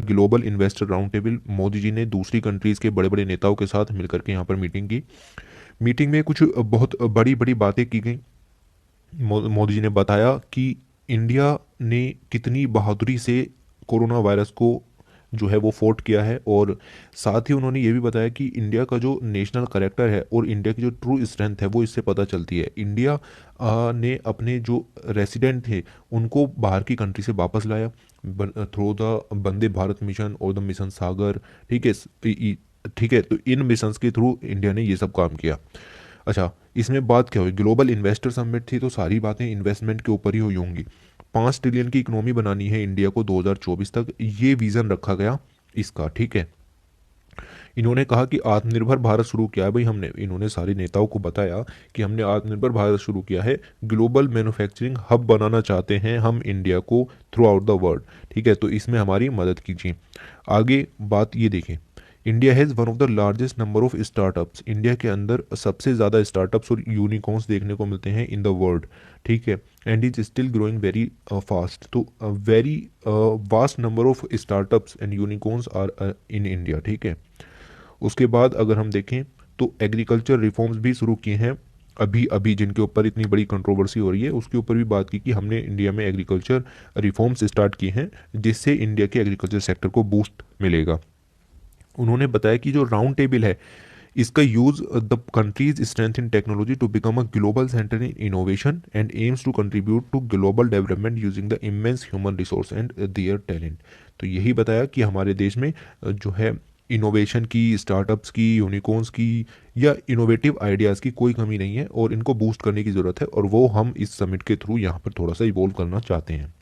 Global investor round table, Modi ji ने दूसरी countries के बड़े बड़े नेताओं के साथ मिलकर के यहाँ पर मीटिंग की। मीटिंग में कुछ बहुत बड़ी बड़ी बातें की गई। मोदी जी ने बताया कि इंडिया ने कितनी बहादुरी से कोरोना वायरस को जो है वो फोर्ट किया है, और साथ ही उन्होंने ये भी बताया कि इंडिया का जो नेशनल करेक्टर है और इंडिया की जो ट्रू स्ट्रेंथ है वो इससे पता चलती है। इंडिया ने अपने जो रेसिडेंट थे उनको बाहर की कंट्री से वापस लाया through the Vande Bharat mission और द मिशन सागर। ठीक है, ठीक है, तो इन मिशंस के थ्रू इंडिया ने ये सब काम किया। अच्छा, इसमें बात क्या हुई, ग्लोबल इन्वेस्टर समिट थी तो सारी बातें इन्वेस्टमेंट के ऊपर ही हुई होंगी। 5 ट्रिलियन की इकोनॉमी बनानी है इंडिया को 2024 तक, ये विजन रखा गया इसका। ठीक है, इन्होंने कहा कि आत्मनिर्भर भारत शुरू किया है भाई हमने, इन्होंने सारे नेताओं को बताया कि हमने आत्मनिर्भर भारत शुरू किया है, ग्लोबल मैन्युफैक्चरिंग हब बनाना चाहते हैं हम इंडिया को थ्रू आउट द वर्ल्ड। ठीक है, तो इसमें हमारी मदद कीजिए। आगे बात ये देखें, India has one of the largest number of startups, India के अंदर सबसे ज़्यादा स्टार्टअप्स और यूनिकॉर्न्स देखने को मिलते हैं इन द वर्ल्ड। ठीक है, and is still growing very fast, तो very vast number of startups and unicorns are in India. ठीक है, उसके बाद अगर हम देखें तो एग्रीकल्चर रिफॉर्म्स भी शुरू किए हैं अभी अभी, जिनके ऊपर इतनी बड़ी कंट्रोवर्सी हो रही है, उसके ऊपर भी बात की कि हमने इंडिया में एग्रीकल्चर रिफॉर्म्स स्टार्ट किए हैं जिससे इंडिया के एग्रीकल्चर सेक्टर को बूस्ट मिलेगा। उन्होंने बताया कि जो राउंड टेबल है इसका use the countries strength in technology to become a global centre in innovation and aims to contribute to global development using the immense human resource and their talent. तो यही बताया कि हमारे देश में जो है इनोवेशन की, स्टार्टअप्स की, यूनिकॉर्न्स की या इनोवेटिव आइडियाज़ की कोई कमी नहीं है और इनको बूस्ट करने की ज़रूरत है, और वो हम इस समिट के थ्रू यहाँ पर थोड़ा सा इवॉल्व करना चाहते हैं।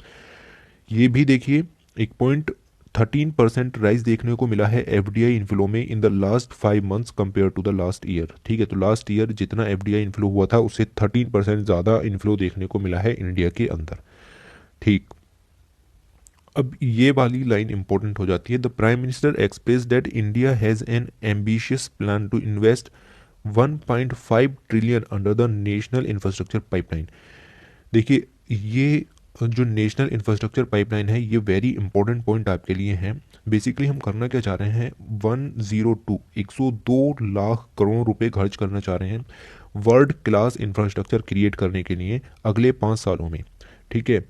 ये भी देखिए, 1.13% राइज देखने को मिला है एफडीआई इनफ्लो में in the last 5 months compare to the last year. ठीक है, तो लास्ट ईयर जितना एफडीआई इनफ्लो हुआ था उससे 13% ज़्यादा इनफ्लो देखने को मिला है इंडिया के अंदर। ठीक, अब ये वाली लाइन इंपॉर्टेंट हो जाती है। The prime minister express that India has an ambitious plan to invest 1.5 trillion under the national infrastructure pipeline. देखिए, ये जो नेशनल इंफ्रास्ट्रक्चर पाइपलाइन है ये वेरी इंपॉर्टेंट पॉइंट आपके लिए है। बेसिकली हम करना क्या चाह रहे हैं, 102 लाख करोड़ रुपए खर्च करना चाह रहे हैं वर्ल्ड क्लास इंफ्रास्ट्रक्चर क्रिएट करने के लिए अगले 5 सालों में। ठीक है,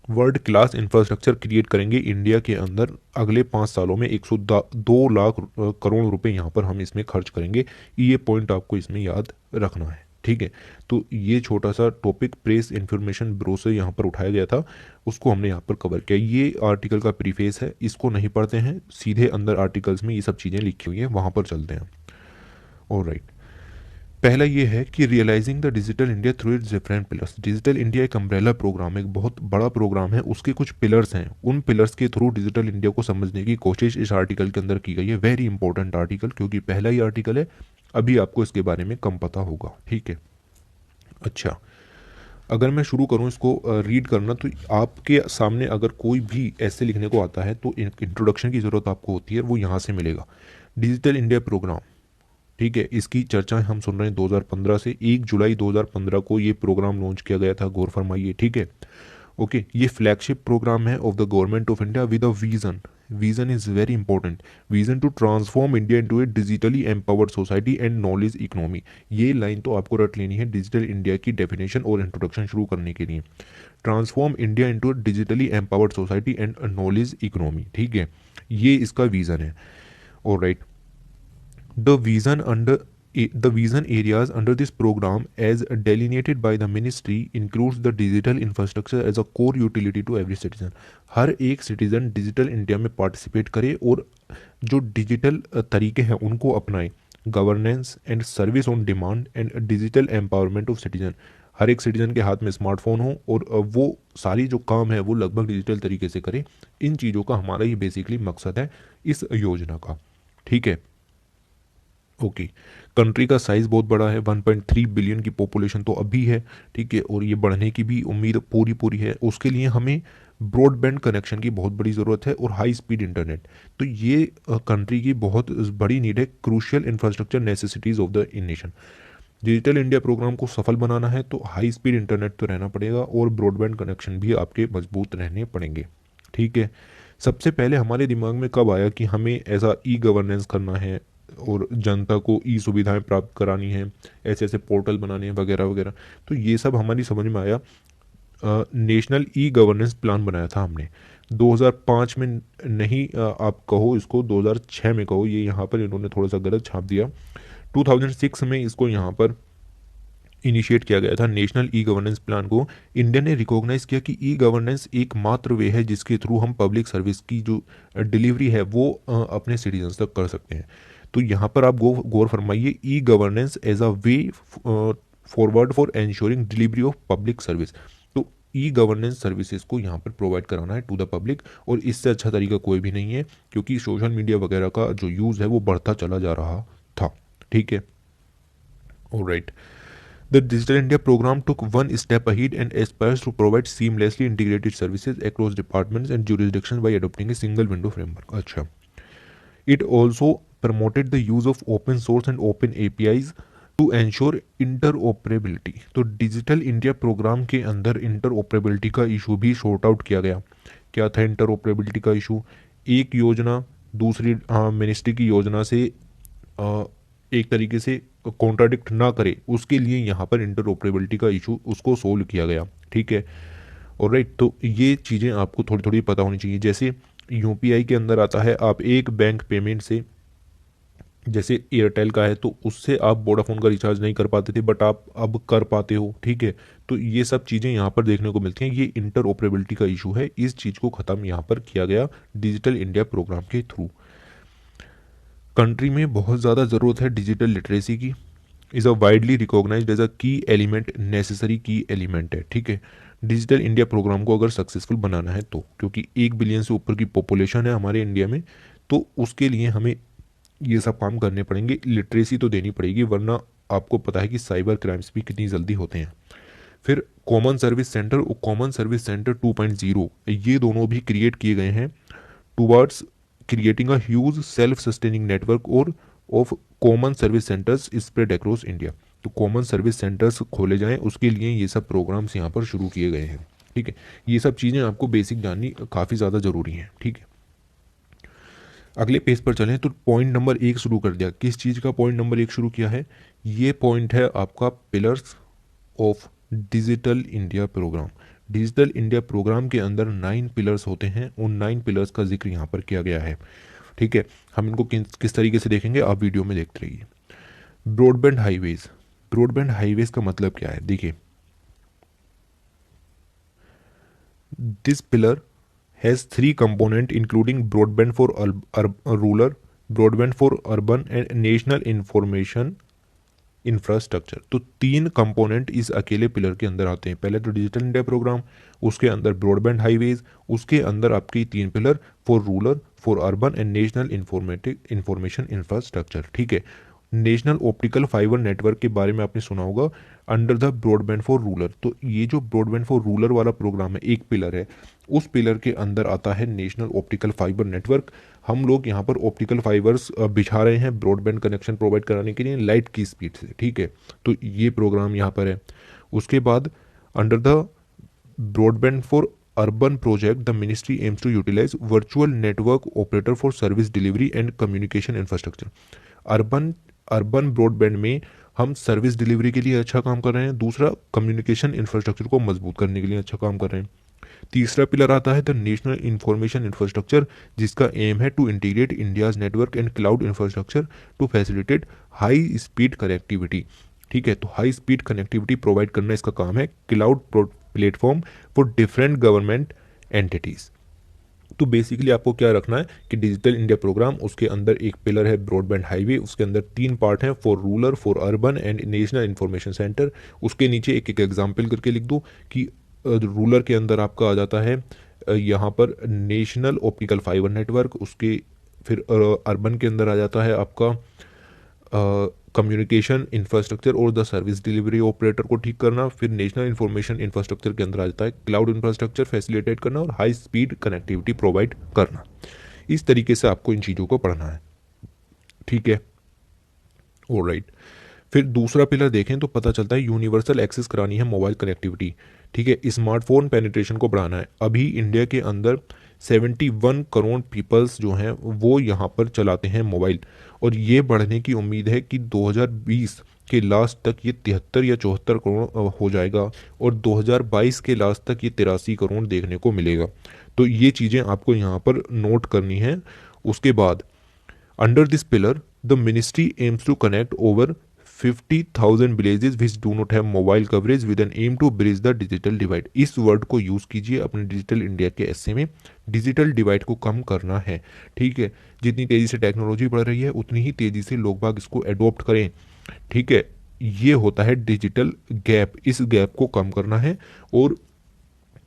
वर्ल्ड क्लास इंफ्रास्ट्रक्चर क्रिएट करेंगे इंडिया के अंदर अगले 5 सालों में, 102 लाख करोड़ रुपए यहाँ पर हम इसमें खर्च करेंगे। ये पॉइंट आपको इसमें याद रखना है। ठीक है, तो ये छोटा सा टॉपिक प्रेस इंफॉर्मेशन ब्यूरो से यहाँ पर उठाया गया था, उसको हमने यहाँ पर कवर किया। ये आर्टिकल का प्रीफेस है, इसको नहीं पढ़ते हैं, सीधे अंदर आर्टिकल्स में ये सब चीज़ें लिखी हुई हैं, वहाँ पर चलते हैं। ऑलराइट, पहला ये है कि realising the digital India through its different pillars. Digital India एक अम्ब्रेला प्रोग्राम है, एक बहुत बड़ा प्रोग्राम है, उसके कुछ पिलर्स हैं, उन पिलर्स के थ्रू डिजिटल इंडिया को समझने की कोशिश इस आर्टिकल के अंदर की गई है। वेरी इंपॉर्टेंट आर्टिकल, क्योंकि पहला ही आर्टिकल है, अभी आपको इसके बारे में कम पता होगा। ठीक है, अच्छा, अगर मैं शुरू करूं इसको रीड करना, तो आपके सामने अगर कोई भी ऐसे लिखने को आता है तो इंट्रोडक्शन की ज़रूरत आपको होती है, वो यहाँ से मिलेगा। डिजिटल इंडिया प्रोग्राम, ठीक है, इसकी चर्चा हम सुन रहे हैं 2015 से। 1 जुलाई 2015 को ये प्रोग्राम लॉन्च किया गया था, गौर फरमाइए। ठीक है, ओके, ये फ्लैगशिप प्रोग्राम है of the government of India with a vision. Vision is very important, vision to transform India into a digitally empowered society and knowledge economy. ये लाइन तो आपको रट लेनी है डिजिटल इंडिया की डेफिनेशन और इंट्रोडक्शन शुरू करने के लिए। Transform India into digitally empowered society and knowledge economy. ठीक है, ये इसका विजन है। Alright, The vision under the vision areas under this program as delineated by the ministry includes the digital infrastructure as a core utility to every citizen। हर एक citizen digital India में participate करे और जो digital तरीके हैं उनको अपनाए। Governance and service on demand and digital empowerment of citizen, हर एक सिटीजन के हाथ में स्मार्टफोन हो और वो सारी जो काम है वो लगभग डिजिटल तरीके से करे। इन चीज़ों का हमारा ये बेसिकली मकसद है इस योजना का। ठीक है, ओके, कंट्री का साइज़ बहुत बड़ा है, 1.3 बिलियन की पॉपुलेशन तो अभी है। ठीक है, और ये बढ़ने की भी उम्मीद पूरी पूरी है। उसके लिए हमें ब्रॉडबैंड कनेक्शन की बहुत बड़ी ज़रूरत है और हाई स्पीड इंटरनेट। तो ये कंट्री की बहुत बड़ी नीड है, crucial infrastructure necessities of the nation. Digital India programme को सफल बनाना है तो हाई स्पीड इंटरनेट तो रहना पड़ेगा और ब्रॉडबैंड कनेक्शन भी आपके मजबूत रहने पड़ेंगे। ठीक है, सबसे पहले हमारे दिमाग में कब आया कि हमें ऐसा ई गवर्नेंस करना है और जनता को ई सुविधाएं प्राप्त करानी है, ऐसे ऐसे पोर्टल बनाने हैं वगैरह वगैरह। तो ये सब हमारी समझ में आया, नेशनल ई गवर्नेंस प्लान बनाया था हमने 2005 में। नहीं, आप कहो इसको 2006 में कहो, ये यहाँ पर इन्होंने थोड़ा सा गलत छाप दिया। 2006 में इसको यहाँ पर इनिशिएट किया गया था नेशनल ई गवर्नेंस प्लान को। इंडिया ने रिकॉग्नाइज किया कि ई गवर्नेंस एकमात्र वे है जिसके थ्रू हम पब्लिक सर्विस की जो डिलीवरी है वो अपने सिटीजन्स तक कर सकते हैं। तो यहाँ पर आप गौर फरमाइए, e governance as a way forward for ensuring delivery of public service. तो ई गवर्नेंस सर्विसेज को यहाँ पर प्रोवाइड कराना है टू द पब्लिक, और इससे अच्छा तरीका कोई भी नहीं है, क्योंकि सोशल मीडिया वगैरह का जो यूज़ है वो बढ़ता चला जा रहा था। ठीक है, alright. The Digital India program took one step ahead and aspires to provide seamlessly integrated services across departments and jurisdictions by adopting a single window framework. अच्छा, it also promoted the use of open source and open APIs to ensure interoperability. तो digital India programme के अंदर interoperability का issue भी sort out किया गया। क्या था इंटरऑपरेबिलिटी का इशू? एक योजना दूसरी मिनिस्ट्री की योजना से एक तरीके से कॉन्ट्राडिक्ट ना करे, उसके लिए यहाँ पर इंटरऑपरेबिलिटी का इशू उसको सोल्व किया गया। ठीक है, ऑलराइट। तो ये चीज़ें आपको थोड़ी थोड़ी पता होनी चाहिए। जैसे यूपीआई के अंदर आता है, आप एक बैंक पेमेंट से, जैसे एयरटेल का है तो उससे आप वोडाफोन का रिचार्ज नहीं कर पाते थे, बट आप अब कर पाते हो। ठीक है, तो ये सब चीज़ें यहाँ पर देखने को मिलती हैं। ये इंटरऑपरेबिलिटी का इशू है, इस चीज़ को ख़त्म यहाँ पर किया गया डिजिटल इंडिया प्रोग्राम के थ्रू। कंट्री में बहुत ज़्यादा ज़रूरत है डिजिटल लिटरेसी की, is a widely recognised as a key element, necessary की एलिमेंट है। ठीक है, डिजिटल इंडिया प्रोग्राम को अगर सक्सेसफुल बनाना है तो, क्योंकि 1 बिलियन से ऊपर की पॉपुलेशन है हमारे इंडिया में, तो उसके लिए हमें ये सब काम करने पड़ेंगे, लिटरेसी तो देनी पड़ेगी, वरना आपको पता है कि साइबर क्राइम्स भी कितनी जल्दी होते हैं। फिर कॉमन सर्विस सेंटर और कॉमन सर्विस सेंटर 2.0 ये दोनों भी क्रिएट किए गए हैं towards creating a huge self sustaining network और of common service centres spread across India. तो कॉमन सर्विस सेंटर्स खोले जाएं, उसके लिए ये सब प्रोग्राम्स यहाँ पर शुरू किए गए हैं। ठीक है, ये सब चीज़ें आपको बेसिक जाननी काफ़ी ज़्यादा ज़रूरी हैं। ठीक है, अगले पेज पर चलें तो पॉइंट नंबर 1 शुरू कर दिया। किस चीज़ का पॉइंट नंबर 1 शुरू किया है? ये पॉइंट है आपका pillars of digital India programme. Digital India programme के अंदर 9 पिलर्स होते हैं, उन 9 पिलर्स का जिक्र यहाँ पर किया गया है। ठीक है, हम इनको किस तरीके से देखेंगे आप वीडियो में देखते रहिए। Broadband highways. ब्रॉडबैंड हाईवेज का मतलब क्या है? देखिए, this pillar has 3 components including broadband for rural, broadband for urban and national information infrastructure. तो 3 कंपोनेंट इस अकेले पिलर के अंदर आते हैं। पहले तो डिजिटल इंडिया प्रोग्राम, उसके अंदर ब्रॉडबैंड हाईवेज, उसके अंदर आपके 3 pillar for rural, for urban and national information infrastructure. ठीक है, नेशनल ऑप्टिकल फाइबर नेटवर्क के बारे में आपने सुना होगा, under the broadband for rural. तो ये जो ब्रॉडबैंड फॉर रूरल वाला प्रोग्राम है, एक पिलर है, उस पिलर के अंदर आता है नेशनल ऑप्टिकल फाइबर नेटवर्क। हम लोग यहाँ पर ऑप्टिकल फाइबर्स बिछा रहे हैं ब्रॉडबैंड कनेक्शन प्रोवाइड कराने के लिए लाइट की स्पीड से। ठीक है, तो ये प्रोग्राम यहाँ पर है। उसके बाद under the broadband for urban project the ministry aims to utilise virtual network operator for service delivery and communication infrastructure. Urban broadband में हम सर्विस डिलीवरी के लिए अच्छा काम कर रहे हैं, दूसरा कम्युनिकेशन इंफ्रास्ट्रक्चर को मजबूत करने के लिए अच्छा काम कर रहे हैं। तीसरा पिलर आता है द नेशनल इंफॉर्मेशन इंफ्रास्ट्रक्चर, जिसका एम है to integrate India's network and cloud infrastructure to facilitate high speed connectivity. ठीक है, तो हाई स्पीड कनेक्टिविटी प्रोवाइड करना इसका काम है, cloud platform for different government entities. तो बेसिकली आपको क्या रखना है कि डिजिटल इंडिया प्रोग्राम, उसके अंदर एक पिलर है ब्रॉडबैंड हाईवे, उसके अंदर 3 पार्ट हैं, for rural, for urban and national information centre. उसके नीचे एक एक एग्जाम्पल करके लिख दो कि रूरल के अंदर आपका आ जाता है यहाँ पर नेशनल ऑप्टिकल फाइबर नेटवर्क, उसके फिर अर्बन के अंदर आ जाता है आपका कम्युनिकेशन इंफ्रास्ट्रक्चर और द सर्विस डिलीवरी ऑपरेटर को ठीक करना। फिर नेशनल इंफॉर्मेशन इंफ्रास्ट्रक्चर के अंदर आ जाता है क्लाउड इंफ्रास्ट्रक्चर फैसिलिटेट करना और हाई स्पीड कनेक्टिविटी प्रोवाइड करना। इस तरीके से आपको इन चीज़ों को पढ़ना है। ठीक है, ऑलराइट। फिर दूसरा पिलर देखें तो पता चलता है यूनिवर्सल एक्सेस करानी है मोबाइल कनेक्टिविटी। ठीक है, स्मार्टफोन पेनिट्रेशन को बढ़ाना है। अभी इंडिया के अंदर 71 करोड़ पीपल्स जो हैं वो यहाँ पर चलाते हैं मोबाइल, और ये बढ़ने की उम्मीद है कि 2020 के लास्ट तक ये 73 या 74 करोड़ हो जाएगा, और 2022 के लास्ट तक ये 83 करोड़ देखने को मिलेगा। तो ये चीज़ें आपको यहाँ पर नोट करनी है। उसके बाद under this pillar the ministry aims to connect over 50,000 villages which do not have mobile coverage with an aim to bridge the digital divide. इस वर्ड को यूज़ कीजिए अपने डिजिटल इंडिया के एस्से में। डिजिटल डिवाइड को कम करना है, ठीक है। जितनी तेज़ी से टेक्नोलॉजी बढ़ रही है उतनी ही तेज़ी से लोग बाग इसको एडोप्ट करें, ठीक है। ये होता है डिजिटल गैप, इस गैप को कम करना है और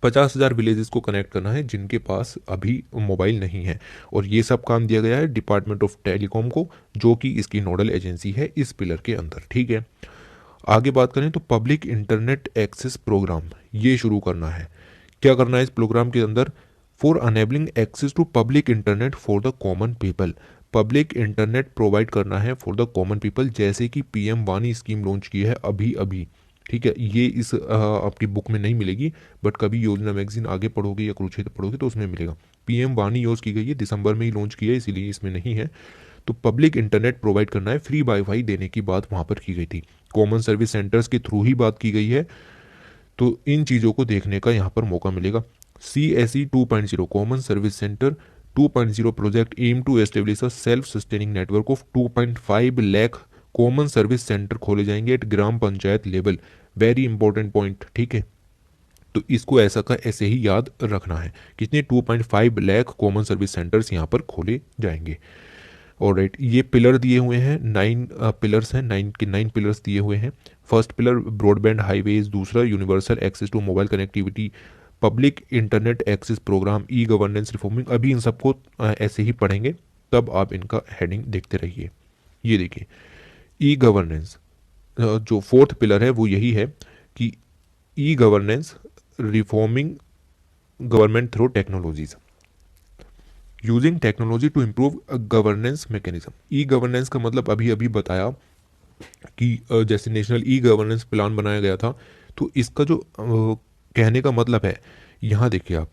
50,000 विलेजेस को कनेक्ट करना है जिनके पास अभी मोबाइल नहीं है। और ये सब काम दिया गया है डिपार्टमेंट ऑफ टेलीकॉम को, जो कि इसकी नोडल एजेंसी है इस पिलर के अंदर, ठीक है। आगे बात करें तो पब्लिक इंटरनेट एक्सेस प्रोग्राम ये शुरू करना है। क्या करना है इस प्रोग्राम के अंदर? For enabling access to public internet for the common people. Public internet provide करना है फॉर द कॉमन पीपल, जैसे कि पीएम वानी स्कीम लॉन्च की है अभी अभी, ठीक है। ये इस आपकी बुक में नहीं मिलेगी, बट कभी योजना मैगजीन आगे पढ़ोगे या कुरुक्षेत्र पढ़ोगे तो उसमें मिलेगा। पीएम वानी यूज़ की गई है, दिसंबर में ही लॉन्च की है, इसीलिए इसमें नहीं है। तो पब्लिक इंटरनेट प्रोवाइड करना है, फ्री वाईफाई देने की बात वहाँ पर की गई थी, कॉमन सर्विस सेंटर्स के थ्रू ही बात की गई है। तो इन चीज़ों को देखने का यहाँ पर मौका मिलेगा। CSE 2.0 common service centre 2.0 project aim to establish a self sustaining network of 2.5 lakh common service centre खोले जाएंगे एट ग्राम panchayat level. Very important point, ठीक है। तो इसको ऐसा का ऐसे ही याद रखना है, कितने 2.5 लाख कॉमन सर्विस सेंटर्स यहाँ पर खोले जाएंगे। और राइट, ये पिलर दिए हुए हैं, 9 पिलर्स हैं, 9 पिलर्स दिए हुए हैं। फर्स्ट पिलर ब्रॉडबैंड हाईवेज, दूसरा universal access to mobile connectivity, public internet access programme, e governance reforming. अभी इन सबको ऐसे ही पढ़ेंगे, तब आप इनका हेडिंग देखते रहिए। ये देखिए ई गवर्नेंस, जो फोर्थ पिलर है वो यही है कि e governance reforming government through technologies, using technology to improve governance mechanism. E governance का मतलब अभी अभी बताया कि जैसे नेशनल ई गवर्नेंस प्लान बनाया गया था, तो इसका जो कहने का मतलब है, यहाँ देखिए आप,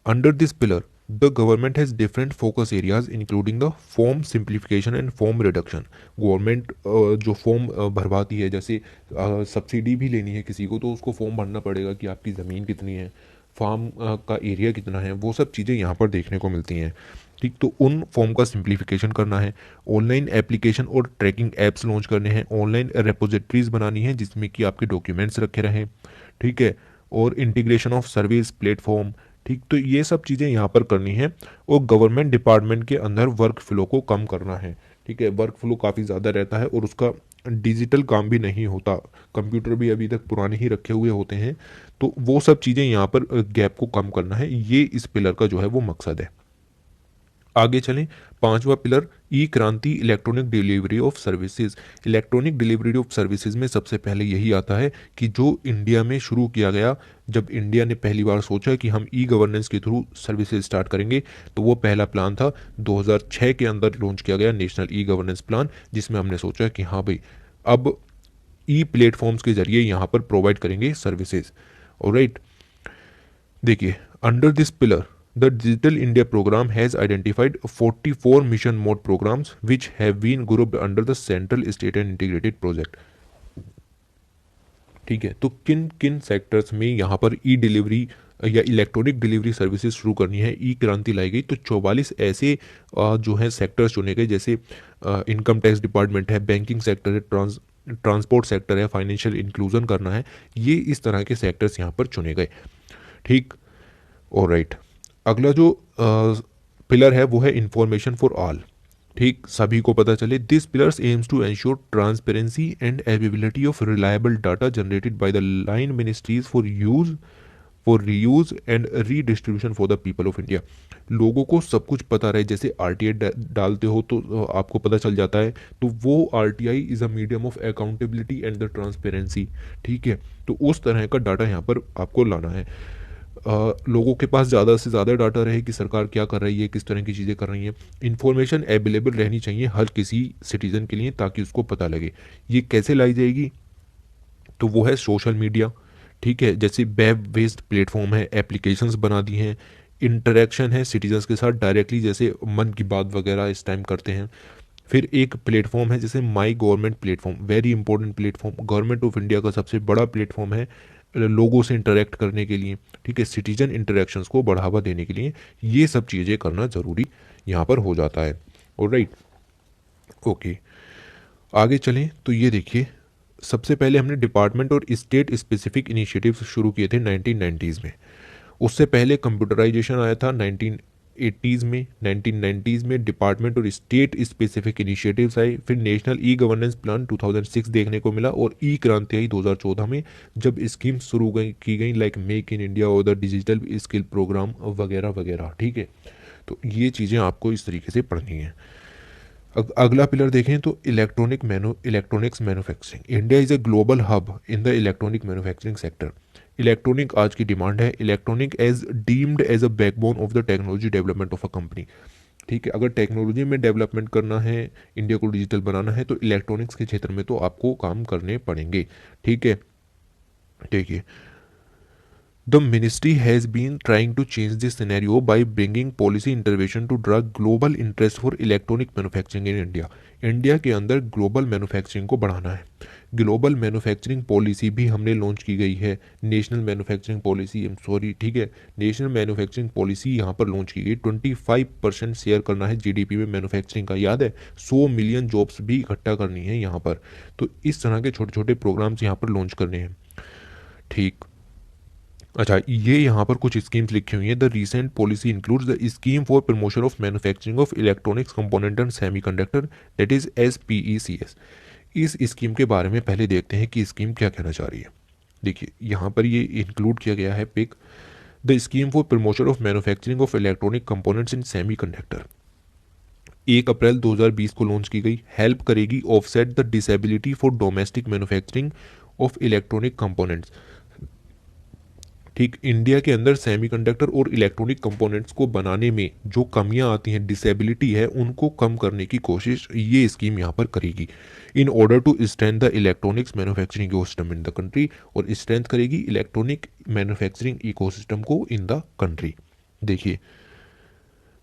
under this pillar the government has different focus areas including the form simplification and form reduction. Government जो फॉर्म भरवाती है, जैसे सब्सिडी भी लेनी है किसी को तो उसको फॉर्म भरना पड़ेगा कि आपकी ज़मीन कितनी है, फार्म का एरिया कितना है, वो सब चीज़ें यहाँ पर देखने को मिलती हैं, ठीक। तो उन फॉर्म का सिंप्लीफिकेशन करना है, ऑनलाइन एप्लीकेशन और ट्रैकिंग एप्स लॉन्च करने हैं, ऑनलाइन रेपोजिटरीज बनानी है जिसमें कि आपके डॉक्यूमेंट्स रखे रहें, ठीक है, और इंटीग्रेशन ऑफ सर्विस प्लेटफॉर्म, ठीक। तो ये सब चीज़ें यहाँ पर करनी है, और गवर्नमेंट डिपार्टमेंट के अंदर वर्क फ्लो को कम करना है, ठीक है। वर्क फ्लो काफ़ी ज़्यादा रहता है और उसका डिजिटल काम भी नहीं होता, कंप्यूटर भी अभी तक पुराने ही रखे हुए होते हैं। तो वो सब चीज़ें यहाँ पर गैप को कम करना है, ये इस पिलर का जो है वो मकसद है। आगे चलें, पांचवा पिलर ई क्रांति electronic delivery of services. Electronic delivery of services में सबसे पहले यही आता है कि जो इंडिया में शुरू किया गया, जब इंडिया ने पहली बार सोचा कि हम ई गवर्नेंस के थ्रू सर्विसेज स्टार्ट करेंगे, तो वो पहला प्लान था 2006 के अंदर लॉन्च किया गया नेशनल ई गवर्नेंस प्लान, जिसमें हमने सोचा कि हाँ भाई अब ई प्लेटफॉर्म्स के जरिए यहाँ पर प्रोवाइड करेंगे सर्विसेज। ऑलराइट, देखिए under this pillar the Digital India program has identified 44 mission mode programs which have been grouped under the Central State and Integrated Project। ठीक है, तो किन किन सेक्टर्स में यहाँ पर ई डिलीवरी या इलेक्ट्रॉनिक डिलीवरी सर्विसेज शुरू करनी है, ई क्रांति लाई गई। तो 44 ऐसे जो है सेक्टर्स चुने गए, जैसे इनकम टैक्स डिपार्टमेंट है, बैंकिंग सेक्टर है, ट्रांसपोर्ट सेक्टर है, फाइनेंशियल इंक्लूजन करना है, ये इस तरह के सेक्टर्स यहाँ पर चुने गए, ठीक। ऑलराइट, अगला जो पिलर है वो है इंफॉर्मेशन फॉर ऑल, ठीक, सभी को पता चले। This pillars aims to ensure transparency and availability of reliable data generated by the line ministries for reuse and redistribution for the people of India. लोगों को सब कुछ पता रहे, जैसे आरटीआई डालते हो तो आपको पता चल जाता है, तो वो RTI is a medium of accountability and the transparency, ठीक है। तो उस तरह का डाटा यहाँ पर आपको लाना है। लोगों के पास ज़्यादा से ज़्यादा डाटा रहे कि सरकार क्या कर रही है, किस तरह की चीज़ें कर रही हैं। इन्फॉर्मेशन अवेलेबल रहनी चाहिए हर किसी सिटीज़न के लिए, ताकि उसको पता लगे। ये कैसे लाई जाएगी? तो वो है सोशल मीडिया, ठीक है, जैसे वेब बेस्ड प्लेटफॉर्म है, एप्लीकेशंस बना दी हैं, इंटरेक्शन है सिटीजन्स के साथ डायरेक्टली, जैसे मन की बात वगैरह इस टाइम करते हैं। फिर एक प्लेटफॉर्म है जैसे my government platform, very important platform, government of India का सबसे बड़ा प्लेटफॉर्म है लोगों से इंटरेक्ट करने के लिए, ठीक है, सिटीजन इंटरेक्शंस को बढ़ावा देने के लिए ये सब चीज़ें करना ज़रूरी यहाँ पर हो जाता है। ऑलराइट, ओके, आगे चलें तो ये देखिए, सबसे पहले हमने डिपार्टमेंट और स्टेट स्पेसिफिक इनिशिएटिव्स शुरू किए थे 1990s में। उससे पहले कंप्यूटराइजेशन आया था 1980s में, 1990s में डिपार्टमेंट और स्टेट स्पेसिफिक इनिशिएटिव्स आए, फिर नेशनल ई गवर्नेंस प्लान 2006 देखने को मिला, और ई क्रांति आई 2014 में, जब स्कीम शुरू की गई लाइक मेक इन इंडिया और द डिजिटल स्किल प्रोग्राम वगैरह वगैरह, ठीक है। तो ये चीज़ें आपको इस तरीके से पढ़नी है। अगला पिलर देखें तो electronics manufacturing. India is a global hub in the electronic manufacturing sector. Electronic आज की डिमांड है, electronic as deemed as a backbone of the technology development of a company, ठीक है। अगर टेक्नोलॉजी में डेवलपमेंट करना है, इंडिया को डिजिटल बनाना है, तो इलेक्ट्रॉनिक्स के क्षेत्र में तो आपको काम करने पड़ेंगे, ठीक है। देखिए, The ministry has been trying to change this scenario by bringing policy intervention to drive global interest for electronic manufacturing in India. India के अंदर ग्लोबल मैन्युफैक्चरिंग को बढ़ाना है। ग्लोबल मैन्युफैक्चरिंग पॉलिसी भी हमने लॉन्च की गई है, नेशनल मैन्युफैक्चरिंग पॉलिसी, ठीक है, नेशनल मैन्युफैक्चरिंग पॉलिसी यहाँ पर लॉन्च की गई। 25% शेयर करना है जीडीपी में मैन्युफैक्चरिंग का, याद है, 100 मिलियन जॉब्स भी इकट्ठा करनी है यहाँ पर। तो इस तरह के छोटे छोटे प्रोग्राम्स यहाँ पर लॉन्च करने हैं, ठीक। अच्छा, ये यहाँ पर कुछ स्कीम्स लिखी हुई हैं। The recent policy includes the scheme for promotion of manufacturing of electronics component and semiconductor, that is SPECS। इस स्कीम के बारे में पहले देखते हैं कि स्कीम क्या कहना चाह रही है। देखिए, यहाँ पर ये इंक्लूड किया गया है pick, the scheme for promotion of manufacturing of electronic components in semiconductor 1 April 2020 को लॉन्च की गई। हेल्प करेगी offset the disability for domestic manufacturing of electronic components, ठीक। इंडिया के अंदर सेमीकंडक्टर और इलेक्ट्रॉनिक कंपोनेंट्स को बनाने में जो कमियां आती हैं, डिसेबिलिटी है, उनको कम करने की कोशिश ये स्कीम यहाँ पर करेगी, in order to strength the electronics manufacturing ecosystem in the country, और स्ट्रेंथ करेगी इलेक्ट्रॉनिक मैन्युफैक्चरिंग इकोसिस्टम को इन द कंट्री। देखिए,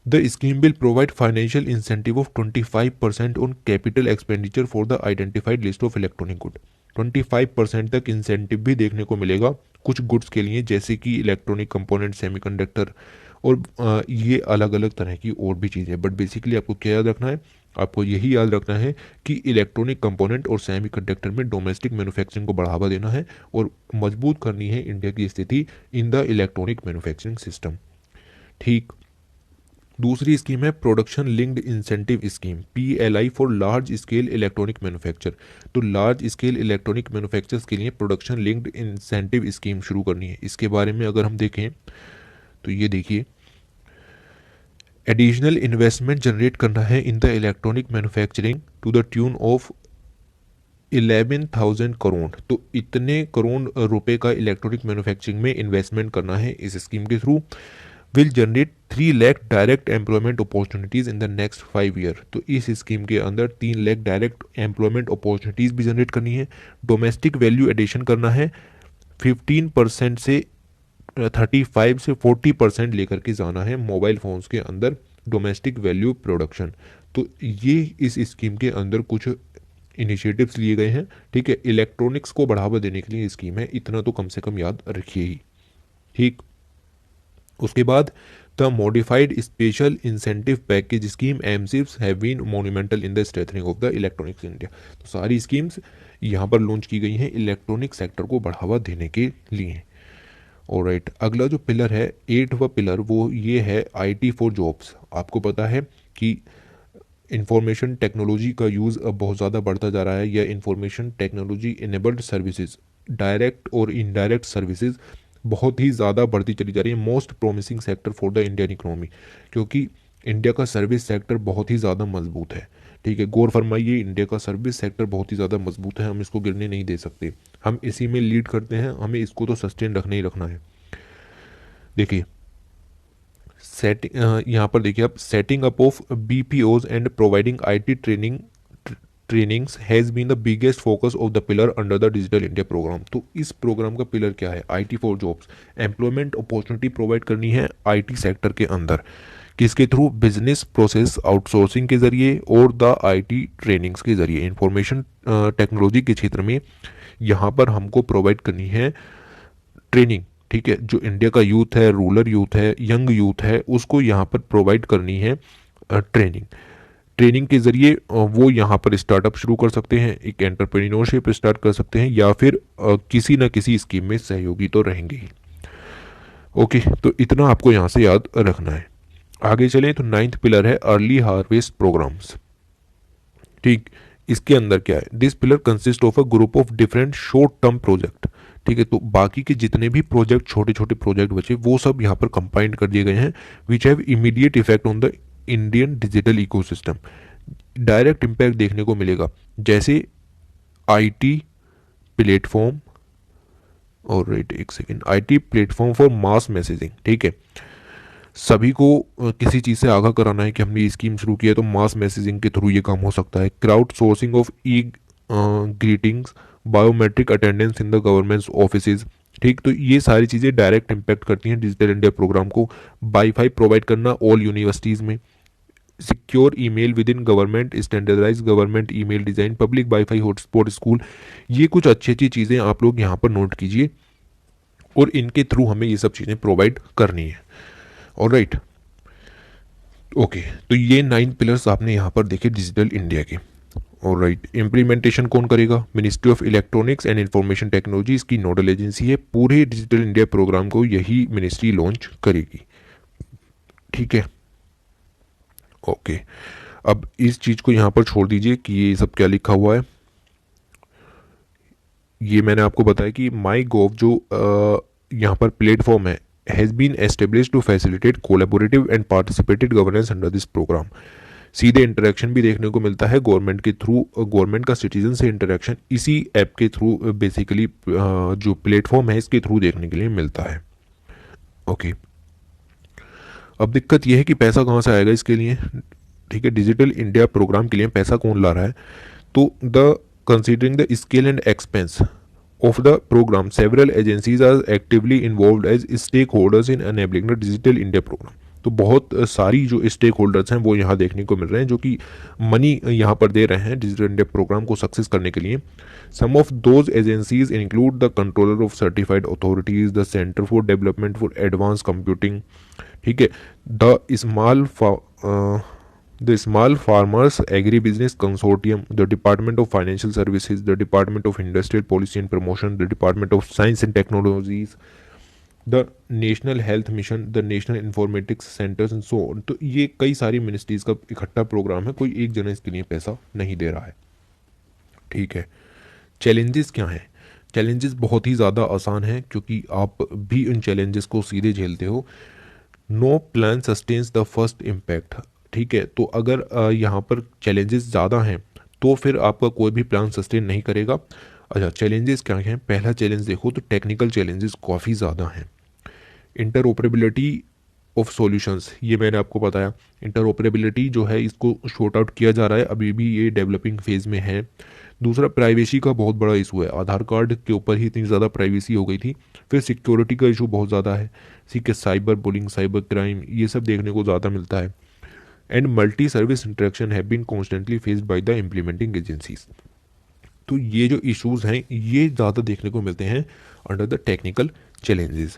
the scheme will provide financial incentive of 25% on capital expenditure for the identified list of electronic good. 25% तक incentive भी देखने को मिलेगा कुछ गुड्स के लिए, जैसे कि इलेक्ट्रॉनिक कंपोनेंट, सेमीकंडक्टर, और ये अलग अलग तरह की और भी चीज़ें। बट बेसिकली आपको क्या याद रखना है, आपको यही याद रखना है कि इलेक्ट्रॉनिक कंपोनेंट और सेमीकंडक्टर में डोमेस्टिक मैन्युफैक्चरिंग को बढ़ावा देना है और मजबूत करनी है इंडिया की स्थिति इन द इलेक्ट्रॉनिक मैन्युफैक्चरिंग सिस्टम, ठीक। दूसरी स्कीम है production linked incentive scheme, PLI, for large scale electronic manufacture. तो लार्ज स्केल इलेक्ट्रॉनिक मैन्युफैक्चर्स के लिए प्रोडक्शन लिंक्ड इंसेंटिव स्कीम शुरू करनी है। इसके बारे में अगर हम देखें तो ये देखिए, एडिशनल इन्वेस्टमेंट जनरेट करना है in the electronic manufacturing to the tune of 11,000 crore. तो इतने करोड़ रुपए का इलेक्ट्रॉनिक मैन्युफैक्चरिंग में इन्वेस्टमेंट करना है इस स्कीम के through. Will generate 3 lakh direct employment opportunities in the next 5 year. तो इस स्कीम के अंदर 3 लाख डायरेक्ट एम्प्लॉयमेंट अपॉर्चुनिटीज़ भी जनरेट करनी है। डोमेस्टिक वैल्यू एडिशन करना है 15% से 35 से 40% लेकर के जाना है मोबाइल फ़ोन्स के अंदर डोमेस्टिक वैल्यू प्रोडक्शन। तो ये इस स्कीम के अंदर कुछ इनिशिएटिव्स लिए गए हैं, ठीक है। इलेक्ट्रॉनिक्स को बढ़ावा देने के लिए स्कीम है, इतना तो कम से कम याद रखिए ही, ठीक। उसके बाद the modified special incentive package scheme MSIPS have been monumental in the strengthening of the electronics in India. तो सारी स्कीम्स यहाँ पर लॉन्च की गई हैं इलेक्ट्रॉनिक सेक्टर को बढ़ावा देने के लिए। ऑलराइट, अगला जो पिलर है, 8वां पिलर, वो ये है IT फॉर जॉब्स। आपको पता है कि इंफॉर्मेशन टेक्नोलॉजी का यूज़ अब बहुत ज़्यादा बढ़ता जा रहा है, या information technology enabled services, direct और इनडायरेक्ट सर्विसेज बहुत ही ज़्यादा बढ़ती चली जा रही है। Most promising sector for the Indian economy, क्योंकि इंडिया का सर्विस सेक्टर बहुत ही ज़्यादा मजबूत है, ठीक है। गौर फरमाइए, इंडिया का सर्विस सेक्टर बहुत ही ज़्यादा मजबूत है, हम इसको गिरने नहीं दे सकते। हम इसी में लीड करते हैं, हमें इसको तो सस्टेन रखना ही रखना है। देखिए, यहाँ पर देखिए आप, setting up of BPOs and providing IT training trainings has been the biggest focus of the pillar under the digital India programme. तो इस प्रोग्राम का पिलर क्या है? IT for jobs, employment opportunity provide करनी है IT सेक्टर के अंदर, किसके थ्रू? बिजनेस प्रोसेस आउटसोर्सिंग के जरिए और द IT ट्रेनिंग्स के जरिए। इंफॉर्मेशन टेक्नोलॉजी के क्षेत्र में यहाँ पर हमको प्रोवाइड करनी है ट्रेनिंग, ठीक है। जो इंडिया का यूथ है, रूरल यूथ है, यंग यूथ है, उसको यहाँ पर प्रोवाइड करनी है ट्रेनिंग। ट्रेनिंग के ज़रिए वो यहाँ पर स्टार्टअप शुरू कर सकते हैं, एक एंटरप्रेन्योरशिप स्टार्ट कर सकते हैं, या फिर किसी न किसी स्कीम में सहयोगी तो रहेंगे ही। ओके, तो इतना आपको यहाँ से याद रखना है। आगे चलें तो 9th पिलर है अर्ली हार्वेस्ट प्रोग्राम्स। ठीक, इसके अंदर क्या है? This pillar consist of a group of different short term project. ठीक है, तो बाकी के जितने भी प्रोजेक्ट, छोटे छोटे प्रोजेक्ट बचे, वो सब यहाँ पर कंबाइंड कर दिए गए हैं, which have immediate effect on the Indian digital ecosystem. Direct impact देखने को मिलेगा, जैसे IT प्लेटफॉर्म, और राइट एक second, IT platform for mass messaging. ठीक है, सभी को किसी चीज़ से आगाह कराना है कि हमने ये स्कीम शुरू की है, तो मास मैसेजिंग के थ्रू ये काम हो सकता है। Crowd sourcing of e greetings, biometric attendance in the government offices. ठीक, तो ये सारी चीज़ें डायरेक्ट इम्पैक्ट करती हैं डिजिटल इंडिया प्रोग्राम को। वाईफाई प्रोवाइड करना ऑल यूनिवर्सिटीज़ में, secure email within government, standardise government email design, public wifi hotspot school. ये कुछ अच्छी अच्छी चीज़ें आप लोग यहाँ पर नोट कीजिए, और इनके थ्रू हमें ये सब चीज़ें प्रोवाइड करनी है। ऑलराइट, ओके, तो ये 9 पिलर्स आपने यहाँ पर देखे डिजिटल इंडिया के। ऑलराइट, इम्प्लीमेंटेशन कौन करेगा? Ministry of electronics and information technology इसकी नोडल एजेंसी है। पूरे डिजिटल इंडिया प्रोग्राम को यही मिनिस्ट्री लॉन्च करेगी। ठीक है, ओके, अब इस चीज़ को यहाँ पर छोड़ दीजिए कि ये सब क्या लिखा हुआ है। ये मैंने आपको बताया कि माई गोव जो यहाँ पर प्लेटफॉर्म है, has been establish to facilitate collaborative and participated governance under this programme. सीधे इंटरेक्शन भी देखने को मिलता है गवर्नमेंट के थ्रू, गवर्नमेंट का सिटीजन से इंटरेक्शन इसी ऐप के थ्रू बेसिकली जो प्लेटफॉर्म है इसके थ्रू देखने के लिए मिलता है। ओके, अब दिक्कत यह है कि पैसा कहाँ से आएगा इसके लिए? ठीक है, डिजिटल इंडिया प्रोग्राम के लिए पैसा कौन ला रहा है? तो the considering the scale and expense of the program, several agencies are actively involved as stakeholders in enabling the digital India program। तो बहुत सारी जो स्टेक होल्डर्स हैं वो यहाँ देखने को मिल रहे हैं, जो कि मनी यहाँ पर दे रहे हैं डिजिटल इंडिया प्रोग्राम को सक्सेस करने के लिए। Some of those agencies include the controller of certified authorities, the centre for development for advance computing, ठीक है, the small farmers agri business consortium, the department of financial services, the department of industrial policy and promotion, the department of science and technologies, the national health mission, the national informatics centres and so on. तो ये कई सारी ministries का इकट्ठा programme है, कोई एक जना इसके लिए पैसा नहीं दे रहा है। ठीक है, चैलेंजेस क्या हैं? चैलेंजेस बहुत ही ज़्यादा आसान हैं, क्योंकि आप भी उन चैलेंजेस को सीधे झेलते हो। No plan sustains the first impact. ठीक है, तो अगर यहाँ पर चैलेंजेस ज़्यादा हैं तो फिर आपका कोई भी प्लान सस्टेन नहीं करेगा। अच्छा, चैलेंजेस क्या हैं? पहला चैलेंज देखो तो टेक्निकल चैलेंजेस काफ़ी ज़्यादा हैं। इंटरऑपरेबिलिटी ऑफ सॉल्यूशंस, ये मैंने आपको बताया। इंटरऑपरेबिलिटी जो है इसको शॉर्ट आउट किया जा रहा है, अभी भी ये डेवलपिंग फेज़ में है। दूसरा, प्राइवेसी का बहुत बड़ा इशू है। आधार कार्ड के ऊपर ही इतनी ज़्यादा प्राइवेसी हो गई थी। फिर सिक्योरिटी का इशू बहुत ज़्यादा है। ठीक है, साइबर बुलिंग, साइबर क्राइम, ये सब देखने को ज़्यादा मिलता है। And multi service interaction have been constantly faced by the implementing agencies. तो ये जो इश्यूज हैं ये ज़्यादा देखने को मिलते हैं अंडर द टेक्निकल चैलेंजेस।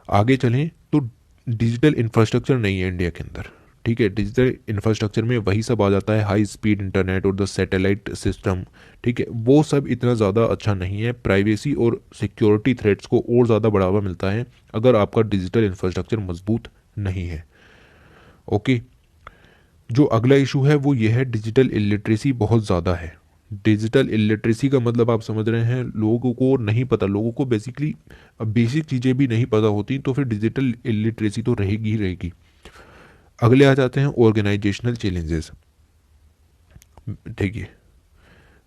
आगे चलें तो डिजिटल इंफ्रास्ट्रक्चर नहीं है इंडिया के अंदर। ठीक है, डिजिटल इंफ्रास्ट्रक्चर में वही सब आ जाता है, हाई स्पीड इंटरनेट और द सैटेलाइट सिस्टम। ठीक है, वो सब इतना ज़्यादा अच्छा नहीं है। प्राइवेसी और सिक्योरिटी थ्रेट्स को और ज़्यादा बढ़ावा मिलता है अगर आपका डिजिटल इंफ्रास्ट्रक्चर मजबूत नहीं है। ओके, जो अगला इशू है वो ये है डिजिटल इलिटरेसी बहुत ज़्यादा है। डिजिटल इलिटरेसी का मतलब आप समझ रहे हैं, लोगों को नहीं पता, लोगों को बेसिकली बेसिक चीज़ें भी नहीं पता होती, तो फिर डिजिटल इलिटरेसी तो रहेगी ही रहेगी। अगले आ जाते हैं ऑर्गेनाइजेशनल चैलेंजेस। ठीक है,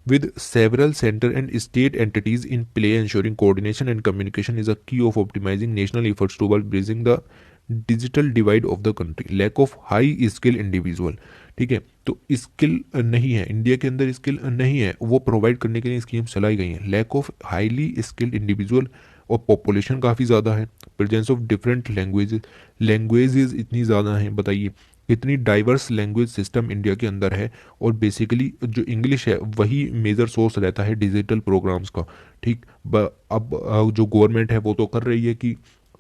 with several center and state entities in play, ensuring coordination and communication is a key of optimizing national efforts towards bridging the digital divide of the country, lack of high skill individual. ठीक है, तो skill नहीं है India के अंदर, skill नहीं है, वो प्रोवाइड करने के लिए स्कीम्स चलाई गई हैं। Lack of highly skilled individual, और पॉपुलेशन काफ़ी ज़्यादा है। प्रेजेंस ऑफ डिफरेंट लैंग्वेजेस इतनी ज़्यादा हैं, बताइए इतनी डाइवर्स लैंग्वेज सिस्टम इंडिया के अंदर है। और बेसिकली जो इंग्लिश है वही मेजर सोर्स रहता है डिजिटल प्रोग्राम्स का। ठीक, अब जो गवर्नमेंट है वो तो कर रही है कि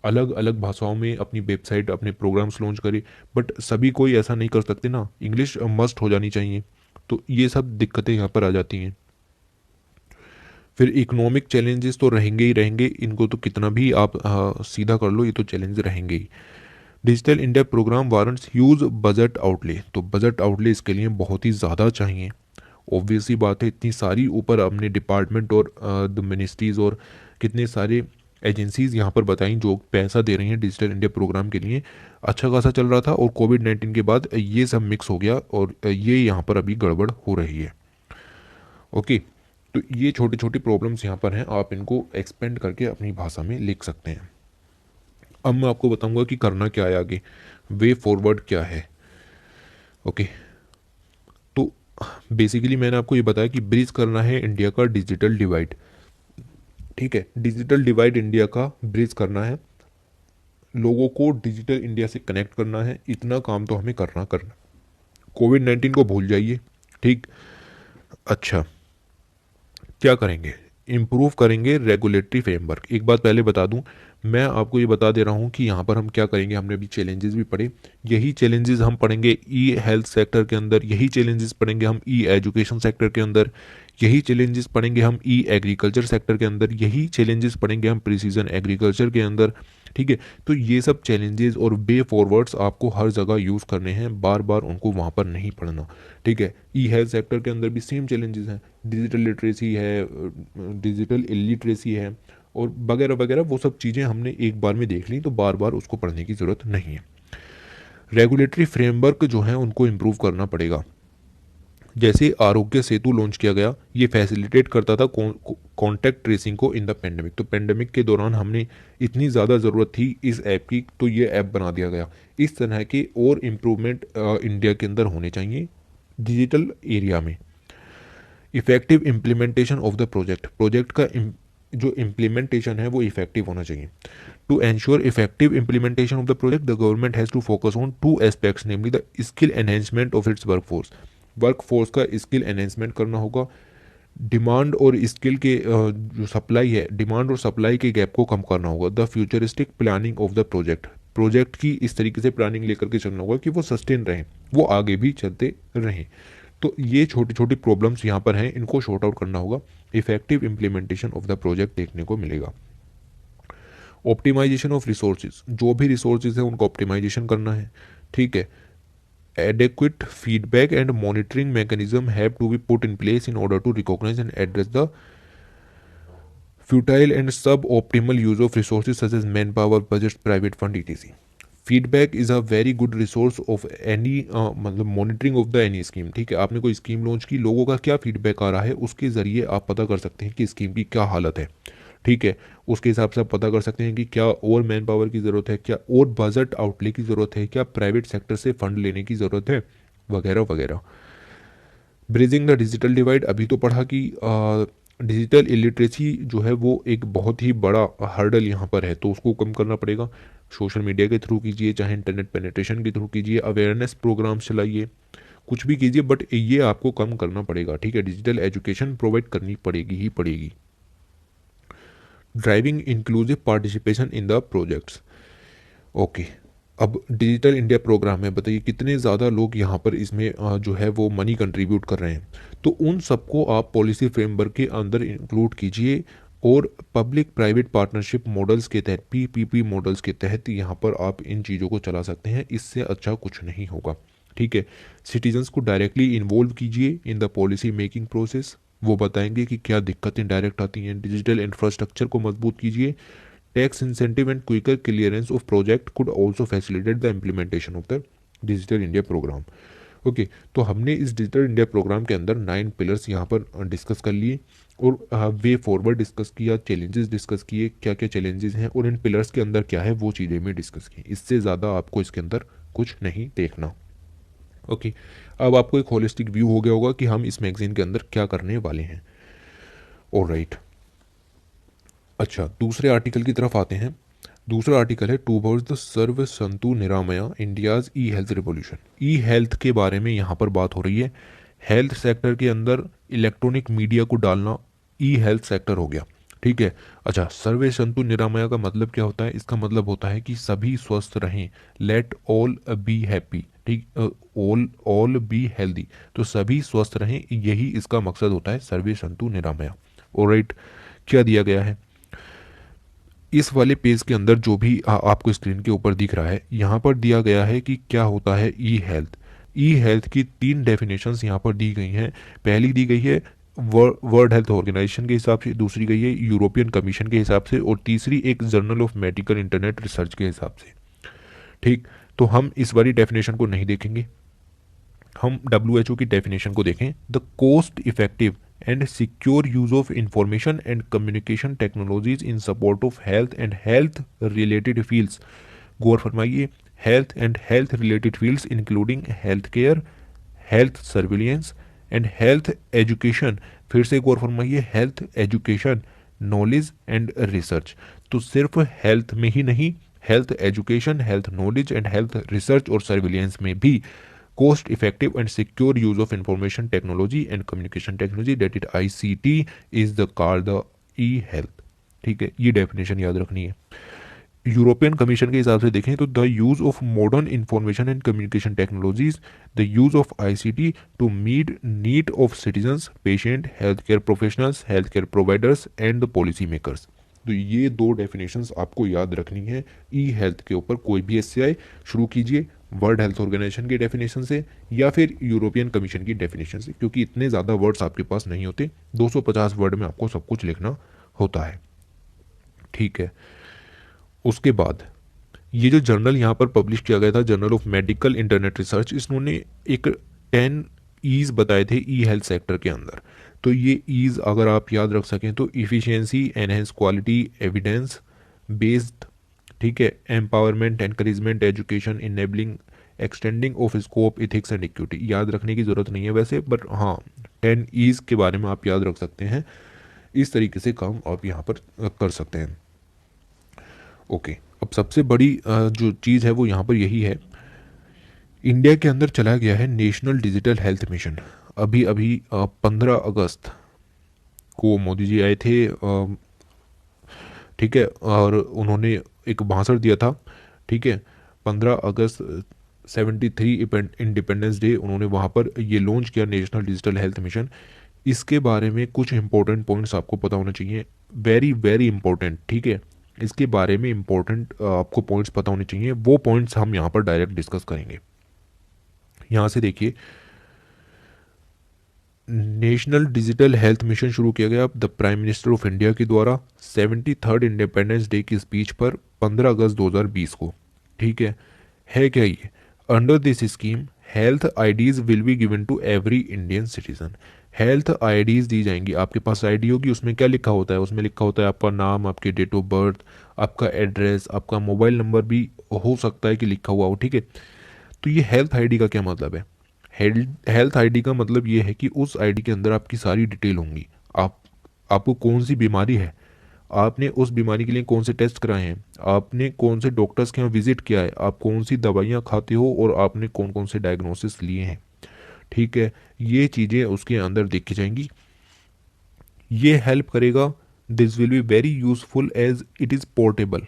अलग अलग भाषाओं में अपनी वेबसाइट, अपने प्रोग्राम्स लॉन्च करे, बट सभी कोई ऐसा नहीं कर सकते ना, इंग्लिश मस्ट हो जानी चाहिए। तो ये सब दिक्कतें यहाँ पर आ जाती हैं। फिर इकोनॉमिक चैलेंजेस तो रहेंगे ही रहेंगे, इनको तो कितना भी आप सीधा कर लो, ये तो चैलेंज रहेंगे ही। Digital India programme warrants huge budget outlay, तो बजट आउटले इसके लिए बहुत ही ज़्यादा चाहिए। ऑब्वियसली बात है, इतनी सारी ऊपर अपने डिपार्टमेंट और द मिनिस्ट्रीज़ और कितने सारे एजेंसीज यहाँ पर बताई जो पैसा दे रही हैं डिजिटल इंडिया प्रोग्राम के लिए। अच्छा खासा चल रहा था, और कोविड-19 के बाद ये सब मिक्स हो गया, और ये यहाँ पर अभी गड़बड़ हो रही है। ओके, तो ये छोटी छोटी प्रॉब्लम्स यहाँ पर हैं, आप इनको एक्सपेंड करके अपनी भाषा में लिख सकते हैं। अब मैं आपको बताऊंगा कि करना क्या है आगे, वे फॉरवर्ड क्या है। ओके, तो बेसिकली मैंने आपको ये बताया कि ब्रिज करना है इंडिया का डिजिटल डिवाइड। ठीक है, डिजिटल डिवाइड इंडिया का ब्रिज करना है, लोगों को डिजिटल इंडिया से कनेक्ट करना है, इतना काम तो हमें करना। कोविड-19 को भूल जाइए। ठीक, अच्छा क्या करेंगे, इम्प्रूव करेंगे रेगुलेटरी फ्रेमवर्क। एक बात पहले बता दूं, मैं आपको ये बता दे रहा हूं कि यहाँ पर हम क्या करेंगे, हमने अभी चैलेंजेस भी पढ़े, यही चैलेंजेस हम पढ़ेंगे ई हेल्थ सेक्टर के अंदर, यही चैलेंजेस पढ़ेंगे हम ई एजुकेशन सेक्टर के अंदर, यही चैलेंजेस पढ़ेंगे हम ई एग्रीकल्चर सेक्टर के अंदर, यही चैलेंजेस पढ़ेंगे हम प्रिसीजन एग्रीकल्चर के अंदर। ठीक है, तो ये सब चैलेंजेस और वे फॉरवर्ड्स आपको हर जगह यूज़ करने हैं, बार बार उनको वहाँ पर नहीं पढ़ना। ठीक है, ई हेल्थ सेक्टर के अंदर भी सेम चैलेंजेस हैं, डिजिटल लिटरेसी है, डिजिटल इलिटरेसी है, और वगैरह वगैरह, वो सब चीज़ें हमने एक बार में देख ली, तो बार बार उसको पढ़ने की ज़रूरत नहीं है। रेगुलेटरी फ्रेमवर्क जो है उनको इम्प्रूव करना पड़ेगा। जैसे आरोग्य सेतु लॉन्च किया गया, ये फैसिलिटेट करता था कॉन्टैक्ट ट्रेसिंग को इन द पेंडेमिक। तो पेंडेमिक के दौरान हमने इतनी ज़्यादा ज़रूरत थी इस ऐप की, तो ये ऐप बना दिया गया। इस तरह के और इम्प्रूवमेंट इंडिया के अंदर होने चाहिए डिजिटल एरिया में। Effective implementation of the project का जो इम्प्लीमेंटेशन है वो इफेक्टिव होना चाहिए। To ensure effective implementation of the project, the government has to focus on two aspects, namely the skill enhancement of its workforce का skill enhancement करना होगा। Demand और स्किल के जो सप्लाई है, डिमांड और सप्लाई के गैप को कम करना होगा। The futuristic planning of the project की इस तरीके से प्लानिंग लेकर के चलना होगा कि वो सस्टेन रहें, वो आगे भी चलते रहें। तो ये छोटी छोटी प्रॉब्लम्स यहाँ पर हैं, इनको शॉर्ट आउट करना होगा, effective implementation of the project देखने को मिलेगा। ऑप्टिमाइजेशन ऑफ रिसोर्सेज, जो भी रिसोर्सेज है उनको ऑप्टिमाइजेशन करना है। ठीक है, adequate feedback and monitoring mechanism have to be put in place in order to recognize and address the futile and suboptimal use of resources such as manpower, budgets, private fund, etc. Feedback is a very good resource of any, मतलब monitoring of the any scheme. ठीक है, आपने कोई scheme launch की, लोगों का क्या feedback आ रहा है, उसके ज़रिए आप पता कर सकते हैं कि स्कीम की क्या हालत है। ठीक है, उसके हिसाब से आप पता कर सकते हैं कि क्या और मैन पावर की ज़रूरत है, क्या और बजट आउटले की ज़रूरत है, क्या प्राइवेट सेक्टर से फंड लेने की ज़रूरत है, वगैरह वगैरह। ब्रिजिंग द डिजिटल डिवाइड, अभी तो पढ़ा कि डिजिटल इलिटरेसी जो है वो एक बहुत ही बड़ा हर्डल यहाँ पर है, तो उसको कम करना पड़ेगा। सोशल मीडिया के थ्रू कीजिए, चाहे इंटरनेट पेनिट्रेशन के थ्रू कीजिए, अवेयरनेस प्रोग्राम्स चलाइए, कुछ भी कीजिए, बट ये आपको कम करना पड़ेगा। ठीक है, डिजिटल एजुकेशन प्रोवाइड करनी पड़ेगी ही पड़ेगी। Driving inclusive participation in the projects. Okay, अब डिजिटल इंडिया प्रोग्राम है, बताइए कितने ज़्यादा लोग यहाँ पर इसमें जो है वो मनी कंट्रीब्यूट कर रहे हैं, तो उन सबको आप पॉलिसी फ्रेमवर्क के अंदर इंक्लूड कीजिए, और पब्लिक प्राइवेट पार्टनरशिप मॉडल्स के तहत, पीपीपी मॉडल्स के तहत यहाँ पर आप इन चीज़ों को चला सकते हैं, इससे अच्छा कुछ नहीं होगा। ठीक है, सिटीजन्स को डायरेक्टली इन्वॉल्व कीजिए in the policy making process, वो बताएंगे कि क्या दिक्कतें डायरेक्ट आती हैं। डिजिटल इंफ्रास्ट्रक्चर को मजबूत कीजिए। Tax incentive and quicker clearance of project could also facilitate the implementation of the digital India programme. Okay, तो हमने इस डिजिटल इंडिया प्रोग्राम के अंदर 9 पिलर्स यहाँ पर डिस्कस कर लिए। और वे फॉरवर्ड डिस्कस किया, चैलेंजेस डिस्कस किए, क्या क्या चैलेंजेस हैं और इन पिलर्स के अंदर क्या है वो चीज़ें भी डिस्कस की। इससे ज़्यादा आपको इसके अंदर कुछ नहीं देखना। ओके, अब आपको एक होलिस्टिक व्यू हो गया होगा कि हम इस मैगजीन के अंदर क्या करने वाले हैं। ऑलराइट, अच्छा दूसरे आर्टिकल की तरफ आते हैं। दूसरा आर्टिकल है टूवर्ड्स द सर्व संतु निरामया India's e health revolution. E health के बारे में यहाँ पर बात हो रही है। हेल्थ सेक्टर के अंदर इलेक्ट्रॉनिक मीडिया को डालना ई हेल्थ सेक्टर हो गया, ठीक है। अच्छा, सर्वे संतु निरामया का मतलब क्या होता है? इसका मतलब होता है कि सभी स्वस्थ रहें, लेट ऑल बी हैप्पी, ठीक, ऑल ऑल बी हेल्दी, तो सभी स्वस्थ रहें, यही इसका मकसद होता है सर्वे संतु निरामया। ऑलराइट, क्या दिया गया है इस वाले पेज के अंदर? जो भी आपको स्क्रीन के ऊपर दिख रहा है, यहाँ पर दिया गया है कि क्या होता है ई हेल्थ। ई हेल्थ की 3 डेफिनेशंस यहाँ पर दी गई हैं। पहली दी गई है वर्ल्ड हेल्थ ऑर्गेनाइजेशन के हिसाब से, दूसरी गई है यूरोपियन कमीशन के हिसाब से, और तीसरी एक journal of medical internet research के हिसाब से, ठीक। तो हम इस वाली डेफिनेशन को नहीं देखेंगे, हम WHO की डेफिनेशन को देखें। The cost effective and secure use of information and communication technologies in support of health and health related fields. गौर फरमाइए, health and health related fields including health care, health surveillance and health education. फिर से गौर फरमाइए, health education, knowledge and research. तो सिर्फ health में ही नहीं, health education, health knowledge and health research और सर्विलियंस में भी cost effective and secure use of information technology and communication technology, that is ICT, is the called the e-health, ठीक है। ये डेफिनेशन याद रखनी है। यूरोपियन कमीशन के हिसाब से देखें तो the use of modern information and communication technologies, the use of ICT to meet need of citizens, patient, health care professionals, health care providers and the policy makers. तो ये 2 डेफिनेशंस आपको याद रखनी है ई हेल्थ के ऊपर। कोई भी SCI शुरू कीजिए वर्ल्ड हेल्थ ऑर्गेनाइजेशन की डेफिनेशन से या फिर यूरोपियन कमीशन की डेफिनेशन से, क्योंकि इतने ज़्यादा वर्ड्स आपके पास नहीं होते, 250 वर्ड में आपको सब कुछ लिखना होता है, ठीक है। उसके बाद ये जो जर्नल यहाँ पर पब्लिश किया गया था, journal of medical internet research, इसने एक 10 ईज बताए थे ई हेल्थ सेक्टर के अंदर। तो ये ईज अगर आप याद रख सकें तो efficiency, enhance quality, evidence based, ठीक है, empowerment, encouragement, education, enabling, extending of scope, ethics and equity. याद रखने की ज़रूरत नहीं है वैसे, बट हाँ 10 ईज के बारे में आप याद रख सकते हैं। इस तरीके से काम आप यहाँ पर कर सकते हैं। ओके, अब सबसे बड़ी जो चीज़ है वो यहाँ पर यही है, इंडिया के अंदर चला गया है नेशनल डिजिटल हेल्थ मिशन। अभी अभी 15 अगस्त को मोदी जी आए थे, ठीक है, और उन्होंने एक भाषण दिया था, ठीक है। 15 अगस्त 73 इंडिपेंडेंस डे, उन्होंने वहाँ पर ये लॉन्च किया नेशनल डिजिटल हेल्थ मिशन। इसके बारे में कुछ इंपॉर्टेंट पॉइंट्स आपको पता होने चाहिए, वेरी वेरी इंपॉर्टेंट, ठीक है। इसके बारे में इंपॉर्टेंट आपको पॉइंट्स पता होने चाहिए, वो पॉइंट्स हम यहाँ पर डायरेक्ट डिस्कस करेंगे। यहाँ से देखिए, नेशनल डिजिटल हेल्थ मिशन शुरू किया गया the prime minister of India के द्वारा 73rd इंडिपेंडेंस डे की स्पीच पर 15 अगस्त 2020 को, ठीक है क्या ये? Under this scheme health IDs will be given to every Indian citizen. Health IDs दी जाएंगी, आपके पास आईडी होगी, उसमें क्या लिखा होता है? उसमें लिखा होता है आपका नाम, आपकी डेट ऑफ बर्थ, आपका एड्रेस, आपका मोबाइल नंबर भी हो सकता है कि लिखा हुआ हो, ठीक है। तो ये हेल्थ आईडी का क्या मतलब है? हेल्थ आईडी का मतलब ये है कि उस आईडी के अंदर आपकी सारी डिटेल होंगी। आपको कौन सी बीमारी है, आपने उस बीमारी के लिए कौन से टेस्ट कराए हैं, आपने कौन से डॉक्टर्स के यहाँ विजिट किया है, आप कौन सी दवाइयाँ खाते हो और आपने कौन कौन से डायग्नोसिस लिए हैं, ठीक है। ये चीज़ें उसके अंदर देखी जाएंगी। ये हेल्प करेगा, this will be very useful as it is portable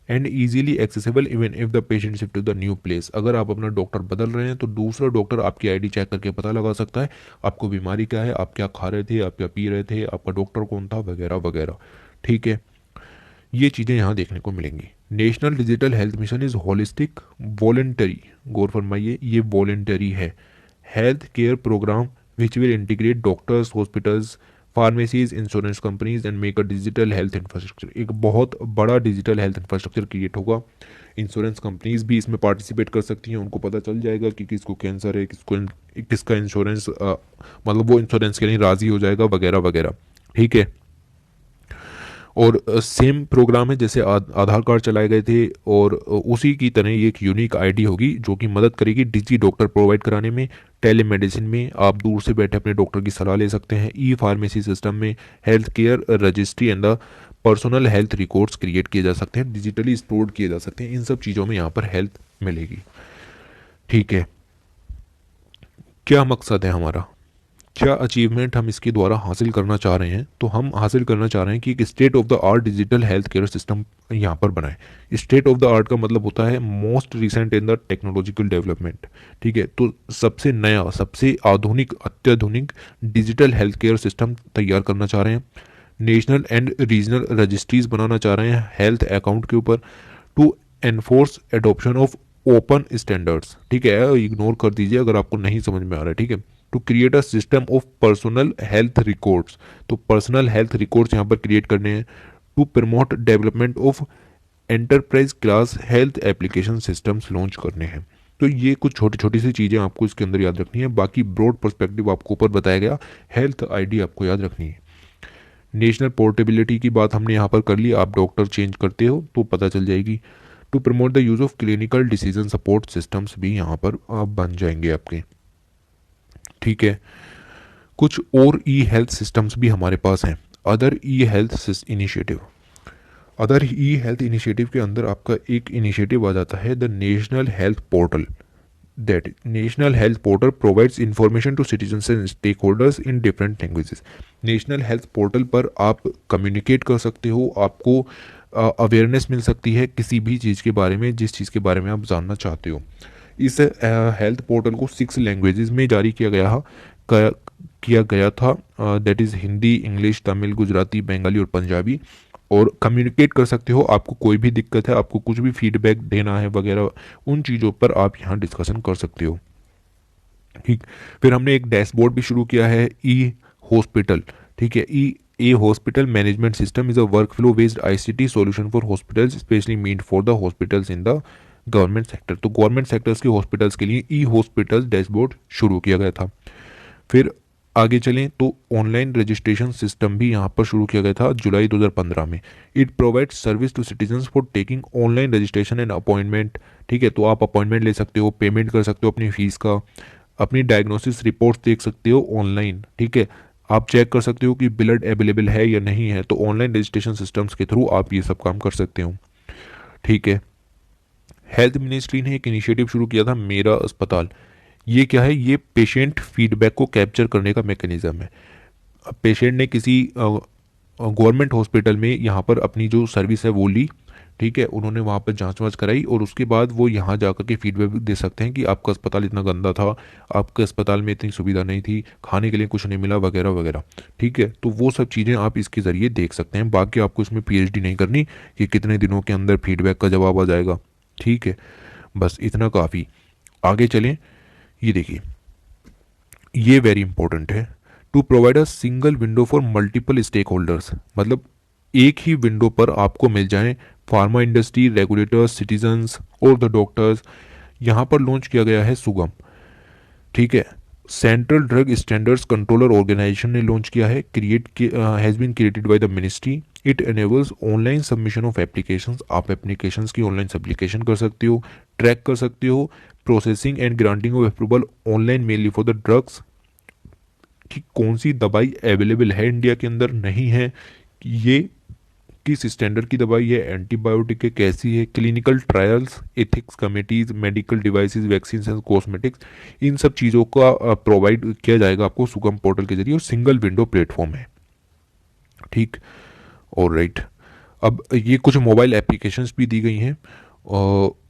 and easily accessible even if the patient shift to the new place. अगर आप अपना डॉक्टर बदल रहे हैं तो दूसरा डॉक्टर आपकी आईडी चेक करके पता लगा सकता है आपको बीमारी क्या है, आप क्या खा रहे थे, आप क्या पी रहे थे, आपका डॉक्टर कौन था, वगैरह वगैरह, ठीक है। ये चीज़ें यहाँ देखने को मिलेंगी। National digital health mission is holistic voluntary, गौर फरमाइए ये वॉलेंटरी है, health care program which will integrate doctors, hospitals, pharmacies, insurance companies and make a digital health infrastructure. एक बहुत बड़ा डिजिटल हेल्थ इंफ्रास्ट्रक्चर क्रिएट होगा। इंश्योरेंस कंपनीज भी इसमें पार्टिसिपेट कर सकती हैं, उनको पता चल जाएगा कि किसको कैंसर है, किसका इंश्योरेंस, मतलब वो इंश्योरेंस के लिए राज़ी हो जाएगा, वगैरह वगैरह। ठीक है। और सेम प्रोग्राम है जैसे आधार कार्ड चलाए गए थे, और उसी की तरह ये एक यूनिक आईडी होगी जो कि मदद करेगी डिजी डॉक्टर प्रोवाइड कराने में। टेली मेडिसिन में आप दूर से बैठे अपने डॉक्टर की सलाह ले सकते हैं। ई फार्मेसी सिस्टम में health care registry and the personal health records create किए जा सकते हैं, डिजिटली स्टोर किए जा सकते हैं। इन सब चीज़ों में यहाँ पर हेल्थ मिलेगी। ठीक है, क्या मकसद है हमारा, क्या अचीवमेंट हम इसके द्वारा हासिल करना चाह रहे हैं? तो हम हासिल करना चाह रहे हैं कि एक state of the art digital health care system यहाँ पर बनाए। स्टेट ऑफ द आर्ट का मतलब होता है most recent in the technological development. ठीक है, तो सबसे नया, सबसे आधुनिक, अत्याधुनिक डिजिटल हेल्थ केयर सिस्टम तैयार करना चाह रहे हैं। नेशनल एंड रीजनल रजिस्ट्रीज बनाना चाह रहे हैं हेल्थ अकाउंट के ऊपर, to enforce adoption of open standards. ठीक है, इग्नोर कर दीजिए अगर आपको नहीं समझ में आ रहा है। ठीक है, to create a system of personal health records, तो पर्सनल हेल्थ रिकॉर्ड्स यहाँ पर क्रिएट करने हैं। To promote development of enterprise class health application systems launch करने हैं। तो ये कुछ छोटी छोटी सी चीज़ें आपको इसके अंदर याद रखनी है। बाकी ब्रॉड पर्सपेक्टिव आपको ऊपर बताया गया। हेल्थ आईडी आपको याद रखनी है। नेशनल पोर्टेबिलिटी की बात हमने यहाँ पर कर ली, आप डॉक्टर चेंज करते हो तो पता चल जाएगी। To promote the use of clinical decision support systems भी यहाँ पर आप बन जाएंगे आपके। ठीक है, कुछ और ई हेल्थ सिस्टम्स भी हमारे पास हैं। Other e health initiative, other e health initiative के अंदर आपका एक इनिशिएटिव आ जाता है the national health portal. That national health portal provides information to citizens and stake holders in different languages. National health portal पर आप कम्युनिकेट कर सकते हो, आपको अवेयरनेस मिल सकती है किसी भी चीज़ के बारे में, जिस चीज़ के बारे में आप जानना चाहते हो। इस हेल्थ पोर्टल को 6 लैंग्वेजेस में जारी किया गया था। That is Hindi, English, Tamil, Gujarati, Bengali और पंजाबी। और कम्युनिकेट कर सकते हो, आपको कोई भी दिक्कत है, आपको कुछ भी फीडबैक देना है वगैरह, उन चीज़ों पर आप यहाँ डिस्कशन कर सकते हो। ठीक, फिर हमने एक डैशबोर्ड भी शुरू किया है, ई हॉस्पिटल। ठीक है, e hospital management system is a work flow based ICT solution for hospitals specially meant for the hospitals in the government sector. तो गवर्नमेंट सेक्टर्स के हॉस्पिटल्स के लिए ई हॉस्पिटल डैशबोर्ड शुरू किया गया था। फिर आगे चलें तो ऑनलाइन रजिस्ट्रेशन सिस्टम भी यहाँ पर शुरू किया गया था जुलाई 2015 में। It provides service to citizens for taking online registration and appointment. ठीक है, तो आप अपॉइंटमेंट ले सकते हो, पेमेंट कर सकते हो अपनी फीस का, अपनी डायग्नोसिस रिपोर्ट्स देख सकते हो ऑनलाइन। ठीक है, आप चेक कर सकते हो कि ब्लड अवेलेबल है या नहीं है, तो ऑनलाइन रजिस्ट्रेशन सिस्टम्स के थ्रू आप ये सब काम कर सकते हो। ठीक है, हेल्थ मिनिस्ट्री ने एक इनिशिएटिव शुरू किया था, मेरा अस्पताल। ये क्या है, ये पेशेंट फीडबैक को कैप्चर करने का मैकेनिज्म है। पेशेंट ने किसी गवर्नमेंट हॉस्पिटल में यहाँ पर अपनी जो सर्विस है वो ली। ठीक है, उन्होंने वहाँ पर जांच वाँच कराई और उसके बाद वो यहाँ जाकर के फीडबैक दे सकते हैं कि आपका अस्पताल इतना गंदा था, आपके अस्पताल में इतनी सुविधा नहीं थी, खाने के लिए कुछ नहीं मिला वगैरह वगैरह। ठीक है, तो वो सब चीज़ें आप इसके ज़रिए देख सकते हैं। बाकी आपको इसमें पीएचडी नहीं करनी कि कितने दिनों के अंदर फीडबैक का जवाब आ जाएगा। ठीक है, बस इतना काफ़ी। आगे चलें, ये देखिए, ये वेरी इंपॉर्टेंट है। To provide a single window for multiple stake holders, मतलब एक ही विंडो पर आपको मिल जाएं फार्मा इंडस्ट्री, रेगुलेटर्स, सिटीजन्स और द डॉक्टर्स। यहाँ पर लॉन्च किया गया है सुगम। ठीक है, central drug standards controller organisation ने लॉन्च किया है, has been created by the ministry. It enables online submission of applications. आप एप्लीकेशंस की ऑनलाइन सब्लिकेशन कर सकते हो, ट्रैक कर सकते हो processing and granting of approval online mainly for the drugs, कि कौन सी दवाई अवेलेबल है इंडिया के अंदर, नहीं है, ये किस स्टैंडर्ड की दवाई है, एंटीबायोटिक है, कैसी है, clinical trials, ethics committees, medical devices, vaccine and cosmetics, इन सब चीज़ों का प्रोवाइड किया जाएगा आपको सुगम पोर्टल के जरिए, और सिंगल विंडो प्लेटफॉर्म है। ठीक, और राइट, अब ये कुछ मोबाइल एप्लीकेशंस भी दी गई हैं।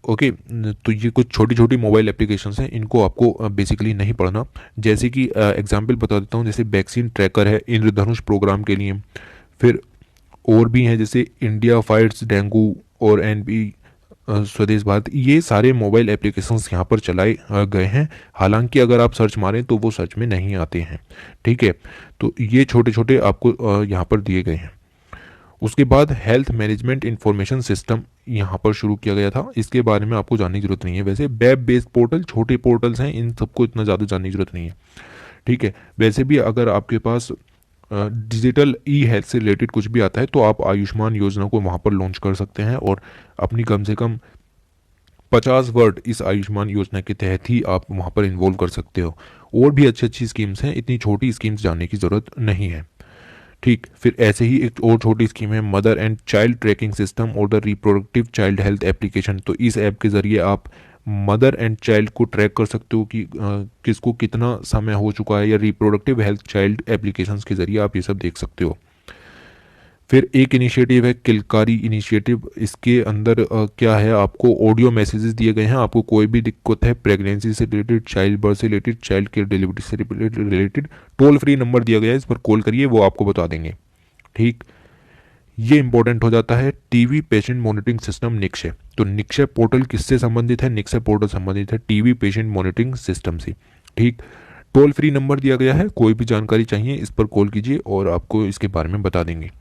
ओके, तो ये कुछ छोटी छोटी मोबाइल एप्लीकेशंस हैं, इनको आपको बेसिकली नहीं पढ़ना। जैसे कि एग्जांपल बता देता हूँ, जैसे वैक्सीन ट्रैकर है इंद्रधनुष प्रोग्राम के लिए। फिर और भी हैं जैसे इंडिया फाइट्स डेंगू और एनबी स्वदेश भारत। ये सारे मोबाइल एप्लीकेशंस यहाँ पर चलाए गए हैं, हालांकि अगर आप सर्च मारें तो वो सर्च में नहीं आते हैं। ठीक है, तो ये छोटे छोटे आपको यहाँ पर दिए गए हैं। उसके बाद हेल्थ मैनेजमेंट इंफॉर्मेशन सिस्टम यहाँ पर शुरू किया गया था, इसके बारे में आपको जानने की जरूरत नहीं है। वैसे वेब बेस्ड पोर्टल छोटे पोर्टल्स हैं, इन सबको इतना ज़्यादा जानने की जरूरत नहीं है। ठीक है, वैसे भी अगर आपके पास डिजिटल ई हेल्थ से रिलेटेड कुछ भी आता है तो आप आयुष्मान योजना को वहाँ पर लॉन्च कर सकते हैं और अपनी कम से कम 50 वर्ड इस आयुष्मान योजना के तहत ही आप वहाँ पर इन्वॉल्व कर सकते हो। और भी अच्छी अच्छी स्कीम्स हैं, इतनी छोटी स्कीम्स जानने की ज़रूरत नहीं है। ठीक, फिर ऐसे ही एक और छोटी स्कीम है mother and child tracking system और the reproductive child health application. तो इस ऐप के ज़रिए आप मदर एंड चाइल्ड को ट्रैक कर सकते हो कि किसको कितना समय हो चुका है, या रिप्रोडक्टिव हेल्थ चाइल्ड एप्लीकेशंस के ज़रिए आप ये सब देख सकते हो। फिर एक इनिशिएटिव है किलकारी इनिशिएटिव। इसके अंदर क्या है, आपको ऑडियो मैसेजेस दिए गए हैं, आपको कोई भी दिक्कत है प्रेगनेंसी से रिलेटेड, चाइल्ड बर्थ से रिलेटेड, चाइल्ड केयर डिलीवरी से रिलेटेड, टोल फ्री नंबर दिया गया है, इस पर कॉल करिए, वो आपको बता देंगे। ठीक, ये इंपॉर्टेंट हो जाता है TV patient monitoring system Nikshay. तो निक्षय पोर्टल किससे संबंधित है? निक्षय पोर्टल संबंधित है टीवी पेशेंट मॉनिटरिंग सिस्टम से। ठीक, टोल फ्री नंबर दिया गया है, कोई भी जानकारी चाहिए इस पर कॉल कीजिए और आपको इसके बारे में बता देंगे।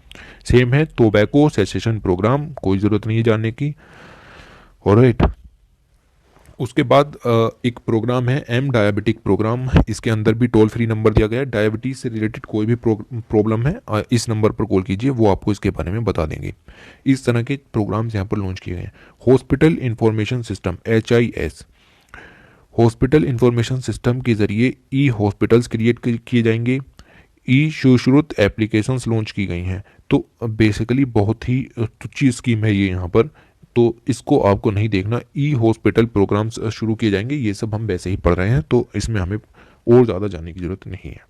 सेम है टोबैको सेसेशन प्रोग्राम, कोई ज़रूरत नहीं है जानने की। ऑलराइट, उसके बाद एक प्रोग्राम है एम डायबिटिक प्रोग्राम। इसके अंदर भी टोल फ्री नंबर दिया गया है, डायबिटीज़ से रिलेटेड कोई भी प्रॉब्लम है इस नंबर पर कॉल कीजिए, वो आपको इसके बारे में बता देंगे। इस तरह के प्रोग्राम्स यहाँ पर लॉन्च किए गए हैं। Hospital information system HIS, hospital information system के जरिए ई हॉस्पिटल्स क्रिएट किए जाएंगे। ई सुश्रुत एप्लीकेशंस लॉन्च की गई हैं। तो बेसिकली बहुत ही तुच्छी स्कीम है ये यहाँ पर, तो इसको आपको नहीं देखना। ई हॉस्पिटल प्रोग्राम्स शुरू किए जाएंगे, ये सब हम वैसे ही पढ़ रहे हैं, तो इसमें हमें और ज़्यादा जानने की ज़रूरत नहीं है।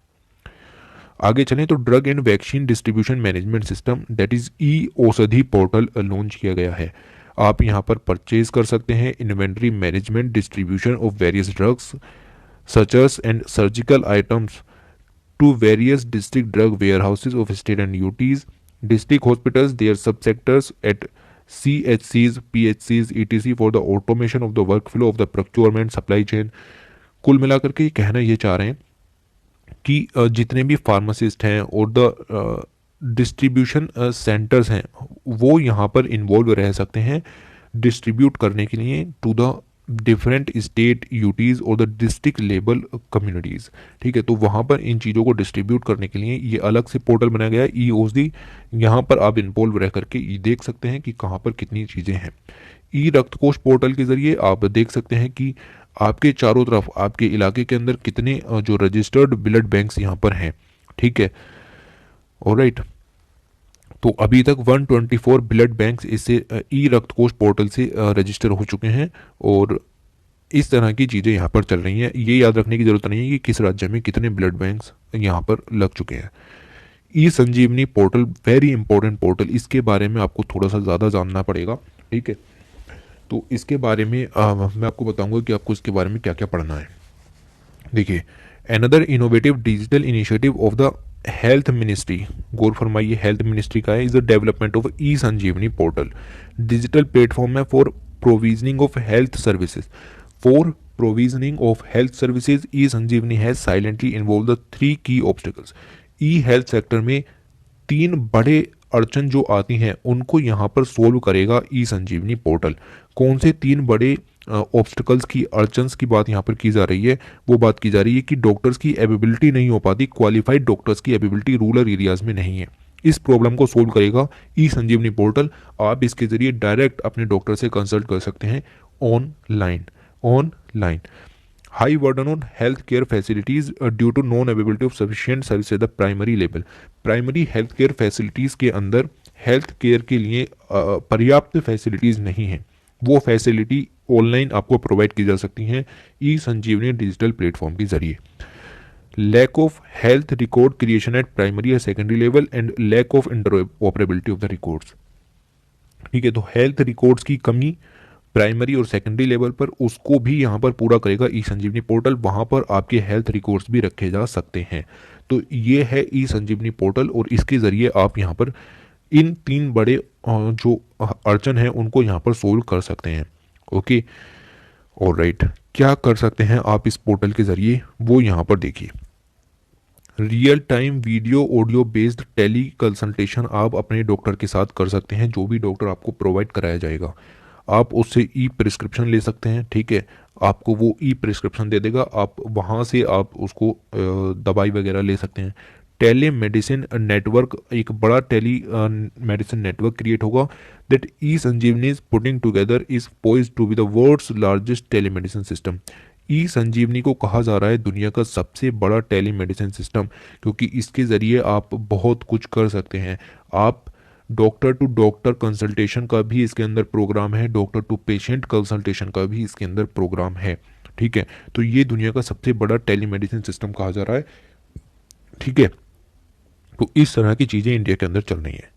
आगे चलें तो drug and vaccine distribution management system, that is e Aushadhi portal launch किया गया है। आप यहाँ पर परचेज कर सकते हैं inventory management distribution of various drugs sutures and surgical items to various district drug warehouses of state and UTs, district hospitals, their subsectors at CHCs, PHCs, etc. for the automation of the workflow of the procurement supply chain। कुल मिलाकर के कहना ये चाह रहे हैं कि जितने भी फार्मासिस्ट हैं और द डिस्ट्रीब्यूशन सेंटर्स हैं वो यहाँ पर इन्वॉल्व रह सकते हैं डिस्ट्रीब्यूट करने के लिए to the different state UTs और द डिस्ट्रिक्ट लेवल कम्युनिटीज़। ठीक है, तो वहाँ पर इन चीज़ों को डिस्ट्रीब्यूट करने के लिए ये अलग से पोर्टल बनाया गया है ई औषधि। यहाँ पर आप इन्वॉल्व रह करके ये देख सकते हैं कि कहाँ पर कितनी चीज़ें हैं। ई रक्तकोष पोर्टल के ज़रिए आप देख सकते हैं कि आपके चारों तरफ आपके इलाके के अंदर कितने जो रजिस्टर्ड ब्लड बैंक्स यहाँ पर हैं। ठीक है, ऑलराइट, तो अभी तक 124 ब्लड बैंक्स इससे ई रक्तकोष पोर्टल से रजिस्टर हो चुके हैं और इस तरह की चीज़ें यहाँ पर चल रही हैं। ये याद रखने की ज़रूरत नहीं है कि किस राज्य में कितने ब्लड बैंक्स यहाँ पर लग चुके हैं। ई Sanjeevani portal very important portal, इसके बारे में आपको थोड़ा सा ज़्यादा जानना पड़ेगा। ठीक है, तो इसके बारे में मैं आपको बताऊंगा कि आपको इसके बारे में क्या क्या पढ़ना है। देखिए, another innovative digital initiative of the health ministry, गौर फरमाइए हेल्थ मिनिस्ट्री का है, is the development of e Sanjeevani portal, digital platform है for provisioning of health services. For provisioning of health services e Sanjeevani has silently involve the 3 key obstacles. E health sector में 3 बड़े अड़चन जो आती हैं उनको यहाँ पर सोल्व करेगा ई संजीवनी पोर्टल। कौन से 3 बड़े ऑब्स्टिकल्स की अड़चन्स की बात यहाँ पर की जा रही है? वो बात की जा रही है कि डॉक्टर्स की अवेबिलिटी नहीं हो पाती, क्वालिफाइड डॉक्टर्स की अवेबिलिटी रूरल एरियाज़ में नहीं है। इस प्रॉब्लम को सोल्व करेगा ई संजीवनी पोर्टल। आप इसके जरिए डायरेक्ट अपने डॉक्टर से कंसल्ट कर सकते हैं online. High burden on health care facilities due to non availability of sufficient service at the primary level. Primary health care facilities के अंदर हेल्थ केयर के लिए पर्याप्त फैसिलिटीज़ नहीं हैं, वो फैसिलिटी ऑनलाइन आपको प्रोवाइड की जा सकती हैं ई संजीवनी डिजिटल प्लेटफॉर्म के जरिए। Lack of health record creation at primary या secondary level and lack of interoperability of the records. ठीक है, तो हेल्थ रिकॉर्ड्स की कमी प्राइमरी और सेकेंडरी लेवल पर, उसको भी यहाँ पर पूरा करेगा ई संजीवनी पोर्टल। वहाँ पर आपके हेल्थ रिकॉर्ड्स भी रखे जा सकते हैं। तो ये है ई संजीवनी पोर्टल और इसके ज़रिए आप यहाँ पर इन 3 बड़े जो अड़चन हैं उनको यहाँ पर सोल्व कर सकते हैं। ओके, ऑलराइट, क्या कर सकते हैं आप इस पोर्टल के ज़रिए वो यहाँ पर देखिए। Real time video audio based tele consultation आप अपने डॉक्टर के साथ कर सकते हैं, जो भी डॉक्टर आपको प्रोवाइड कराया जाएगा। आप उससे ई प्रिस्क्रिप्शन ले सकते हैं। ठीक है, आपको वो ई प्रिस्क्रिप्शन दे देगा, आप वहाँ से आप उसको दवाई वगैरह ले सकते हैं। टेली मेडिसिन नेटवर्क, एक बड़ा टेली मेडिसिन नेटवर्क क्रिएट होगा। That e Sanjeevani is putting together is poised to be the world's largest telemedicine system. E Sanjeevani को कहा जा रहा है दुनिया का सबसे बड़ा टेलीमेडिसिन सिस्टम, क्योंकि इसके ज़रिए आप बहुत कुछ कर सकते हैं। आप डॉक्टर टू डॉक्टर कंसल्टेशन का भी इसके अंदर प्रोग्राम है, डॉक्टर टू पेशेंट कंसल्टेशन का भी इसके अंदर प्रोग्राम है। ठीक है, तो ये दुनिया का सबसे बड़ा टेलीमेडिसिन सिस्टम कहा जा रहा है। ठीक है, तो इस तरह की चीज़ें इंडिया के अंदर चल रही हैं।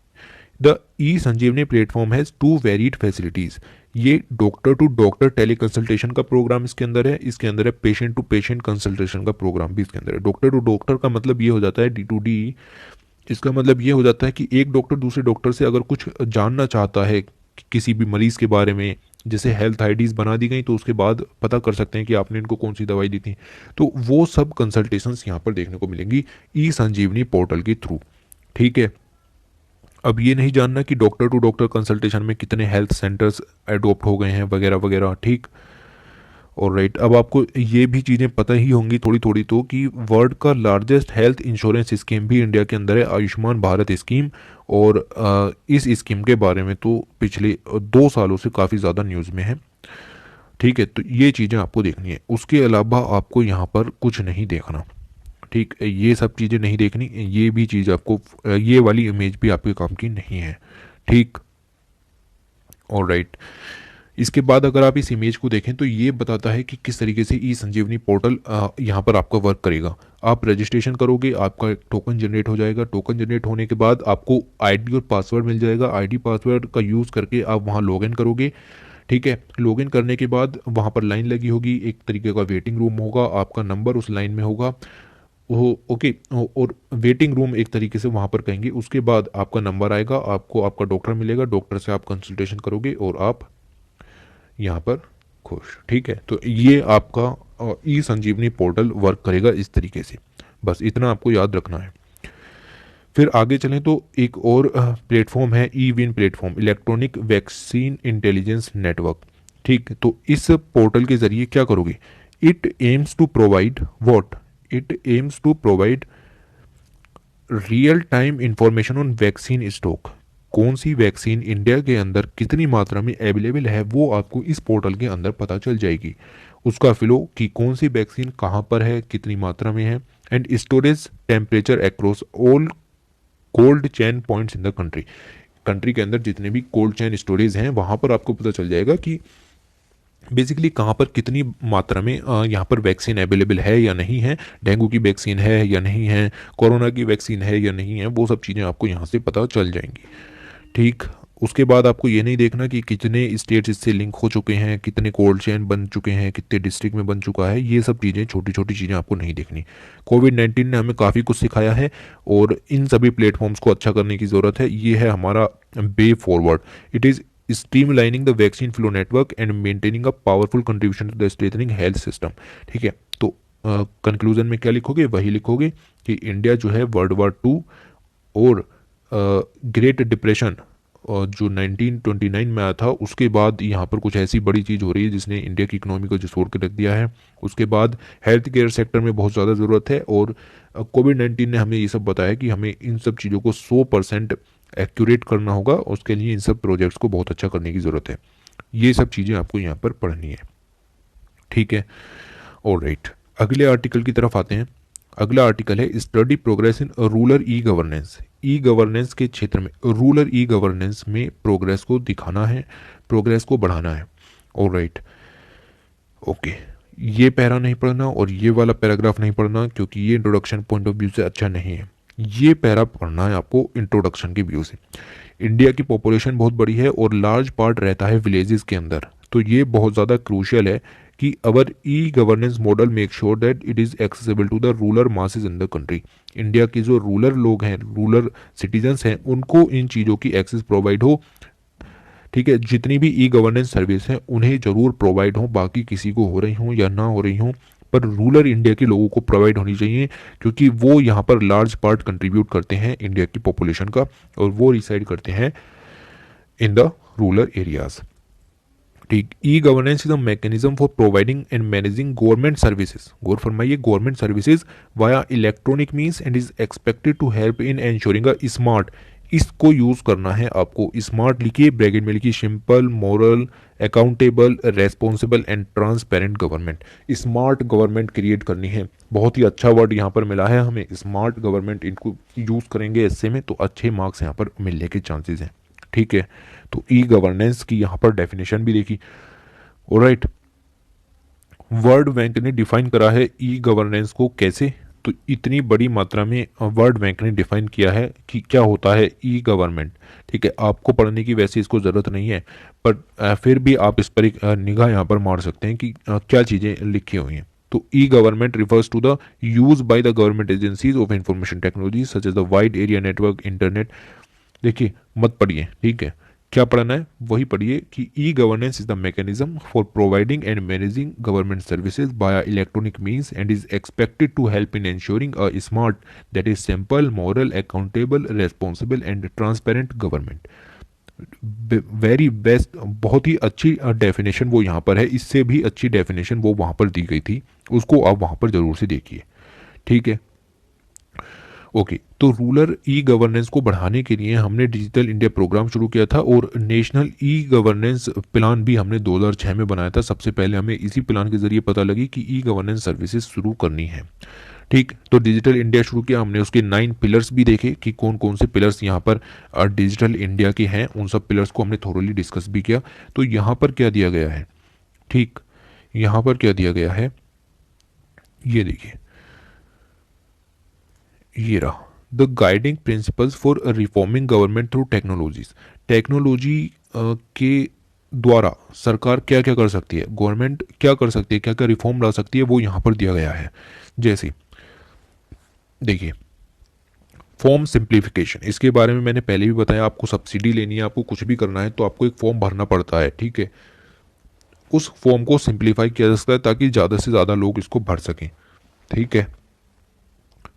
The e Sanjeevani platform has two varied facilities. ये doctor to doctor teleconsultation का प्रोग्राम इसके अंदर है, इसके अंदर है पेशेंट टू पेशेंट कंसल्टेशन का प्रोग्राम भी इसके अंदर है। डॉक्टर टू डॉक्टर का मतलब ये हो जाता है D2D, इसका मतलब ये हो जाता है कि एक डॉक्टर दूसरे डॉक्टर से अगर कुछ जानना चाहता है किसी भी मरीज़ के बारे में, जैसे हेल्थ आईडीज़ बना दी गई तो उसके बाद पता कर सकते हैं कि आपने इनको कौन सी दवाई दी थी, तो वो सब कंसल्टेशंस यहाँ पर देखने को मिलेंगी ई संजीवनी पोर्टल के थ्रू। ठीक है, अब ये नहीं जानना कि डॉक्टर टू डॉक्टर कंसल्टेशन में कितने हेल्थ सेंटर्स एडोप्ट हो गए हैं वगैरह वगैरह। ठीक, और राइट, अब आपको ये भी चीज़ें पता ही होंगी थोड़ी थोड़ी तो कि वर्ल्ड का लार्जेस्ट हेल्थ इंश्योरेंस स्कीम भी इंडिया के अंदर है, आयुष्मान भारत स्कीम। और इस स्कीम के बारे में तो पिछले 2 सालों से काफ़ी ज़्यादा न्यूज़ में है। ठीक है, तो ये चीज़ें आपको देखनी है, उसके अलावा आपको यहाँ पर कुछ नहीं देखना। ठीक, ये सब चीज़ें नहीं देखनी, ये भी चीज़ आपको, ये वाली इमेज भी आपके काम की नहीं है। ठीक, और राइट, इसके बाद अगर आप इस इमेज को देखें तो ये बताता है कि किस तरीके से ई संजीवनी पोर्टल यहाँ पर आपका वर्क करेगा। आप रजिस्ट्रेशन करोगे, आपका एक टोकन जनरेट हो जाएगा। टोकन जनरेट होने के बाद आपको आईडी और पासवर्ड मिल जाएगा। आईडी पासवर्ड का यूज़ करके आप वहाँ लॉगिन करोगे। ठीक है, लॉगिन करने के बाद वहाँ पर लाइन लगी होगी, एक तरीके का वेटिंग रूम होगा, आपका नंबर उस लाइन में होगा। ओके, और वेटिंग रूम एक तरीके से वहाँ पर कहेंगे। उसके बाद आपका नंबर आएगा, आपको आपका डॉक्टर मिलेगा, डॉक्टर से आप कंसल्टेशन करोगे और आप यहाँ पर खुश। ठीक है, तो ये आपका ई संजीवनी पोर्टल वर्क करेगा इस तरीके से, बस इतना आपको याद रखना है। फिर आगे चलें तो एक और प्लेटफॉर्म है e VIN platform, electronic vaccine intelligence network. ठीक, तो इस पोर्टल के जरिए क्या करोगे, it aims to provide what, it aims to provide real time information on vaccine stock. कौन सी वैक्सीन इंडिया के अंदर कितनी मात्रा में अवेलेबल है वो आपको इस पोर्टल के अंदर पता चल जाएगी। उसका फ्लो कि कौन सी वैक्सीन कहाँ पर है, कितनी मात्रा में है, and storage temperature across all cold chain points in the country. Country के अंदर जितने भी कोल्ड चेन स्टोरेज हैं वहाँ पर आपको पता चल जाएगा कि बेसिकली कहाँ पर कितनी मात्रा में यहाँ पर वैक्सीन अवेलेबल है या नहीं है, डेंगू की वैक्सीन है या नहीं है, कोरोना की वैक्सीन है या नहीं है, वो सब चीज़ें आपको यहाँ से पता चल जाएंगी। ठीक, उसके बाद आपको ये नहीं देखना कि कितने स्टेट्स इससे लिंक हो चुके हैं, कितने कोल्ड चेन बन चुके हैं, कितने डिस्ट्रिक्ट में बन चुका है, ये सब चीज़ें छोटी छोटी चीज़ें आपको नहीं देखनी। कोविड-19 ने हमें काफ़ी कुछ सिखाया है और इन सभी प्लेटफॉर्म्स को अच्छा करने की ज़रूरत है। ये है हमारा way forward. It is streamlining the vaccine flow network and maintaining a powerful contribution to the strengthening health system। ठीक है, तो कंक्लूजन में क्या लिखोगे, वही लिखोगे कि इंडिया जो है वर्ल्ड वार 2 और ग्रेट डिप्रेशन जो 1929 में आया था उसके बाद यहाँ पर कुछ ऐसी बड़ी चीज़ हो रही है जिसने इंडिया की इकोनॉमी को झिकोड़ के रख दिया है। उसके बाद हेल्थ केयर सेक्टर में बहुत ज़्यादा ज़रूरत है और कोविड-19 ने हमें ये सब बताया कि हमें इन सब चीज़ों को 100% एक्यूरेट करना होगा। उसके लिए इन सब प्रोजेक्ट्स को बहुत अच्छा करने की ज़रूरत है। ये सब चीज़ें आपको यहाँ पर पढ़नी है। ठीक है, ऑलराइट, अगले आर्टिकल की तरफ आते हैं। अगला आर्टिकल है study progress in rural e governance. E governance के क्षेत्र में, रूरल ई गवर्नेंस में प्रोग्रेस को दिखाना है, प्रोग्रेस को बढ़ाना है। ऑलराइट, ओके, ये पैरा नहीं पढ़ना और ये वाला पैराग्राफ नहीं पढ़ना क्योंकि ये इंट्रोडक्शन पॉइंट ऑफ व्यू से अच्छा नहीं है। ये पैरा पढ़ना है आपको इंट्रोडक्शन के व्यू से। इंडिया की पॉपुलेशन बहुत बड़ी है और लार्ज पार्ट रहता है विलेजेस के अंदर, तो ये बहुत ज़्यादा क्रूशियल है कि our e governance model make sure that it is accessible to the rural masses in the country. India के जो रूरल लोग हैं, रूरल सिटीजन्स हैं, उनको इन चीज़ों की एक्सेस प्रोवाइड हो। ठीक है, जितनी भी ई गवर्नेंस सर्विस हैं उन्हें ज़रूर प्रोवाइड हो, बाकी किसी को हो रही हों या ना हो रही हों, पर रूरल इंडिया के लोगों को प्रोवाइड होनी चाहिए क्योंकि वो यहाँ पर लार्ज पार्ट कंट्रीब्यूट करते हैं इंडिया की पॉपुलेशन का और वो रिसाइड करते हैं इन द रूरल एरियाज। ठीक, e governance is a mechanism for providing and managing government services, गौर फरमाइए, government services via electronic means and is expected to help in ensuring a smart, इसको use करना है आपको, smart लिखिए, bracket में लिखिए, simple, moral, accountable, responsible and transparent government. Smart government create करनी है, बहुत ही अच्छा वर्ड यहाँ पर मिला है हमें, स्मार्ट गवर्नमेंट, इनको यूज करेंगे ऐसे में तो अच्छे मार्क्स यहाँ पर मिलने के चांसेस हैं। ठीक है, तो ई गवर्नेंस की यहाँ पर डेफिनेशन भी देखी। ऑलराइट, वर्ल्ड बैंक ने डिफाइन करा है ई गवर्नेंस को कैसे, तो इतनी बड़ी मात्रा में वर्ल्ड बैंक ने डिफाइन किया है कि क्या होता है ई गवर्नमेंट। ठीक है, आपको पढ़ने की वैसे इसको ज़रूरत नहीं है, पर फिर भी आप इस पर एक निगाह यहाँ पर मार सकते हैं कि क्या चीज़ें लिखी हुई हैं। तो e government refers to the use by the government agencies of information technology such as the wide area network internet. देखिए, मत पढ़िए, ठीक है, क्या पढ़ना है वही पढ़िए कि e governance is the mechanism for providing and managing government services by electronic means and is expected to help in ensuring a smart, that is simple, moral, accountable, responsible and transparent government. Very best, बहुत ही अच्छी definition वो यहाँ पर है, इससे भी अच्छी डेफिनेशन वो वहाँ पर दी गई थी, उसको आप वहाँ पर ज़रूर से देखिए। ठीक है, ओके, तो रूरल ई गवर्नेंस को बढ़ाने के लिए हमने डिजिटल इंडिया प्रोग्राम शुरू किया था और नेशनल ई गवर्नेंस प्लान भी हमने 2006 में बनाया था। सबसे पहले हमें इसी प्लान के जरिए पता लगी कि ई गवर्नेंस सर्विसेज शुरू करनी है। ठीक, तो डिजिटल इंडिया शुरू किया हमने, उसके 9 पिलर्स भी देखे कि कौन कौन से पिलर्स यहाँ पर डिजिटल इंडिया के हैं, उन सब पिलर्स को हमने थोरोली डिस्कस भी किया। तो यहाँ पर क्या दिया गया है, ठीक, यहाँ पर क्या दिया गया है, ये देखिए, ये रहा, the guiding principles for reforming government through technologies. Technology के द्वारा सरकार क्या क्या कर सकती है, गवर्नमेंट क्या कर सकती है, क्या क्या रिफॉर्म ला सकती है, वो यहाँ पर दिया गया है। जैसे देखिए, फॉर्म सिंप्लीफिकेशन, इसके बारे में मैंने पहले भी बताया, आपको सब्सिडी लेनी है, आपको कुछ भी करना है तो आपको एक फॉर्म भरना पड़ता है। ठीक है, उस फॉर्म को सिंप्लीफाई किया जा सकता है ताकि ज़्यादा से ज़्यादा लोग इसको भर सकें। ठीक है,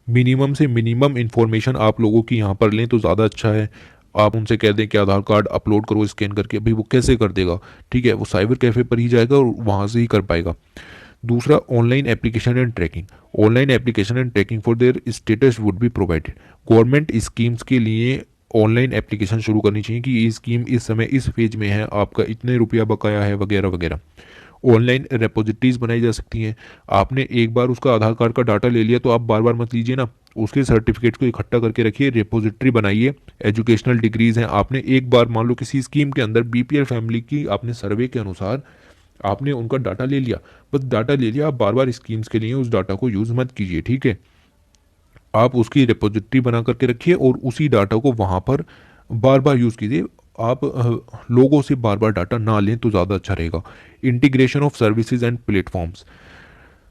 मिनिमम से मिनिमम इन्फॉर्मेशन आप लोगों की यहाँ पर लें तो ज़्यादा अच्छा है। आप उनसे कह दें कि आधार कार्ड अपलोड करो स्कैन करके, अभी वो कैसे कर देगा, ठीक है, वो साइबर कैफ़े पर ही जाएगा और वहाँ से ही कर पाएगा। दूसरा, online application and tracking, online application and tracking for their status would be provided. Government schemes के लिए ऑनलाइन एप्लीकेशन शुरू करनी चाहिए कि ये स्कीम इस समय इस फेज में है, आपका इतने रुपया बकाया है, वगैरह वगैरह। ऑनलाइन रेपोजिटरीज बनाई जा सकती हैं, आपने एक बार उसका आधार कार्ड का डाटा ले लिया तो आप बार बार मत लीजिए ना, उसके सर्टिफिकेट को इकट्ठा करके रखिए, रेपोजिटरी बनाइए। एजुकेशनल डिग्रीज हैं, आपने एक बार मान लो किसी स्कीम के अंदर बीपीएल फैमिली की आपने सर्वे के अनुसार आपने उनका डाटा ले लिया, बस डाटा ले लिया, आप बार बार स्कीम्स के लिए उस डाटा को यूज़ मत कीजिए। ठीक है, आप उसकी रेपोजिटरी बना करके रखिए और उसी डाटा को वहाँ पर बार बार यूज़ कीजिए, आप लोगों से बार बार डाटा ना लें तो ज़्यादा अच्छा रहेगा। Integration of services and platforms,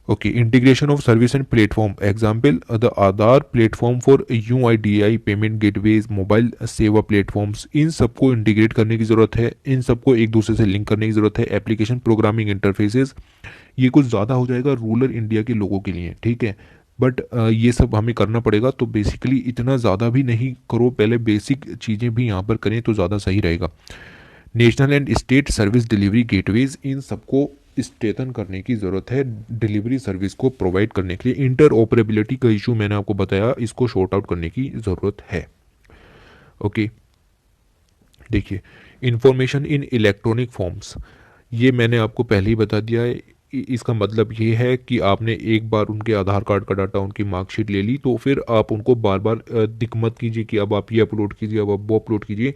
okay, integration of service and platform, example the Aadhaar platform for UIDAI payment gateways, mobile सेवा प्लेटफॉर्म्स, इन सबको इंटीग्रेट करने की ज़रूरत है, इन सबको एक दूसरे से लिंक करने की ज़रूरत है। एप्लीकेशन प्रोग्रामिंग इंटरफेसेस, ये कुछ ज़्यादा हो जाएगा रूरल इंडिया के लोगों के लिए, ठीक है, बट ये सब हमें करना पड़ेगा। तो बेसिकली इतना ज़्यादा भी नहीं करो, पहले बेसिक चीज़ें भी यहाँ पर करें तो ज़्यादा सही रहेगा। National and state service delivery gateways, इन सबको स्ट्रेथन करने की ज़रूरत है डिलीवरी सर्विस को प्रोवाइड करने के लिए। इंटर ऑपरेबिलिटी का इशू मैंने आपको बताया, इसको शॉर्ट आउट करने की ज़रूरत है। ओके, देखिए, इंफॉर्मेशन इन इलेक्ट्रॉनिक फॉर्म्स, ये मैंने आपको पहले ही बता दिया है। इसका मतलब ये है कि आपने एक बार उनके आधार कार्ड का डाटा, उनकी मार्कशीट ले ली, तो फिर आप उनको बार बार दिक्कत मत कीजिए कि अब आप ये अपलोड कीजिए, अब आप वो अपलोड कीजिए।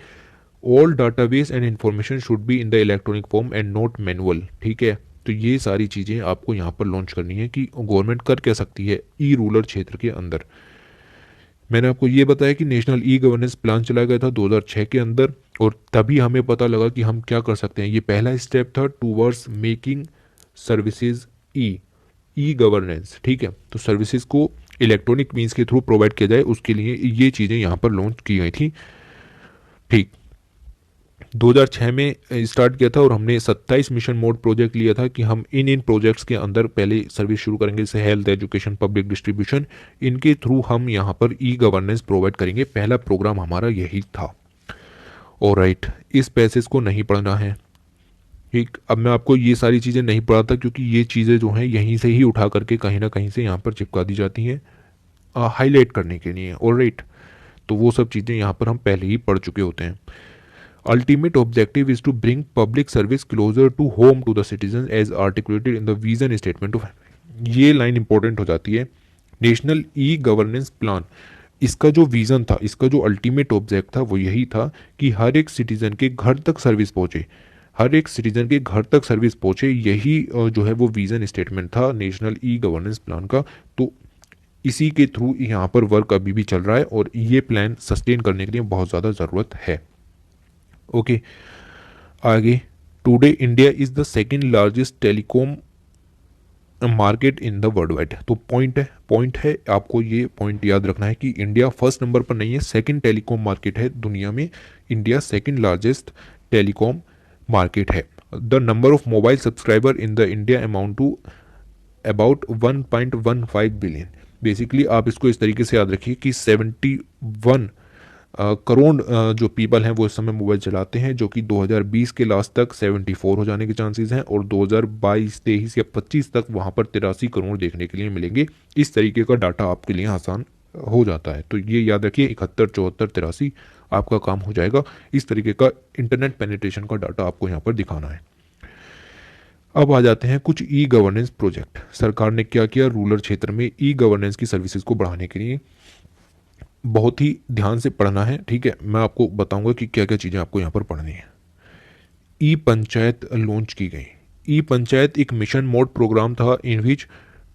All database and information should be in the electronic form and not manual. ठीक है, तो ये सारी चीज़ें आपको यहाँ पर लॉन्च करनी है कि गवर्नमेंट कर क्या सकती है ई रूरल क्षेत्र के अंदर। मैंने आपको ये बताया कि नेशनल ई गवर्नेंस प्लान चलाया गया था 2006 के अंदर, और तभी हमें पता लगा कि हम क्या कर सकते हैं। ये पहला स्टेप था towards making services e governance. ठीक है, तो सर्विसेज को इलेक्ट्रॉनिक मीन्स के थ्रू प्रोवाइड किया जाए, उसके लिए ये चीज़ें यहाँ पर लॉन्च की गई थी। ठीक, 2006 में स्टार्ट किया था और हमने 27 मिशन मोड प्रोजेक्ट लिया था कि हम इन प्रोजेक्ट्स के अंदर पहले सर्विस शुरू करेंगे, जैसे हेल्थ, एजुकेशन, पब्लिक डिस्ट्रीब्यूशन, इनके थ्रू हम यहाँ पर ई गवर्नेंस प्रोवाइड करेंगे। पहला प्रोग्राम हमारा यही था। ऑलराइट, इस पैसेज को नहीं पढ़ना है, ठीक, अब मैं आपको ये सारी चीज़ें नहीं पढ़ाता क्योंकि ये चीज़ें जो हैं यहीं से ही उठा करके कहीं ना कहीं से यहाँ पर चिपका दी जाती हैं हाईलाइट करने के लिए। ऑलराइट, तो वो सब चीज़ें यहाँ पर हम पहले ही पढ़ चुके होते हैं। Ultimate objective is to bring public service closer to home to the citizen as articulated in the vision statement of. ये लाइन इंपॉर्टेंट हो जाती है। नेशनल ई गवर्नेंस प्लान, इसका जो विज़न था, इसका जो अल्टीमेट ऑब्जेक्ट था वो यही था कि हर एक सिटीज़न के घर तक सर्विस पहुँचे, हर एक सिटीज़न के घर तक सर्विस पहुँचे। यही जो है वो विज़न स्टेटमेंट था नेशनल ई गवर्नेंस प्लान का। तो इसी के थ्रू यहाँ पर वर्क अभी भी चल रहा है और ये प्लान सस्टेन करने के लिए बहुत ज़्यादा ज़रूरत है। ओके, आगे, today India is the second largest telecom market in the world wide. तो पॉइंट है आपको ये पॉइंट याद रखना है कि इंडिया फर्स्ट नंबर पर नहीं है, सेकंड टेलीकॉम मार्केट है दुनिया में। India second largest telecom market है। The number of mobile subscriber in the India amount to about 1.15 billion. Basically आप इसको इस तरीके से याद रखिए कि 71 करोड़ जो पीपल हैं वो इस समय मोबाइल चलाते हैं, जो कि 2020 के लास्ट तक 74 हो जाने के चांसेस हैं और 2022, 23 या 25 तक वहाँ पर 83 करोड़ देखने के लिए मिलेंगे। इस तरीके का डाटा आपके लिए आसान हो जाता है। तो ये याद रखिए 71, 74, 83 आपका काम हो जाएगा। इस तरीके का इंटरनेट पेनिट्रेशन का डाटा आपको यहाँ पर दिखाना है। अब आ जाते हैं कुछ ई गवर्नेंस प्रोजेक्ट। सरकार ने क्या किया रूरल क्षेत्र में ई गवर्नेंस की सर्विसेज को बढ़ाने के लिए। बहुत ही ध्यान से पढ़ना है, ठीक है। मैं आपको बताऊंगा कि क्या क्या चीज़ें आपको यहाँ पर पढ़नी है। ई पंचायत लॉन्च की गई। ई पंचायत एक मिशन मोड प्रोग्राम था इन विच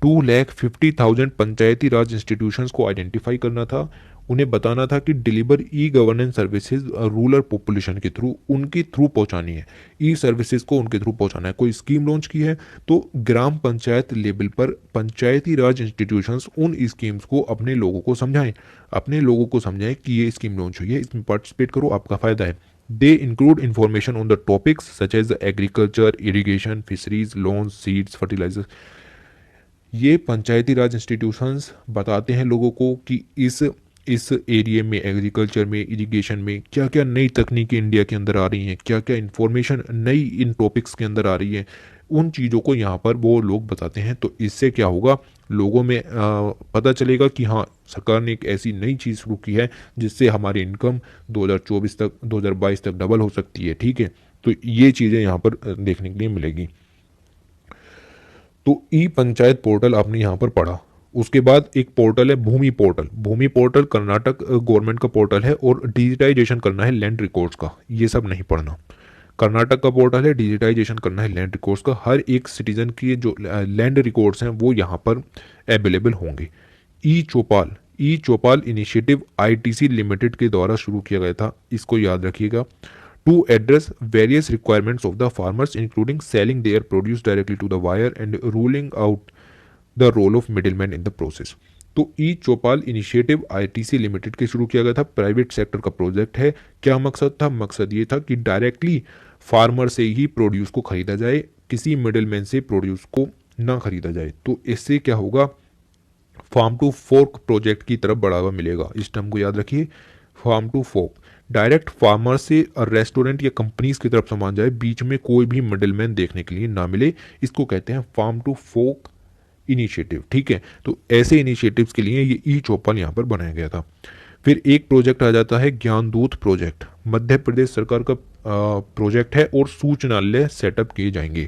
2,50,000 पंचायती राज इंस्टीट्यूशंस को आइडेंटिफाई करना था। उन्हें बताना था कि deliver e governance services rural population के थ्रू, उनके थ्रू पहुंचानी है। ई सर्विसेज को उनके थ्रू पहुंचाना है। कोई स्कीम लॉन्च की है तो ग्राम पंचायत लेवल पर पंचायती राज इंस्टीट्यूशंस उन स्कीम्स को अपने लोगों को समझाएं, अपने लोगों को समझाएं कि ये स्कीम लॉन्च हुई है, इसमें पार्टिसिपेट करो, आपका फ़ायदा है। They include information on the topics such as agriculture, irrigation, fisheries, loans, seeds, fertilizers। ये पंचायती राज इंस्टीट्यूशंस बताते हैं लोगों को कि इस एरिया में, एग्रीकल्चर में, इरिगेशन में क्या क्या नई तकनीकें इंडिया के अंदर आ रही हैं, क्या क्या इन्फॉर्मेशन नई इन टॉपिक्स के अंदर आ रही है। उन चीज़ों को यहाँ पर वो लोग बताते हैं। तो इससे क्या होगा, लोगों में पता चलेगा कि हाँ, सरकार ने एक ऐसी नई चीज़ शुरू की है जिससे हमारी इनकम 2024 तक, 2022 तक डबल हो सकती है। ठीक है, तो ये चीज़ें यहाँ पर देखने के लिए मिलेगी। तो ई पंचायत पोर्टल आपने यहाँ पर पढ़ा। उसके बाद एक पोर्टल है भूमि पोर्टल। भूमि पोर्टल कर्नाटक गवर्नमेंट का पोर्टल है और डिजिटाइजेशन करना है लैंड रिकॉर्ड्स का। ये सब नहीं पढ़ना। कर्नाटक का पोर्टल है, डिजिटाइजेशन करना है लैंड रिकॉर्ड्स का। हर एक सिटीजन की जो लैंड रिकॉर्ड्स हैं वो यहाँ पर अवेलेबल होंगे। E Choupal initiative ITC limited के द्वारा शुरू किया गया था, इसको याद रखिएगा। To address various requirements of the farmers including selling their produce directly to the buyer and ruling out the role of middleman in the process. तो e Choupal initiative ITC limited के शुरू किया गया था, प्राइवेट सेक्टर का project है। क्या मकसद था? मकसद ये था कि डायरेक्टली फार्मर से ही प्रोड्यूस को खरीदा जाए, किसी मिडिलमैन से प्रोड्यूस को ना खरीदा जाए। तो इससे क्या होगा, फार्म टू फोर्क प्रोजेक्ट की तरफ बढ़ावा मिलेगा। इस टर्म को याद रखिए, farm to fork. Direct farmer से रेस्टोरेंट या कंपनीज की तरफ सामान जाए, बीच में कोई भी मिडिलमैन देखने के लिए ना मिले, इसको कहते हैं फार्म टू फोर्क इनिशिएटिव। ठीक है, तो ऐसे इनिशिएटिव्स के लिए ये ई चौपाल यहाँ पर बनाया गया था। फिर एक प्रोजेक्ट आ जाता है ज्ञानदूत प्रोजेक्ट। मध्य प्रदेश सरकार का प्रोजेक्ट है और सूचनालय सेटअप किए जाएंगे।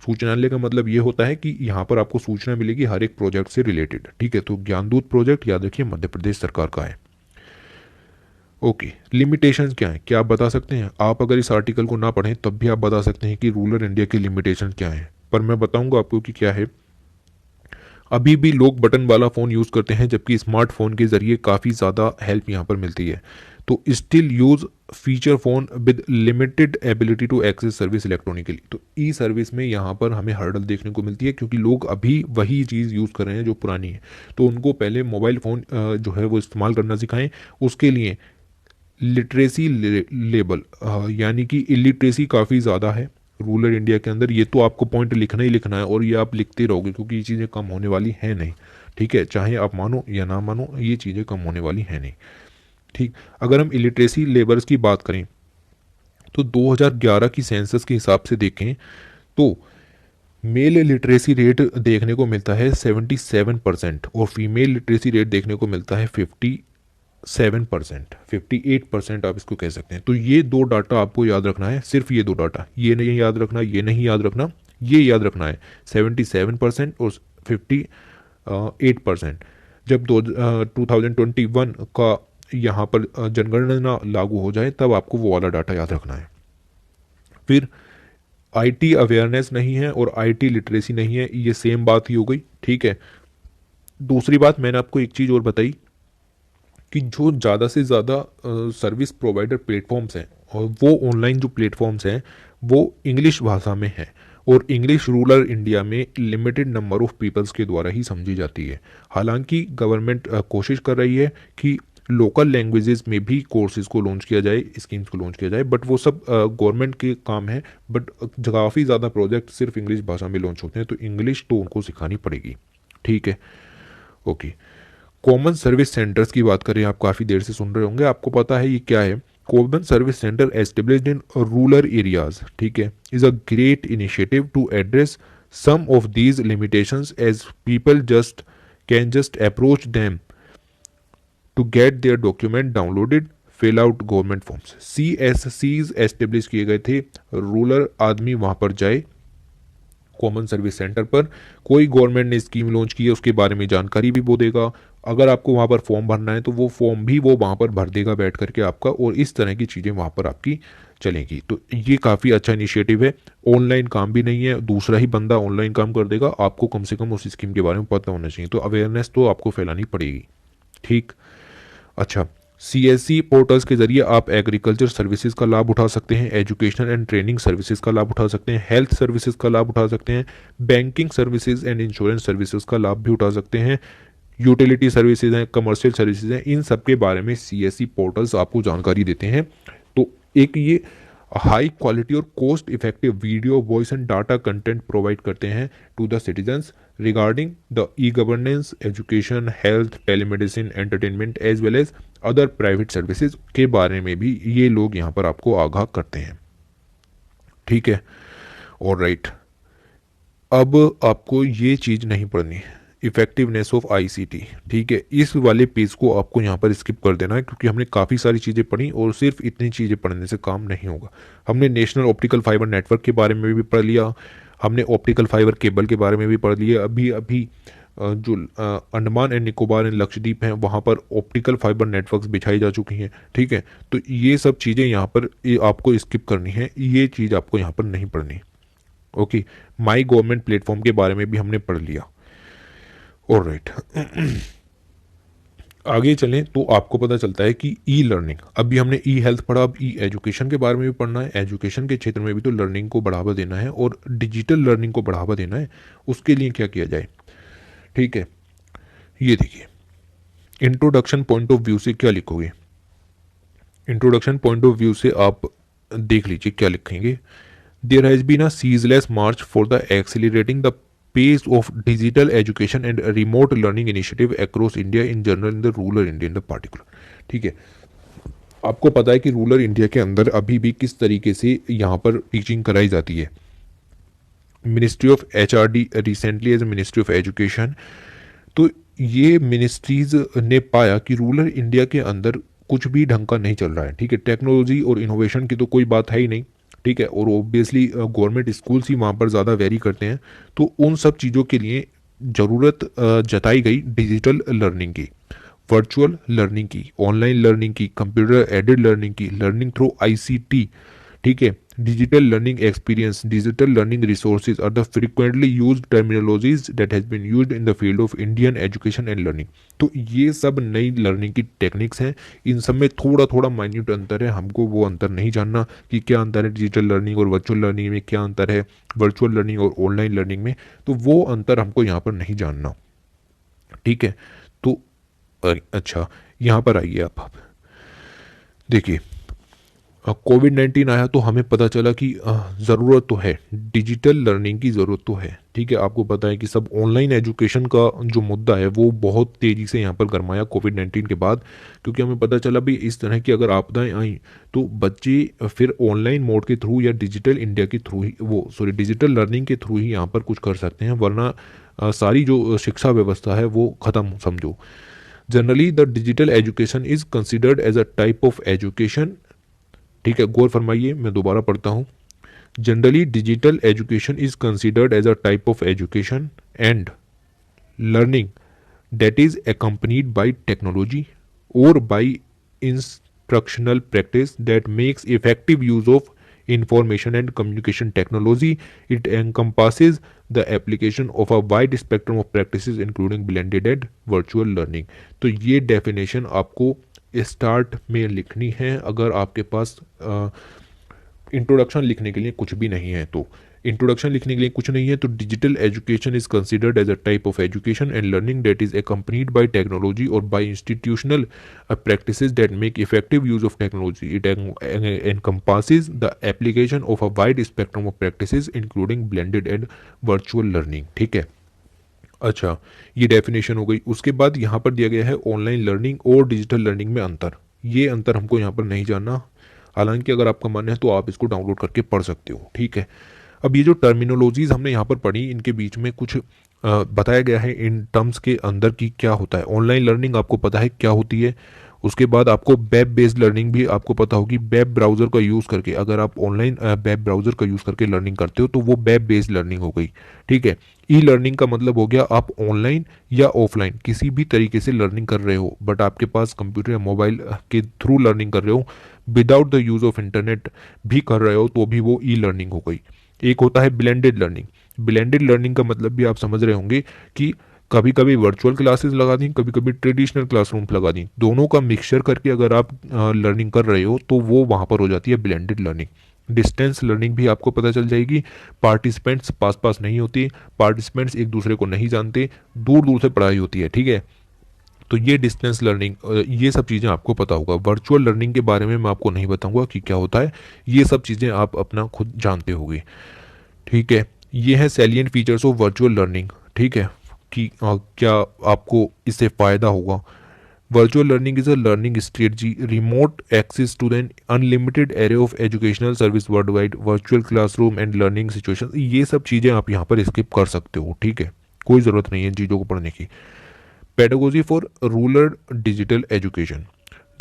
सूचनालय का मतलब ये होता है कि यहाँ पर आपको सूचना मिलेगी हर एक प्रोजेक्ट से रिलेटेड। ठीक है, तो ज्ञानदूत प्रोजेक्ट याद रखिए मध्य प्रदेश सरकार का है। ओके, लिमिटेशंस क्या है, क्या आप बता सकते हैं? आप अगर इस आर्टिकल को ना पढ़ें तब भी आप बता सकते हैं कि रूरल इंडिया की लिमिटेशन क्या है, पर मैं बताऊंगा आपको कि क्या है। अभी भी लोग बटन वाला फ़ोन यूज़ करते हैं, जबकि स्मार्टफोन के ज़रिए काफ़ी ज़्यादा हेल्प यहाँ पर मिलती है। तो still use feature phone with limited ability to access service electronically. तो ई सर्विस में यहाँ पर हमें हर्डल देखने को मिलती है, क्योंकि लोग अभी वही चीज़ यूज़ कर रहे हैं जो पुरानी है। तो उनको पहले मोबाइल फ़ोन जो है वो इस्तेमाल करना सिखाएं। उसके लिए लिटरेसी लेवल यानी कि इलिटरेसी काफ़ी ज़्यादा है रूरल इंडिया के अंदर। ये तो आपको पॉइंट लिखना ही लिखना है और ये आप लिखते रहोगे, क्योंकि ये चीज़ें कम होने वाली हैं नहीं। ठीक है, चाहे आप मानो या ना मानो, ये चीज़ें कम होने वाली हैं नहीं। ठीक, अगर हम इलिटरेसी लेवल्स की बात करें तो 2011 की सेंसस के हिसाब से देखें तो मेल लिटरेसी रेट देखने को मिलता है 77% और फीमेल लिटरेसी रेट देखने को मिलता है 57%, 58% आप इसको कह सकते हैं। तो ये दो डाटा आपको याद रखना है, सिर्फ ये दो डाटा, ये नहीं याद रखना, ये नहीं याद रखना, ये याद रखना है 77% और 58%। जब 2021 का यहाँ पर जनगणना लागू हो जाए तब आपको वो वाला डाटा याद रखना है। फिर आईटी अवेयरनेस नहीं है और आईटी लिटरेसी नहीं है, ये सेम बात ही हो गई, ठीक है। दूसरी बात मैंने आपको एक चीज़ और बताई कि जो ज़्यादा से ज़्यादा सर्विस प्रोवाइडर प्लेटफॉर्म्स हैं और वो ऑनलाइन जो प्लेटफॉर्म्स हैं वो इंग्लिश भाषा में हैं और इंग्लिश रूरल इंडिया में लिमिटेड नंबर ऑफ पीपल्स के द्वारा ही समझी जाती है। हालांकि गवर्नमेंट कोशिश कर रही है कि लोकल लैंग्वेजेस में भी कोर्सेज को लॉन्च किया जाए, स्कीम्स को लॉन्च किया जाए, बट वो सब गवर्नमेंट के काम है। बट काफ़ी ज़्यादा प्रोजेक्ट सिर्फ इंग्लिश भाषा में लॉन्च होते हैं, तो इंग्लिश तो उनको सिखानी पड़ेगी, ठीक है। ओके, कॉमन सर्विस सेंटर्स की बात करें, आप काफ़ी देर से सुन रहे होंगे, आपको पता है ये क्या है। Common service centre established in rural areas, ठीक है, is a great initiative to address some of these limitations as people can just approach them to get their document downloaded, fill out government forms. CSCs establish किए गए थे, rural आदमी वहां पर जाए common service centre पर, कोई government ने स्कीम लॉन्च की है उसके बारे में जानकारी भी वो देगा, अगर आपको वहाँ पर फॉर्म भरना है तो वो फॉर्म भी वो वहाँ पर भर देगा बैठ करके आपका, और इस तरह की चीज़ें वहाँ पर आपकी चलेंगी। तो ये काफ़ी अच्छा इनिशिएटिव है। ऑनलाइन काम भी नहीं है, दूसरा ही बंदा ऑनलाइन काम कर देगा, आपको कम से कम उस स्कीम के बारे में पता होना चाहिए। तो अवेयरनेस तो आपको फैलानी पड़ेगी, ठीक। अच्छा, CSC पोर्टल्स के जरिए आप एग्रीकल्चर सर्विसेज का लाभ उठा सकते हैं, एजुकेशन एंड ट्रेनिंग सर्विसेज का लाभ उठा सकते हैं, हेल्थ सर्विसेज का लाभ उठा सकते हैं, banking services and insurance services का लाभ भी उठा सकते हैं, यूटिलिटी सर्विसेज हैं, कमर्शियल सर्विसेज हैं, इन सब के बारे में CSC पोर्टल्स आपको जानकारी देते हैं। तो एक ये हाई क्वालिटी और cost effective video, voice and data content provide करते हैं to the citizens regarding the e governance, education, health, telemedicine, entertainment as well as other private services के बारे में भी ये लोग यहाँ पर आपको आगाह करते हैं, ठीक है। और राइट, अब आपको ये चीज़ नहीं पढ़नी है, इफेक्टिवनेस ऑफ ICT, ठीक है। इस वाले पेज को आपको यहाँ पर स्किप कर देना है क्योंकि हमने काफ़ी सारी चीज़ें पढ़ी और सिर्फ इतनी चीज़ें पढ़ने से काम नहीं होगा। हमने नेशनल ऑप्टिकल फाइबर नेटवर्क के बारे में भी पढ़ लिया, हमने ऑप्टिकल फाइबर केबल के बारे में भी पढ़ लिया, अभी अभी जो अंडमान एंड निकोबार एंड लक्षद्वीप हैं वहाँ पर ऑप्टिकल फाइबर नेटवर्क्स बिछाई जा चुकी हैं, ठीक है। तो ये सब चीज़ें यहाँ पर आपको स्किप करनी है, ये चीज़ आपको यहाँ पर नहीं पढ़नी, ओके। माई गवर्नमेंट प्लेटफॉर्म के बारे में भी हमने पढ़ लिया, ऑलराइट। आगे चलें तो आपको पता चलता है कि ई लर्निंग, अभी हमने ई हेल्थ पढ़ा, अब ई एजुकेशन के बारे में भी पढ़ना है। एजुकेशन के क्षेत्र में भी तो लर्निंग को बढ़ावा देना है और डिजिटल लर्निंग को बढ़ावा देना है, उसके लिए क्या किया जाए, ठीक है। ये देखिए, इंट्रोडक्शन पॉइंट ऑफ व्यू से क्या लिखोगे, इंट्रोडक्शन पॉइंट ऑफ व्यू से आप देख लीजिए क्या लिखेंगे। There has been a ceaseless march for the accelerating the pace of digital education and remote learning initiative across India in general in the rural India in the particular, ठीक है। आपको पता है कि रूरल इंडिया के अंदर अभी भी किस तरीके से यहाँ पर टीचिंग कराई जाती है। Ministry of HRD recently as ministry of education, तो ये मिनिस्ट्रीज ने पाया कि रूरल इंडिया के अंदर कुछ भी ढंग का नहीं चल रहा है, ठीक है। टेक्नोलॉजी और इनोवेशन की तो कोई बात है ही नहीं, ठीक है। और ऑब्वियसली गवर्नमेंट स्कूल्स ही वहाँ पर ज़्यादा वेरी करते हैं, तो उन सब चीज़ों के लिए ज़रूरत जताई गई डिजिटल लर्निंग की, वर्चुअल लर्निंग की, ऑनलाइन लर्निंग की, कंप्यूटर एडेड लर्निंग की, लर्निंग थ्रू ICT, ठीक है। Digital learning experience, digital learning resources are the frequently used terminologies that has been used in the field of Indian education and learning. तो ये सब नई learning की techniques हैं, इन सब में थोड़ा थोड़ा माइन्यूट अंतर है, हमको वो अंतर नहीं जानना कि क्या अंतर है डिजिटल लर्निंग और वर्चुअल लर्निंग में, क्या अंतर है वर्चुअल लर्निंग और ऑनलाइन लर्निंग में, तो वो अंतर हमको यहाँ पर नहीं जानना, ठीक है। तो अच्छा, यहाँ पर आइए आप देखिए, कोविड-19 आया तो हमें पता चला कि ज़रूरत तो है, डिजिटल लर्निंग की ज़रूरत तो है, ठीक है। आपको पता है कि सब ऑनलाइन एजुकेशन का जो मुद्दा है वो बहुत तेज़ी से यहाँ पर गरमाया कोविड-19 के बाद, क्योंकि हमें पता चला भी इस तरह की अगर आपदाएँ आईं तो बच्चे फिर ऑनलाइन मोड के थ्रू या डिजिटल इंडिया के थ्रू ही डिजिटल लर्निंग के थ्रू ही यहाँ पर कुछ कर सकते हैं, वरना सारी जो शिक्षा व्यवस्था है वो ख़त्म समझो। Generally the digital education is considered as a type of education, ठीक है, गौर फरमाइए, मैं दोबारा पढ़ता हूँ। Generally digital education is considered as a type of education and learning that is accompanied by technology or by instructional practice that makes effective use of information and communication technology. It encompasses the application of a wide spectrum of practices including blended and virtual learning. तो ये definition आपको start में लिखनी है अगर आपके पास introduction लिखने के लिए कुछ भी नहीं है। तो इंट्रोडक्शन लिखने के लिए कुछ नहीं है तो digital education is considered as a type of education and learning that is accompanied by technology और by institutional practices that make effective use of technology. It encompasses the application of a wide spectrum of practices including blended and virtual learning, ठीक है। अच्छा, ये definition हो गई। उसके बाद यहाँ पर दिया गया है ऑनलाइन लर्निंग और डिजिटल लर्निंग में अंतर। ये अंतर हमको यहाँ पर नहीं जानना, हालांकि अगर आपका मन है तो आप इसको डाउनलोड करके पढ़ सकते हो, ठीक है। अब ये जो टर्मिनोलॉजीज हमने यहाँ पर पढ़ी इनके बीच में कुछ बताया गया है इन टर्म्स के अंदर कि क्या होता है। ऑनलाइन लर्निंग आपको पता है क्या होती है। उसके बाद आपको वेब बेस्ड लर्निंग भी आपको पता होगी। वेब ब्राउज़र का यूज़ करके अगर आप ऑनलाइन वेब ब्राउज़र का यूज़ करके लर्निंग करते हो तो वो वेब बेस्ड लर्निंग हो गई, ठीक है। ई लर्निंग का मतलब हो गया आप ऑनलाइन या ऑफलाइन किसी भी तरीके से लर्निंग कर रहे हो, बट आपके पास कंप्यूटर या मोबाइल के थ्रू लर्निंग कर रहे हो, without the use of internet भी कर रहे हो तो भी वो ई लर्निंग हो गई। एक होता है ब्लेंडेड लर्निंग। ब्लेंडेड लर्निंग का मतलब भी आप समझ रहे होंगे कि कभी कभी वर्चुअल क्लासेस लगा दी, कभी कभी ट्रेडिशनल क्लासरूम लगा दी, दोनों का मिक्सचर करके अगर आप लर्निंग कर रहे हो तो वो वहाँ पर हो जाती है ब्लेंडेड लर्निंग। डिस्टेंस लर्निंग भी आपको पता चल जाएगी। पार्टिसिपेंट्स पास पास नहीं होती, पार्टिसिपेंट्स एक दूसरे को नहीं जानते, दूर दूर से पढ़ाई होती है, ठीक है। तो ये डिस्टेंस लर्निंग, ये सब चीज़ें आपको पता होगा। वर्चुअल लर्निंग के बारे में मैं आपको नहीं बताऊंगा कि क्या होता है, ये सब चीज़ें आप अपना खुद जानते होंगे, ठीक है। ये है salient features of virtual learning, ठीक है, कि क्या आपको इससे फ़ायदा होगा। Virtual learning is a learning strategy, remote access to the unlimited array of educational service world wide, virtual classroom and learning situation. ये सब चीज़ें आप यहाँ पर स्किप कर सकते हो, ठीक है, कोई ज़रूरत नहीं है इन चीज़ों को पढ़ने की। Pedagogy for rural digital education.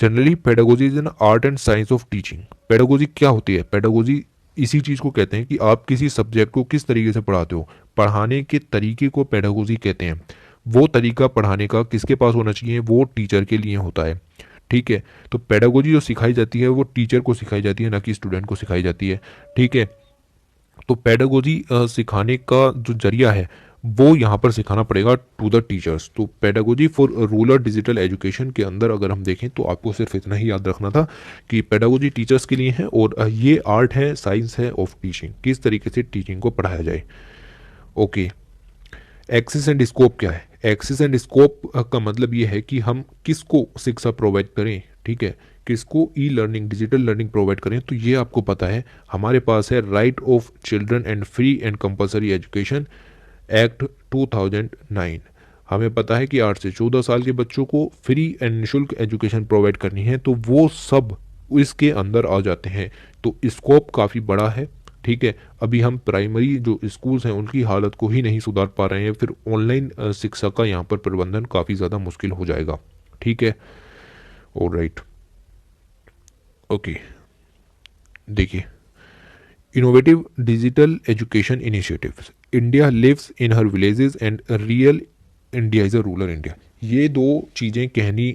Generally pedagogy is an art and science of teaching. Pedagogy क्या होती है? पेडागोजी इसी चीज़ को कहते हैं कि आप किसी सब्जेक्ट को किस तरीके से पढ़ाते हो, पढ़ाने के तरीके को पेडागोजी कहते हैं। वो तरीका पढ़ाने का किसके पास होना चाहिए? वो टीचर के लिए होता है, ठीक है। तो पेडागोजी जो सिखाई जाती है वो टीचर को सिखाई जाती है, ना कि स्टूडेंट को सिखाई जाती है, ठीक है। तो पेडागोजी सिखाने का जो जरिया है वो यहाँ पर सिखाना पड़ेगा टू द टीचर्स। तो pedagogy for rural digital education के अंदर अगर हम देखें तो आपको सिर्फ इतना ही याद रखना था कि पेडागोजी टीचर्स के लिए है और ये आर्ट है, साइंस है ऑफ टीचिंग, किस तरीके से टीचिंग को पढ़ाया जाए। ओके, एक्सेस एंड स्कोप क्या है? एक्सेस एंड स्कोप का मतलब ये है कि हम किसको शिक्षा प्रोवाइड करें, ठीक है, किसको e learning digital learning provide करें। तो ये आपको पता है, हमारे पास है right of children and free and compulsory education act 2009। हमें पता है कि 8 से 14 साल के बच्चों को फ्री एंड निःशुल्क एजुकेशन प्रोवाइड करनी है, तो वो सब इसके अंदर आ जाते हैं। तो स्कोप काफ़ी बड़ा है, ठीक है। अभी हम प्राइमरी जो स्कूल्स हैं उनकी हालत को ही नहीं सुधार पा रहे हैं, फिर ऑनलाइन शिक्षा का यहाँ पर प्रबंधन काफ़ी ज़्यादा मुश्किल हो जाएगा, ठीक है। ऑलराइट, ओके, देखिए, innovative digital education initiatives, India lives in her villages and real India is a rural India. ये दो चीज़ें कहनी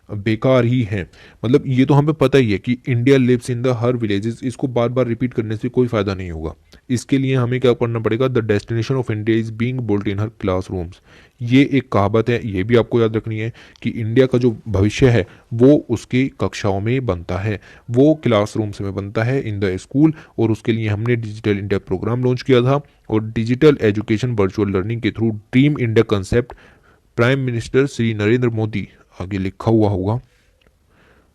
बेकार ही हैं। मतलब ये तो हमें पता ही है कि India lives in the her villages, इसको बार बार रिपीट करने से कोई फ़ायदा नहीं होगा। इसके लिए हमें क्या पढ़ना पड़ेगा? The destination of India is being built in her classrooms. ये एक कहावत है, ये भी आपको याद रखनी है कि इंडिया का जो भविष्य है वो उसकी कक्षाओं में बनता है, वो क्लासरूम्स में बनता है, इन द स्कूल। और उसके लिए हमने डिजिटल इंडिया प्रोग्राम लॉन्च किया था और डिजिटल एजुकेशन वर्चुअल लर्निंग के through dream India concept prime minister Shri Narendra Modi, आगे लिखा हुआ होगा,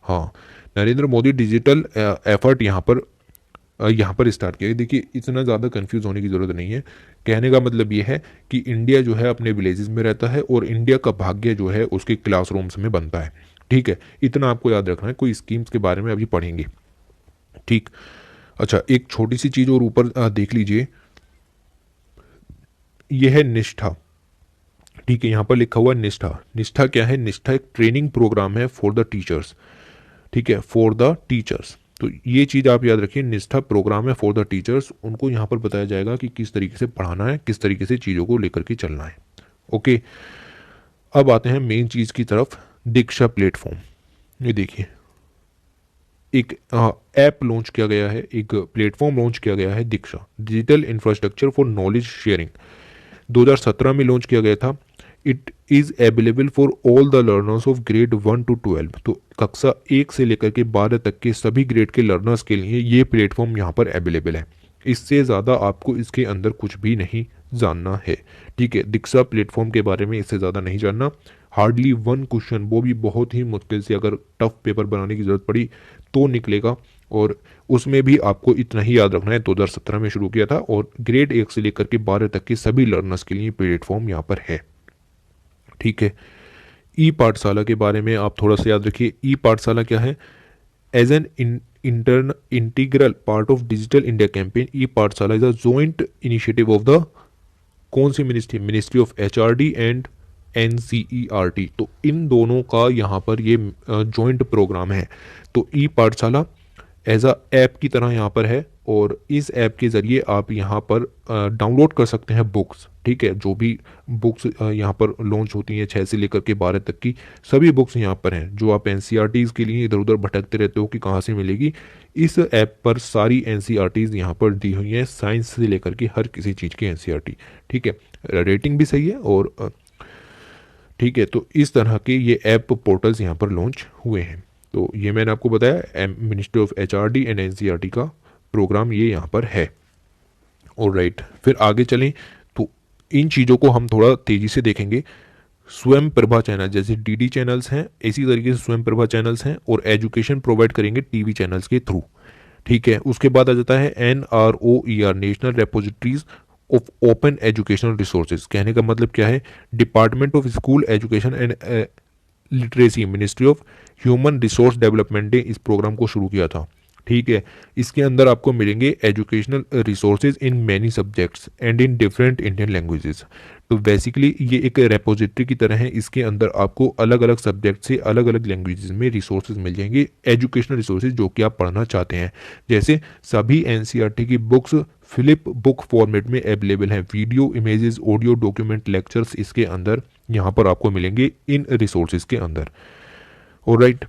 हाँ, नरेंद्र मोदी डिजिटल एफर्ट यहाँ पर स्टार्ट किया है। देखिए इतना ज़्यादा कंफ्यूज होने की ज़रूरत नहीं है। कहने का मतलब ये है कि इंडिया जो है अपने विलेजेस में रहता है और इंडिया का भाग्य जो है उसके क्लासरूम्स में बनता है। ठीक है, इतना आपको याद रखना है। कोई स्कीम्स के बारे में अभी पढ़ेंगे। ठीक। अच्छा, एक छोटी सी चीज़ और ऊपर देख लीजिए, यह है निष्ठा। ठीक है, यहाँ पर लिखा हुआ है निष्ठा। निष्ठा क्या है? निष्ठा एक ट्रेनिंग प्रोग्राम है फॉर द टीचर्स। ठीक है, फॉर द टीचर्स। तो ये चीज़ आप याद रखिए, निष्ठा प्रोग्राम है फॉर द टीचर्स। उनको यहाँ पर बताया जाएगा कि किस तरीके से पढ़ाना है, किस तरीके से चीज़ों को लेकर के चलना है। ओके, अब आते हैं मेन चीज़ की तरफ, दीक्षा प्लेटफॉर्म। ये देखिए, एक ऐप लॉन्च किया गया है, एक प्लेटफॉर्म लॉन्च किया गया है, DIKSHA digital infrastructure for knowledge sharing. 2017 में लॉन्च किया गया था। It is available for all the learners of grade 1 to 12। तो कक्षा 1 से लेकर के 12 तक के सभी ग्रेड के लर्नर्स के लिए ये प्लेटफॉर्म यहाँ पर अवेलेबल है। इससे ज़्यादा आपको इसके अंदर कुछ भी नहीं जानना है। ठीक है, दीक्षा प्लेटफॉर्म के बारे में इससे ज़्यादा नहीं जानना। हार्डली वन क्वेश्चन, वो भी बहुत ही मुश्किल से, अगर टफ पेपर बनाने की ज़रूरत पड़ी तो निकलेगा, और उसमें भी आपको इतना ही याद रखना है। 2017 में शुरू किया था और ग्रेड 1 से लेकर के 12 तक के सभी लर्नर्स के लिए प्लेटफॉर्म यहाँ पर है। ठीक है, ई पाठशाला के बारे में आप थोड़ा सा याद रखिए। ई पाठशाला क्या है? As an integral part of digital India campaign, e Pathshala is a joint initiative of the, कौन सी ministry? Ministry of HRD and NCERT. तो इन दोनों का यहाँ पर ये जॉइंट प्रोग्राम है। तो ई पाठशाला एज अ ऐप की तरह यहाँ पर है, और इस ऐप के ज़रिए आप यहाँ पर डाउनलोड कर सकते हैं बुक्स। ठीक है, जो भी बुक्स यहाँ पर लॉन्च होती हैं 6 से लेकर के 12 तक की सभी बुक्स यहाँ पर हैं। जो आप एनसीईआरटीज़ के लिए इधर उधर भटकते रहते हो कि कहाँ से मिलेगी, इस ऐप पर सारी एनसीईआरटीज़ यहाँ पर दी हुई हैं, साइंस से लेकर के हर किसी चीज़ की एनसीईआरटी। ठीक है, रेटिंग भी सही है। और ठीक है, तो इस तरह के ये ऐप पोर्टल्स यहाँ पर लॉन्च हुए हैं। तो ये मैंने आपको बताया, ministry of HRD and NCERT का प्रोग्राम ये यहाँ पर है। और राइट, फिर आगे चलें तो इन चीज़ों को हम थोड़ा तेज़ी से देखेंगे। स्वयं प्रभा चैनल, जैसे डीडी चैनल्स हैं, इसी तरीके से स्वयं प्रभा चैनल्स हैं, और एजुकेशन प्रोवाइड करेंगे टीवी चैनल्स के थ्रू। ठीक है, उसके बाद आ जाता है NROER, national repositories of open educational resources. कहने का मतलब क्या है? Department of school education and literacy, ministry of human resource development ने इस प्रोग्राम को शुरू किया था। ठीक है, इसके अंदर आपको मिलेंगे educational resources in many subjects and in different Indian languages. तो बेसिकली ये एक रेपोजिटरी की तरह है। इसके अंदर आपको अलग अलग सब्जेक्ट से अलग अलग लैंग्वेजेस में रिसोर्सेज मिल जाएंगे, एजुकेशनल रिसोर्सेज जो कि आप पढ़ना चाहते हैं। जैसे सभी एनसीईआरटी की बुक्स फ्लिप बुक फॉर्मेट में अवेलेबल हैं। Video, images, audio, document, lectures इसके अंदर यहाँ पर आपको मिलेंगे इन रिसोर्सेज के अंदर। ऑलराइट,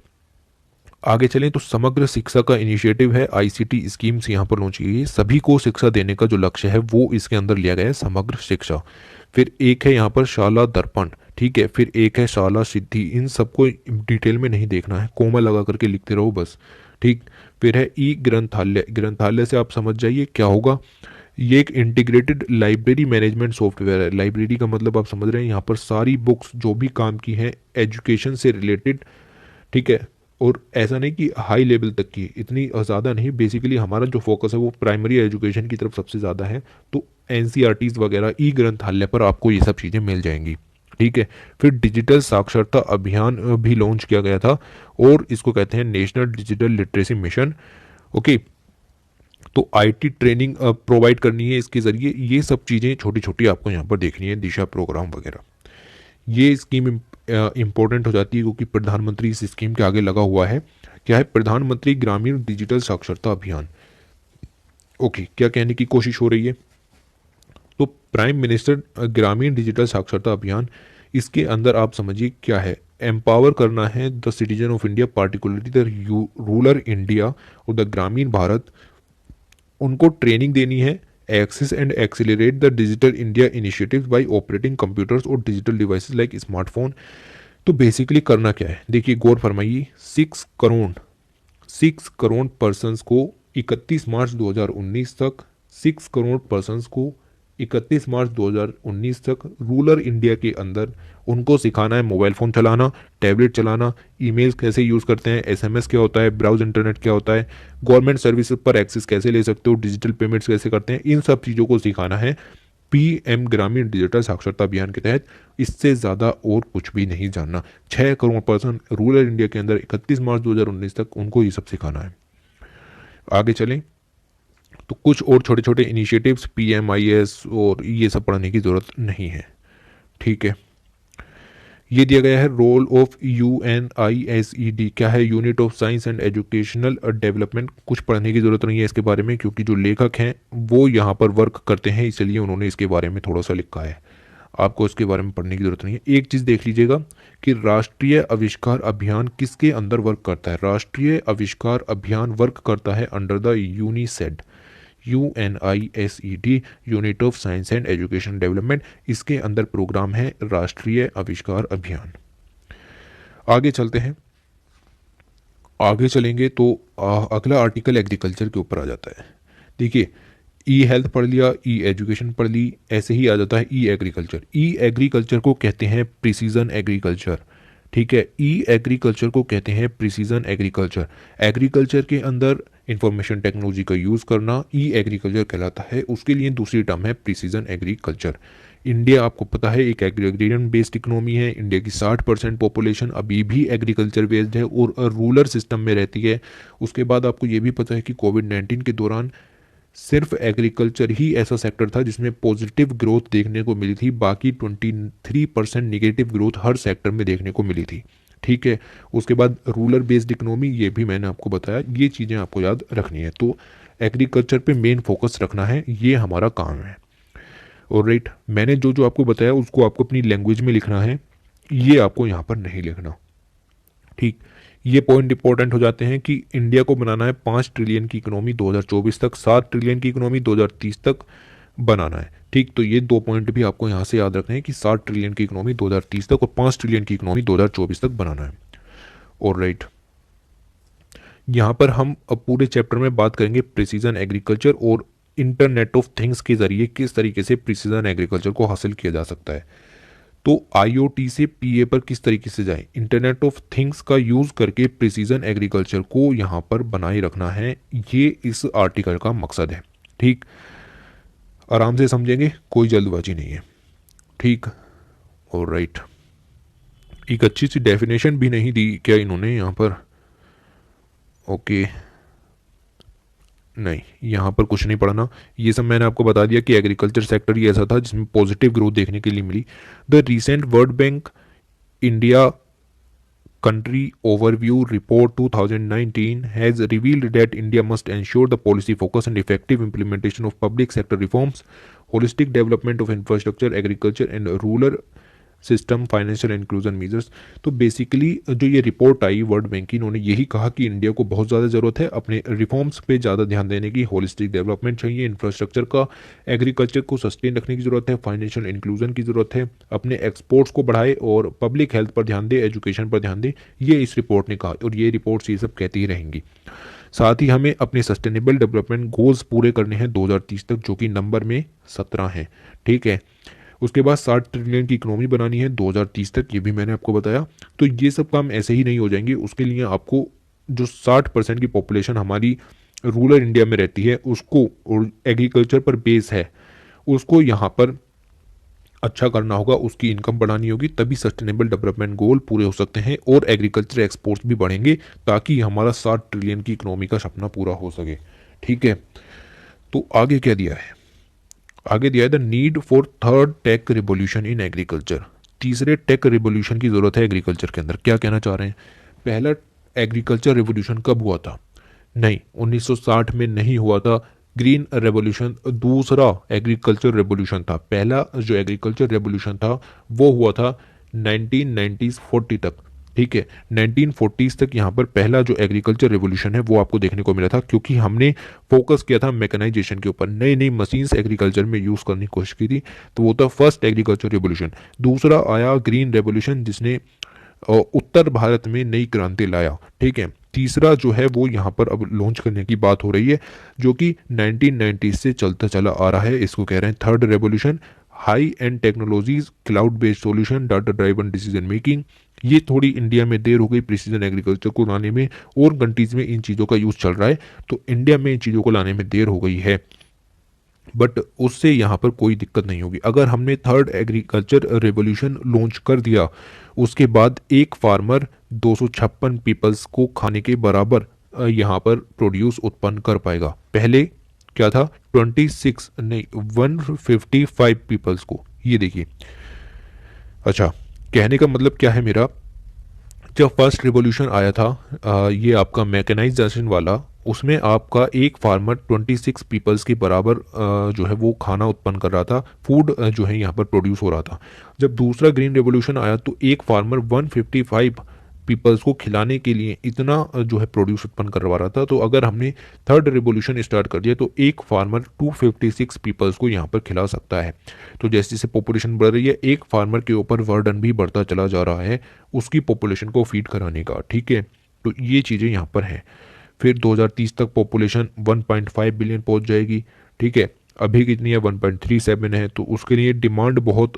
आगे चलें तो समग्र शिक्षा का इनिशिएटिव है, आईसीटी स्कीम्स यहाँ पर लॉन्च की गई। सभी को शिक्षा देने का जो लक्ष्य है वो इसके अंदर लिया गया है, समग्र शिक्षा। फिर एक है यहाँ पर शाला दर्पण। ठीक है, फिर एक है शाला सिद्धि। इन सबको डिटेल में नहीं देखना है, कोमा लगा करके लिखते रहो बस। ठीक, फिर है ई ग्रंथालय। ग्रंथालय से आप समझ जाइए क्या होगा। ये एक इंटीग्रेटेड लाइब्रेरी मैनेजमेंट सॉफ्टवेयर है। लाइब्रेरी का मतलब आप समझ रहे हैं, यहाँ पर सारी बुक्स जो भी काम की हैं एजुकेशन से रिलेटेड। ठीक है, और ऐसा नहीं कि हाई लेवल तक की, इतनी ज़्यादा नहीं। बेसिकली हमारा जो फोकस है वो प्राइमरी एजुकेशन की तरफ सबसे ज़्यादा है। तो एनसीईआरटीज़ वगैरह ई ग्रंथालय पर आपको ये सब चीज़ें मिल जाएंगी। ठीक है, फिर डिजिटल साक्षरता अभियान भी लॉन्च किया गया था, और इसको कहते हैं national digital literacy mission. Okay, तो आईटी ट्रेनिंग प्रोवाइड करनी है इसके ज़रिए। ये सब चीज़ें छोटी छोटी आपको यहाँ पर देखनी है, दिशा प्रोग्राम वगैरह। ये स्कीम इम्पोर्टेंट हो जाती है क्योंकि प्रधानमंत्री इस स्कीम के आगे लगा हुआ है। क्या है? प्रधानमंत्री ग्रामीण डिजिटल साक्षरता अभियान। ओके, क्या कहने की कोशिश हो रही है? तो प्राइम मिनिस्टर ग्रामीण डिजिटल साक्षरता अभियान, इसके अंदर आप समझिए क्या है। एम्पावर करना है the citizen of India, particularly the rural India और द ग्रामीण भारत। उनको ट्रेनिंग देनी है, access and accelerate the digital India initiatives by operating computers और डिजिटल डिवाइसेस लाइक स्मार्टफोन। तो बेसिकली करना क्या है, देखिए गौर फरमाइए। 6 करोड़ पर्सनस को 31 मार्च 2019 तक, 6 करोड़ पर्सनस को 31 मार्च 2019 तक रूरल इंडिया के अंदर उनको सिखाना है मोबाइल फ़ोन चलाना, टैबलेट चलाना, ईमेल्स कैसे यूज़ करते हैं, एसएमएस क्या होता है, ब्राउज इंटरनेट क्या होता है, गवर्नमेंट सर्विसेज पर एक्सेस कैसे ले सकते हो, डिजिटल पेमेंट्स कैसे करते हैं, इन सब चीज़ों को सिखाना है पीएम ग्रामीण डिजिटल साक्षरता अभियान के तहत। इससे ज़्यादा और कुछ भी नहीं जानना। 6 करोड़ पर्सन रूरल इंडिया के अंदर 31 मार्च 2019 तक उनको ये सब सिखाना है। आगे चलें तो कुछ और छोटे छोटे इनिशिएटिव्स PMIS और ये सब पढ़ने की ज़रूरत नहीं है। ठीक है, ये दिया गया है रोल ऑफ UNISED, क्या है, unit of science and educational development. कुछ पढ़ने की ज़रूरत नहीं है इसके बारे में, क्योंकि जो लेखक हैं वो यहाँ पर वर्क करते हैं, इसलिए उन्होंने इसके बारे में थोड़ा सा लिखा है। आपको इसके बारे में पढ़ने की ज़रूरत नहीं है। एक चीज़ देख लीजिएगा कि राष्ट्रीय आविष्कार अभियान किसके अंदर वर्क करता है। राष्ट्रीय आविष्कार अभियान वर्क करता है under the UNISED, UNISED, unit of science and education development. इसके अंदर प्रोग्राम है राष्ट्रीय आविष्कार अभियान। आगे चलते हैं, आगे चलेंगे तो अगला आर्टिकल एग्रीकल्चर के ऊपर आ जाता है। देखिए, ई हेल्थ पढ़ लिया, ई एजुकेशन पढ़ ली, ऐसे ही आ जाता है ई एग्रीकल्चर। ई एग्रीकल्चर को कहते हैं प्रिसीजन एग्रीकल्चर। ठीक है, ई एग्रीकल्चर को कहते हैं प्रिसीजन एग्रीकल्चर। एग्रीकल्चर के अंदर इंफॉर्मेशन टेक्नोलॉजी का यूज़ करना ई एग्रीकल्चर कहलाता है। उसके लिए दूसरी टर्म है प्रिसीजन एग्रीकल्चर। इंडिया आपको पता है एक एग्रीरियन बेस्ड इकोनॉमी है। इंडिया की 60% पॉपुलेशन अभी भी एग्रीकल्चर बेस्ड है और रूरल सिस्टम में रहती है। उसके बाद आपको ये भी पता है कि कोविड-19 के दौरान सिर्फ एग्रीकल्चर ही ऐसा सेक्टर था जिसमें पॉजिटिव ग्रोथ देखने को मिली थी, बाकी 23% निगेटिव ग्रोथ हर सेक्टर में देखने को मिली थी। ठीक है, उसके बाद रूरल बेस्ड इकोनॉमी, ये भी मैंने आपको बताया, ये चीज़ें आपको याद रखनी है। तो एग्रीकल्चर पे मेन फोकस रखना है, ये हमारा काम है। और राइट, मैंने जो जो आपको बताया उसको आपको अपनी लैंग्वेज में लिखना है, ये आपको यहाँ पर नहीं लिखना। ठीक, ये पॉइंट इंपॉर्टेंट हो जाते हैं कि इंडिया को बनाना है 5 ट्रिलियन की इकोनॉमी 2024 तक, 7 ट्रिलियन की इकोनॉमी 2030 तक बनाना है। ठीक, तो ये 2 पॉइंट भी आपको यहाँ से याद रखना है कि 7 ट्रिलियन की इकोनॉमी 2030 तक और 5 ट्रिलियन की इकोनॉमी 2024 तक बनाना है। और राइट, यहाँ पर हम अब पूरे चैप्टर में बात करेंगे प्रिसीजन एग्रीकल्चर और इंटरनेट ऑफ थिंग्स के जरिए किस तरीके से प्रिसीजन एग्रीकल्चर को हासिल किया जा सकता है। तो IoT से PA पर किस तरीके से जाए, इंटरनेट ऑफ थिंग्स का यूज़ करके प्रिसीजन एग्रीकल्चर को यहाँ पर बनाए रखना है, ये इस आर्टिकल का मकसद है। ठीक, आराम से समझेंगे, कोई जल्दबाजी नहीं है। ठीक, और राइट, एक अच्छी सी डेफिनेशन भी नहीं दी क्या इन्होंने यहाँ पर। ओके, नहीं, यहाँ पर कुछ नहीं पढ़ना, ये सब मैंने आपको बता दिया कि एग्रीकल्चर सेक्टर ही ऐसा था जिसमें पॉजिटिव ग्रोथ देखने के लिए मिली। The recent world bank India country overview report 2019 has revealed that India must ensure the policy focus and effective implementation of public sector reforms, holistic development of infrastructure, agriculture and rural system, financial inclusion measures. तो basically जो ये report आई world bank की, इन्होंने यही कहा कि India को बहुत ज़्यादा ज़रूरत है अपने रिफॉर्म्स पे ज़्यादा ध्यान देने की, होलिस्टिक डेवलपमेंट चाहिए इंफ्रास्ट्रक्चर का, एग्रीकल्चर को सस्टेन रखने की ज़रूरत है, फाइनेंशियल इंक्लूजन की ज़रूरत है, अपने एक्सपोर्ट्स को बढ़ाए और पब्लिक हेल्थ पर ध्यान दे, एजुकेशन पर ध्यान दे। ये इस रिपोर्ट ने कहा और ये रिपोर्ट्स ये सब कहती ही रहेंगी। साथ ही हमें अपने सस्टेनेबल डेवलपमेंट गोल्स पूरे करने हैं 2030 तक, जो कि नंबर में 17 हैं। ठीक है, उसके बाद 60 ट्रिलियन की इकोनॉमी बनानी है 2030 तक, ये भी मैंने आपको बताया। तो ये सब काम ऐसे ही नहीं हो जाएंगे, उसके लिए आपको जो 60% की पॉपुलेशन हमारी रूरल इंडिया में रहती है उसको, और एग्रीकल्चर पर बेस है, उसको यहाँ पर अच्छा करना होगा, उसकी इनकम बढ़ानी होगी, तभी सस्टेनेबल डेवलपमेंट गोल पूरे हो सकते हैं और एग्रीकल्चर एक्सपोर्ट्स भी बढ़ेंगे, ताकि हमारा 60 ट्रिलियन की इकोनॉमी का सपना पूरा हो सके। ठीक है, तो आगे क्या दिया है, आगे दिया है the need for third tech revolution in agriculture. तीसरे टेक रिवोल्यूशन की जरूरत है एग्रीकल्चर के अंदर। क्या कहना चाह रहे हैं, पहला एग्रीकल्चर रिवोल्यूशन कब हुआ था? नहीं, 1960 में नहीं हुआ था। ग्रीन रेवोल्यूशन दूसरा एग्रीकल्चर रेवोल्यूशन था। पहला जो एग्रीकल्चर रेवोल्यूशन था वो हुआ था 1940 तक। ठीक है, 1940s तक यहाँ पर पहला जो एग्रीकल्चर रेवोल्यूशन है वो आपको देखने को मिला था, क्योंकि हमने फोकस किया था मैकेनाइजेशन के ऊपर, नई नई मशीन्स एग्रीकल्चर में यूज़ करने की कोशिश की थी। तो वो था फर्स्ट एग्रीकल्चर रेवोल्यूशन। दूसरा आया ग्रीन रेवोल्यूशन, जिसने उत्तर भारत में नई क्रांति लाया। ठीक है, तीसरा जो है वो यहाँ पर अब लॉन्च करने की बात हो रही है, जो कि 1990 से चलता चला आ रहा है, इसको कह रहे हैं third revolution. High and technologies, cloud based solution, data driven decision making. ये थोड़ी इंडिया में देर हो गई प्रिसीजन एग्रीकल्चर को लाने में, और कंट्रीज में इन चीज़ों का यूज़ चल रहा है, तो इंडिया में इन चीज़ों को लाने में देर हो गई है, बट उससे यहाँ पर कोई दिक्कत नहीं होगी। अगर हमने थर्ड एग्रीकल्चर रेवोल्यूशन लॉन्च कर दिया, उसके बाद एक फार्मर 256 पीपल्स को खाने के बराबर यहाँ पर प्रोड्यूस उत्पन्न कर पाएगा। पहले क्या था, 26 नहीं 155 पीपल्स को। ये देखिए, अच्छा, कहने का मतलब क्या है मेरा, जब फर्स्ट रिवॉल्यूशन आया था ये आपका मैकेनाइजेशन वाला, उसमें आपका एक फार्मर 26 पीपल्स के बराबर जो है वो खाना उत्पन्न कर रहा था, फूड जो है यहाँ पर प्रोड्यूस हो रहा था। जब दूसरा ग्रीन रेवोल्यूशन आया तो एक फार्मर 155 पीपल्स को खिलाने के लिए इतना जो है प्रोड्यूस उत्पन्न करवा रहा था। तो अगर हमने थर्ड रिवोल्यूशन स्टार्ट कर दिया तो एक फार्मर 256 पीपल्स को यहाँ पर खिला सकता है। तो जैसे जैसे पॉपुलेशन बढ़ रही है, एक फार्मर के ऊपर बर्डन भी बढ़ता चला जा रहा है उसकी पॉपुलेशन को फीड कराने का, ठीक है। तो ये चीज़ें यहाँ पर हैं। फिर 2030 तक पॉपुलेशन 1.5 बिलियन पहुंच जाएगी, ठीक है। अभी कितनी है, 1.37 है। तो उसके लिए डिमांड बहुत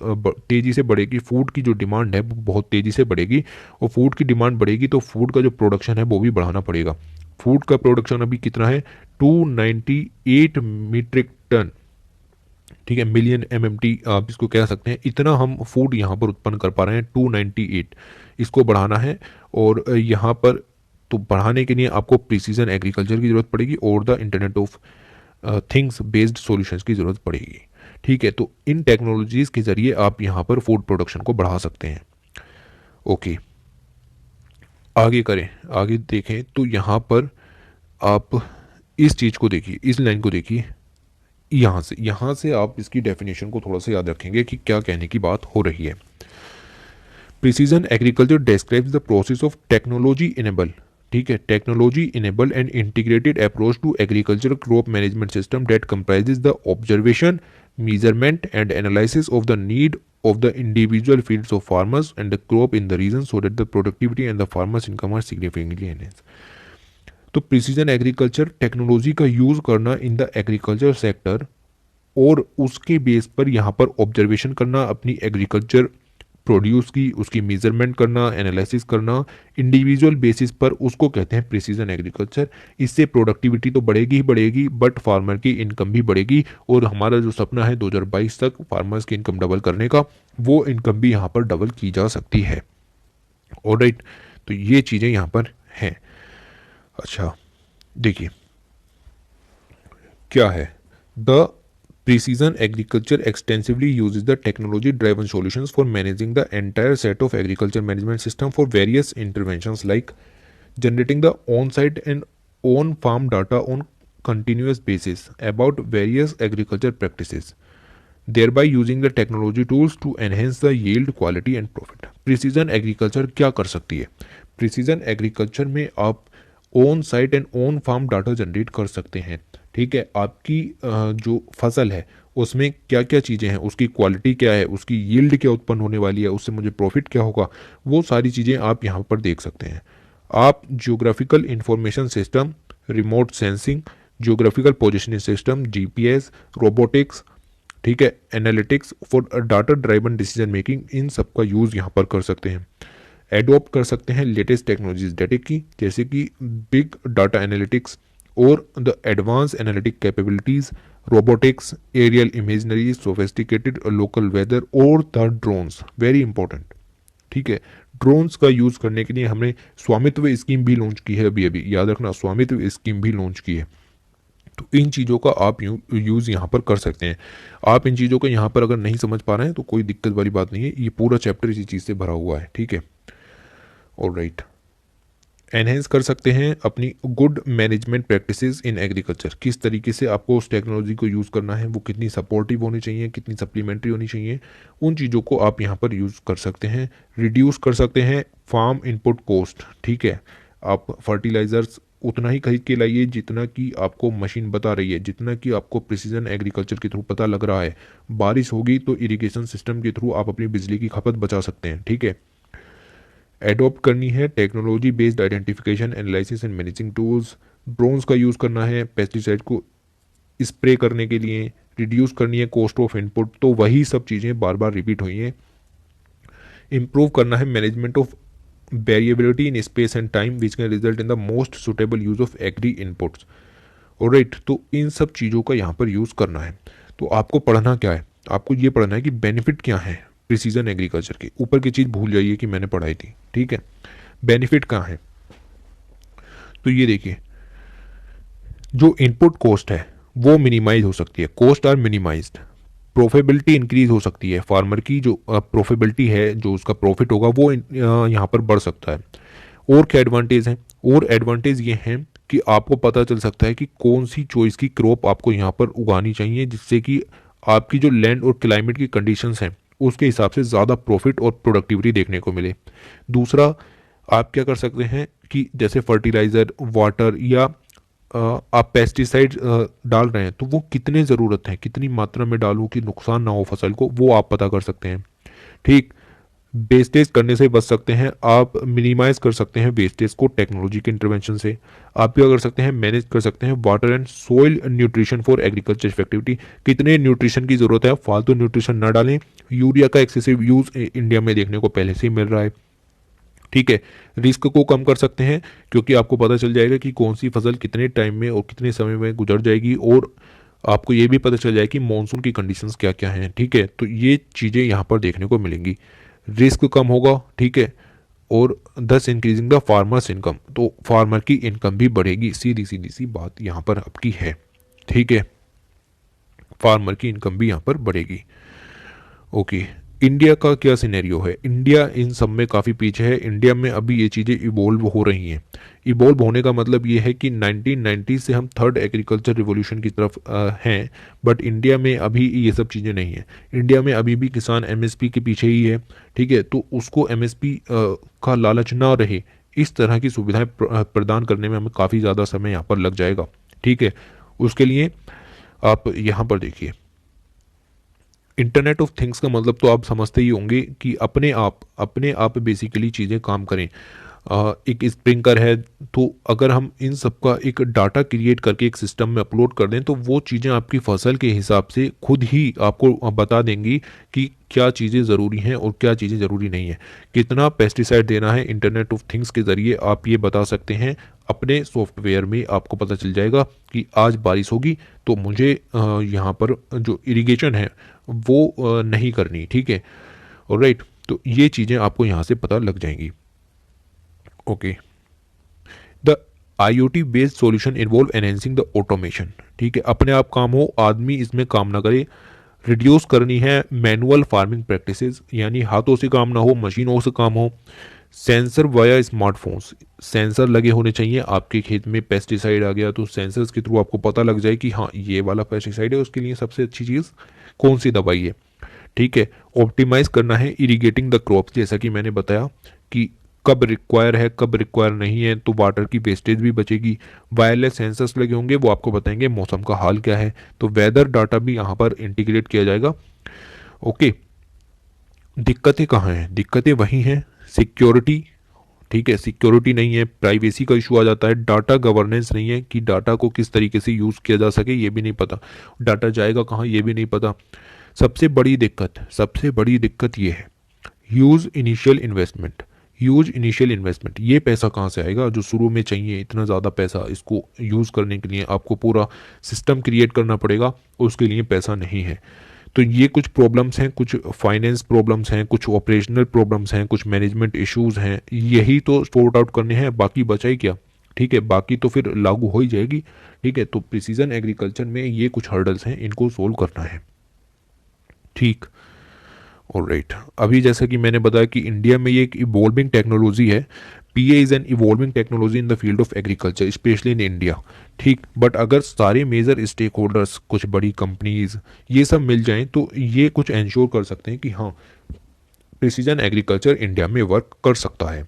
तेज़ी से बढ़ेगी, फूड की जो डिमांड है वो बहुत तेज़ी से बढ़ेगी, और फूड की डिमांड बढ़ेगी तो फूड का जो प्रोडक्शन है वो भी बढ़ाना पड़ेगा। फूड का प्रोडक्शन अभी कितना है, 298 मीट्रिक टन, ठीक है, मिलियन MMT आप इसको कह सकते हैं। इतना हम फूड यहाँ पर उत्पन्न कर पा रहे हैं, 298। इसको बढ़ाना है, और यहाँ पर तो बढ़ाने के लिए आपको प्रिसीजन एग्रीकल्चर की ज़रूरत पड़ेगी और the internet of things based solutions की ज़रूरत पड़ेगी, ठीक है। तो इन टेक्नोलॉजीज़ के ज़रिए आप यहाँ पर फूड प्रोडक्शन को बढ़ा सकते हैं। ओके, आगे करें, आगे देखें तो यहाँ पर आप इस चीज़ को देखिए, इस लाइन को देखिए, यहाँ से आप इसकी डेफिनेशन को थोड़ा सा याद रखेंगे कि क्या कहने की बात हो रही है। Precision agriculture describes the process of technology enable, ठीक है, technology enable and integrated approach to agriculture crop management system that comprises the observation, measurement and analysis of the need of the individual fields of farmers and the crop in the region so that the productivity and the farmers income are significantly enhanced। तो precision agriculture technology का use करना in the agriculture sector, और उसके base पर यहाँ पर observation करना अपनी एग्रीकल्चर प्रोड्यूस की, उसकी मेजरमेंट करना, एनालिसिस करना इंडिविजुअल बेसिस पर, उसको कहते हैं प्रिसीजन एग्रीकल्चर। इससे प्रोडक्टिविटी तो बढ़ेगी ही बढ़ेगी, बट फार्मर की इनकम भी बढ़ेगी, और हमारा जो सपना है 2022 तक फार्मर्स की इनकम डबल करने का, वो इनकम भी यहाँ पर डबल की जा सकती है। ऑलराइट, तो ये चीज़ें यहाँ पर हैं। अच्छा, देखिए क्या है, the Precision agriculture extensively uses the technology-driven solutions for managing the entire set of agriculture management system for various interventions like generating the on-site and on-farm data on continuous basis about various agriculture practices, thereby using the technology tools to enhance the yield, quality and profit। Precision agriculture क्या कर सकती है? Precision agriculture में आप on site and on farm data generate कर सकते हैं, ठीक है। आपकी जो फसल है उसमें क्या क्या चीज़ें हैं, उसकी क्वालिटी क्या है, उसकी यील्ड क्या उत्पन्न होने वाली है, उससे मुझे प्रॉफिट क्या होगा, वो सारी चीज़ें आप यहाँ पर देख सकते हैं। आप geographical information system, remote sensing, geographical positioning system, GPS, robotics, ठीक है, analytics for data driven decision making, इन सब का यूज़ यहाँ पर कर सकते हैं। एडॉप्ट कर सकते हैं लेटेस्ट टेक्नोलॉजीज डाटा की, जैसे कि बिग डाटा एनालिटिक्स और the advance analytic capabilities, robotics, aerial imagery, sophisticated local weather और द ड्रोन्स, वेरी इंपॉर्टेंट, ठीक है। ड्रोन्स का यूज़ करने के लिए हमने स्वामित्व स्कीम भी लॉन्च की है, अभी अभी याद रखना, स्वामित्व स्कीम भी लॉन्च की है। तो इन चीज़ों का आप यूज़ यहाँ पर कर सकते हैं। आप इन चीज़ों को यहाँ पर अगर नहीं समझ पा रहे हैं तो कोई दिक्कत वाली बात नहीं है, ये पूरा चैप्टर इसी चीज़ से भरा हुआ है, ठीक है। ऑलराइट, एनहेंस कर सकते हैं अपनी good management practices in agriculture, किस तरीके से आपको उस टेक्नोलॉजी को यूज़ करना है, वो कितनी सपोर्टिव होनी चाहिए, कितनी सप्लीमेंट्री होनी चाहिए, उन चीज़ों को आप यहाँ पर यूज़ कर सकते हैं। रिड्यूस कर सकते हैं फार्म इनपुट कॉस्ट, ठीक है। आप फर्टिलाइज़र्स उतना ही खरीद के लाइए जितना कि आपको मशीन बता रही है, जितना कि आपको प्रिसीजन एग्रीकल्चर के थ्रू पता लग रहा है। बारिश होगी तो इरिगेशन सिस्टम के थ्रू आप अपनी बिजली की खपत बचा सकते हैं, ठीक है। एडॉप्ट करनी है technology based identification, analysis and managing tools, drones का यूज़ करना है, पेस्टिसाइड को स्प्रे करने के लिए, रिड्यूस करनी है कॉस्ट ऑफ इनपुट, तो वही सब चीज़ें बार बार रिपीट हुई हैं। इम्प्रूव करना है management of variability in space and time which can result in the most suitable use of agri inputs. Alright, तो इन सब चीज़ों का यहाँ पर यूज़ करना है। तो आपको पढ़ना क्या है, आपको ये पढ़ना है कि बेनिफिट क्या है प्रिसीजन एग्रीकल्चर के। ऊपर की चीज़ भूल जाइए कि मैंने पढ़ाई थी, ठीक है। बेनिफिट कहाँ है, तो ये देखिए, जो इनपुट कॉस्ट है वो मिनिमाइज हो सकती है, cost are minimised. Profitability increase हो सकती है, फार्मर की जो प्रोफिटेबिलिटी है, जो उसका प्रॉफिट होगा वो यहाँ पर बढ़ सकता है। और क्या एडवांटेज हैं, और एडवांटेज ये हैं कि आपको पता चल सकता है कि कौन सी चॉइस की क्रॉप आपको यहाँ पर उगानी चाहिए, जिससे कि आपकी जो लैंड और क्लाइमेट की कंडीशंस हैं उसके हिसाब से ज़्यादा प्रॉफिट और प्रोडक्टिविटी देखने को मिले। दूसरा, आप क्या कर सकते हैं कि जैसे फर्टिलाइज़र, वाटर या आप पेस्टिसाइड डाल रहे हैं तो वो कितने ज़रूरत है, कितनी मात्रा में डालूं कि नुकसान ना हो फसल को, वो आप पता कर सकते हैं। ठीक, वेस्टेज करने से बच सकते हैं आप, मिनिमाइज कर सकते हैं वेस्टेज को टेक्नोलॉजी के इंटरवेंशन से। आप क्या कर सकते हैं, मैनेज कर सकते हैं water and soil nutrition for agriculture effectivity. कितने न्यूट्रिशन की ज़रूरत है, फालतू न्यूट्रिशन ना डालें। यूरिया का एक्सेसिव यूज़ इंडिया में देखने को पहले से ही मिल रहा है, ठीक है। रिस्क को कम कर सकते हैं क्योंकि आपको पता चल जाएगा कि कौन सी फसल कितने टाइम में और कितने समय में गुजर जाएगी, और आपको ये भी पता चल जाएगा कि मॉनसून की कंडीशंस क्या क्या हैं, ठीक है। तो ये चीज़ें यहाँ पर देखने को मिलेंगी, रिस्क कम होगा, ठीक है। और दस इंक्रीजिंग द फार्मर्स इनकम, तो फार्मर की इनकम भी बढ़ेगी, सीधी सीधी सी बात यहाँ पर आपकी है, ठीक है। फार्मर की इनकम भी यहाँ पर बढ़ेगी। ओके, इंडिया का क्या सिनेरियो है, इंडिया इन सब में काफ़ी पीछे है। इंडिया में अभी ये चीज़ें इवोल्व हो रही हैं। इवोल्व होने का मतलब ये है कि 1990 से हम थर्ड एग्रीकल्चर रिवॉल्यूशन की तरफ हैं, बट इंडिया में अभी ये सब चीज़ें नहीं हैं। इंडिया में अभी भी किसान एमएसपी के पीछे ही है, ठीक है। तो उसको एमएसपी का लालच ना रहे, इस तरह की सुविधाएं प्रदान करने में हमें काफ़ी ज़्यादा समय यहाँ पर लग जाएगा, ठीक है। उसके लिए आप यहाँ पर देखिए, इंटरनेट ऑफ थिंग्स का मतलब तो आप समझते ही होंगे कि अपने आप बेसिकली चीज़ें काम करें। एक स्प्रिंकर है, तो अगर हम इन सब का एक डाटा क्रिएट करके एक सिस्टम में अपलोड कर दें तो वो चीज़ें आपकी फसल के हिसाब से खुद ही आपको बता देंगी कि क्या चीज़ें ज़रूरी हैं और क्या चीज़ें ज़रूरी नहीं है। कितना पेस्टिसाइड देना है, इंटरनेट ऑफ थिंग्स के ज़रिए आप ये बता सकते हैं। अपने सॉफ्टवेयर में आपको पता चल जाएगा कि आज बारिश होगी तो मुझे यहाँ पर जो इरिगेशन है वो नहीं करनी, ठीक है। ऑलराइट, तो ये चीज़ें आपको यहाँ से पता लग जाएंगी। Okay, the IoT based solution involve enhancing the automation, ठीक है। अपने आप काम हो, आदमी इसमें काम ना करे। रिड्यूस करनी है मैनुअल फार्मिंग प्रैक्टिसेस, यानी हाथों से काम ना हो, मशीनों से काम हो। सेंसर वाया स्मार्टफोन्स, सेंसर लगे होने चाहिए आपके खेत में। पेस्टिसाइड आ गया तो सेंसर्स के थ्रू आपको पता लग जाए कि हाँ ये वाला पेस्टिसाइड है, उसके लिए सबसे अच्छी चीज़ कौन सी दवाई है, ठीक है। ऑप्टिमाइज करना है इरिगेटिंग द क्रॉप्स, जैसा कि मैंने बताया कि कब रिक्वायर है कब रिक्वायर नहीं है, तो वाटर की वेस्टेज भी बचेगी। वायरलेस सेंसर्स लगे होंगे, वो आपको बताएंगे मौसम का हाल क्या है, तो वेदर डाटा भी यहाँ पर इंटीग्रेट किया जाएगा। ओके, दिक्कतें कहाँ हैं, दिक्कतें वही हैं, सिक्योरिटी, ठीक है। सिक्योरिटी नहीं है, प्राइवेसी का इशू आ जाता है, डाटा गवर्नेंस नहीं है कि डाटा को किस तरीके से यूज़ किया जा सके ये भी नहीं पता, डाटा जाएगा कहाँ ये भी नहीं पता। सबसे बड़ी दिक्कत ये है, ह्यूज इनिशियल इन्वेस्टमेंट। ये पैसा कहाँ से आएगा जो शुरू में चाहिए, इतना ज़्यादा पैसा इसको यूज़ करने के लिए आपको पूरा सिस्टम क्रिएट करना पड़ेगा, उसके लिए पैसा नहीं है। तो ये कुछ प्रॉब्लम्स हैं, कुछ फाइनेंस प्रॉब्लम्स हैं, कुछ ऑपरेशनल प्रॉब्लम्स हैं, कुछ मैनेजमेंट इश्यूज हैं, यही तो सॉर्ट आउट करने हैं, बाकी बचा ही क्या, ठीक है। बाकी तो फिर लागू हो ही जाएगी, ठीक है। तो प्रिसीजन एग्रीकल्चर में ये कुछ हर्डल्स हैं, इनको सोल्व करना है, ठीक। ऑलराइट, अभी जैसा कि मैंने बताया कि इंडिया में ये एक इवॉल्विंग टेक्नोलॉजी है। PA is an evolving technology in the field of agriculture specially in India, ठीक। बट अगर सारे मेजर स्टेक होल्डर्स, कुछ बड़ी कंपनीज, ये सब मिल जाएं तो ये कुछ इंश्योर कर सकते हैं कि हाँ प्रिसीजन एग्रीकल्चर इंडिया में वर्क कर सकता है,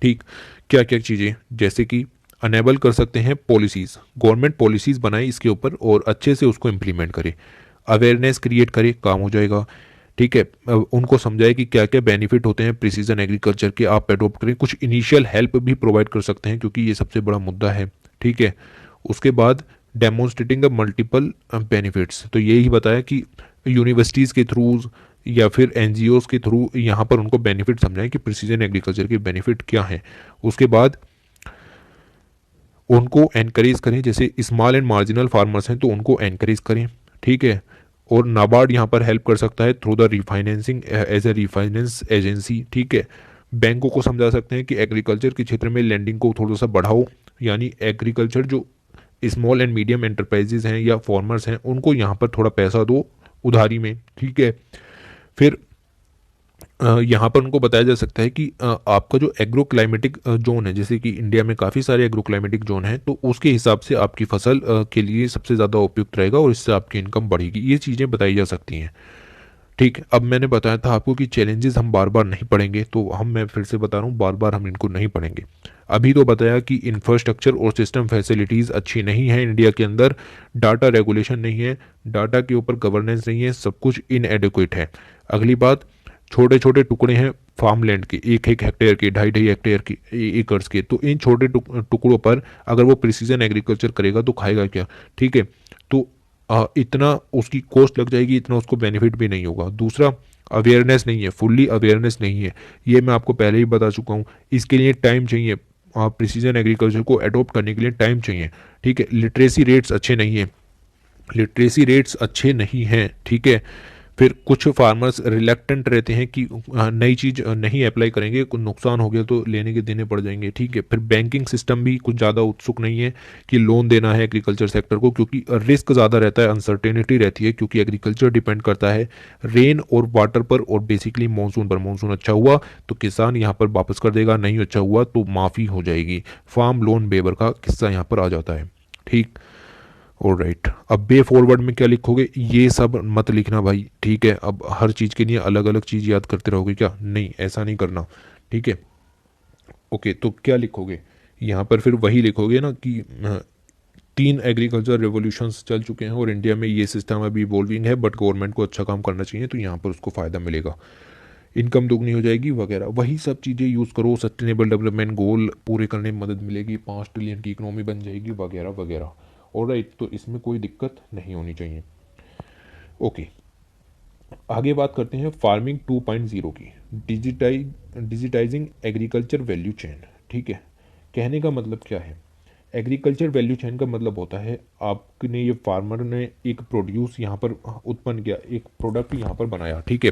ठीक। क्या क्या चीज़ें, जैसे कि अनेबल कर सकते हैं पॉलिसीज़, गवर्नमेंट पॉलिसीज़ बनाए इसके ऊपर और अच्छे से उसको इम्प्लीमेंट करे, अवेयरनेस क्रिएट करे, काम हो जाएगा, ठीक है। उनको समझाए कि क्या क्या बेनिफिट होते हैं प्रिसीजन एग्रीकल्चर के, आप एडोप्ट करें। कुछ इनिशियल हेल्प भी प्रोवाइड कर सकते हैं क्योंकि ये सबसे बड़ा मुद्दा है, ठीक है। उसके बाद डेमोन्स्ट्रेटिंग द मल्टीपल बेनिफिट्स। तो यही बताया कि यूनिवर्सिटीज़ के थ्रू या फिर एनजीओज़ के थ्रू यहाँ पर उनको बेनिफिट समझाएं कि प्रिसीजन एग्रीकल्चर के बेनिफिट क्या हैं। उसके बाद उनको एनकरेज करें, जैसे स्मॉल एंड मार्जिनल फार्मर्स हैं तो उनको एनकरेज करें, ठीक है। और नाबार्ड यहाँ पर हेल्प कर सकता है through the refinancing as a refinance agency, ठीक है। बैंकों को समझा सकते हैं कि एग्रीकल्चर के क्षेत्र में लैंडिंग को थोड़ा सा बढ़ाओ, यानी एग्रीकल्चर जो स्मॉल एंड मीडियम एंटरप्राइजेज हैं या फार्मर्स हैं उनको यहाँ पर थोड़ा पैसा दो उधारी में, ठीक है। फिर यहाँ पर उनको बताया जा सकता है कि आपका जो एग्रो क्लाइमेटिक जोन है, जैसे कि इंडिया में काफ़ी सारे एग्रो क्लाइमेटिक जोन हैं, तो उसके हिसाब से आपकी फसल के लिए सबसे ज़्यादा उपयुक्त रहेगा और इससे आपकी इनकम बढ़ेगी। ये चीज़ें बताई जा सकती हैं, ठीक है। अब मैंने बताया था आपको कि चैलेंजेस हम बार बार नहीं पढ़ेंगे, तो मैं फिर से बता रहा हूँ, बार बार हम इनको नहीं पढ़ेंगे। अभी तो बताया कि इंफ्रास्ट्रक्चर और सिस्टम फैसिलिटीज़ अच्छी नहीं है इंडिया के अंदर, डाटा रेगुलेशन नहीं है, डाटा के ऊपर गवर्नेंस नहीं है, सब कुछ इनएडिक्वेट है। अगली बात, छोटे छोटे टुकड़े हैं फार्म लैंड के, 1-1 हेक्टेयर के, 2.5-2.5 हेक्टेयर के, एकर्स के, तो इन छोटे टुकड़ों पर अगर वो प्रिसीजन एग्रीकल्चर करेगा तो खाएगा क्या, ठीक है। तो इतना उसकी कॉस्ट लग जाएगी, इतना उसको बेनिफिट भी नहीं होगा। दूसरा, अवेयरनेस नहीं है, फुल्ली अवेयरनेस नहीं है, ये मैं आपको पहले ही बता चुका हूँ। इसके लिए टाइम चाहिए, प्रिसीजन एग्रीकल्चर को अडॉप्ट करने के लिए टाइम चाहिए, ठीक है। लिटरेसी रेट्स अच्छे नहीं हैं, लिटरेसी रेट्स अच्छे नहीं हैं, ठीक है। फिर कुछ फार्मर्स रिलेक्टेंट रहते हैं कि नई चीज़ नहीं अप्लाई करेंगे, कुछ नुकसान हो गया तो लेने के देने पड़ जाएंगे, ठीक है। फिर बैंकिंग सिस्टम भी कुछ ज़्यादा उत्सुक नहीं है कि लोन देना है एग्रीकल्चर सेक्टर को, क्योंकि रिस्क ज़्यादा रहता है, अनसर्टेनिटी रहती है, क्योंकि एग्रीकल्चर डिपेंड करता है रेन और वाटर पर और बेसिकली मानसून पर। मानसून अच्छा हुआ तो किसान यहाँ पर वापस कर देगा, नहीं अच्छा हुआ तो माफ़ी हो जाएगी। फार्म लोन वेवर का किस्सा यहाँ पर आ जाता है, ठीक। और राइट, अब बे फॉरवर्ड में क्या लिखोगे, ये सब मत लिखना भाई, ठीक है। अब हर चीज़ के लिए अलग अलग चीज़ याद करते रहोगे क्या, नहीं, ऐसा नहीं करना, ठीक है। ओके, तो क्या लिखोगे यहाँ पर, फिर वही लिखोगे ना कि 3 एग्रीकल्चर रेवोल्यूशंस चल चुके हैं और इंडिया में ये सिस्टम अभी इवॉल्विंग है, बट गवर्नमेंट को अच्छा काम करना चाहिए तो यहाँ पर उसको फ़ायदा मिलेगा, इनकम दुगनी हो जाएगी वगैरह, वही सब चीज़ें यूज़ करो। सस्टेनेबल डेवलपमेंट गोल पूरे करने में मदद मिलेगी, 5 ट्रिलियन की इकोनॉमी बन जाएगी वगैरह वगैरह। और राइट, तो इसमें कोई दिक्कत नहीं होनी चाहिए। ओके, आगे बात करते हैं फार्मिंग 2.0 की, डिजिटाइजिंग एग्रीकल्चर वैल्यू चेन, ठीक है। कहने का मतलब क्या है, एग्रीकल्चर वैल्यू चेन का मतलब होता है आपने, ये फार्मर ने एक प्रोड्यूस यहाँ पर उत्पन्न किया, एक प्रोडक्ट यहाँ पर बनाया, ठीक है।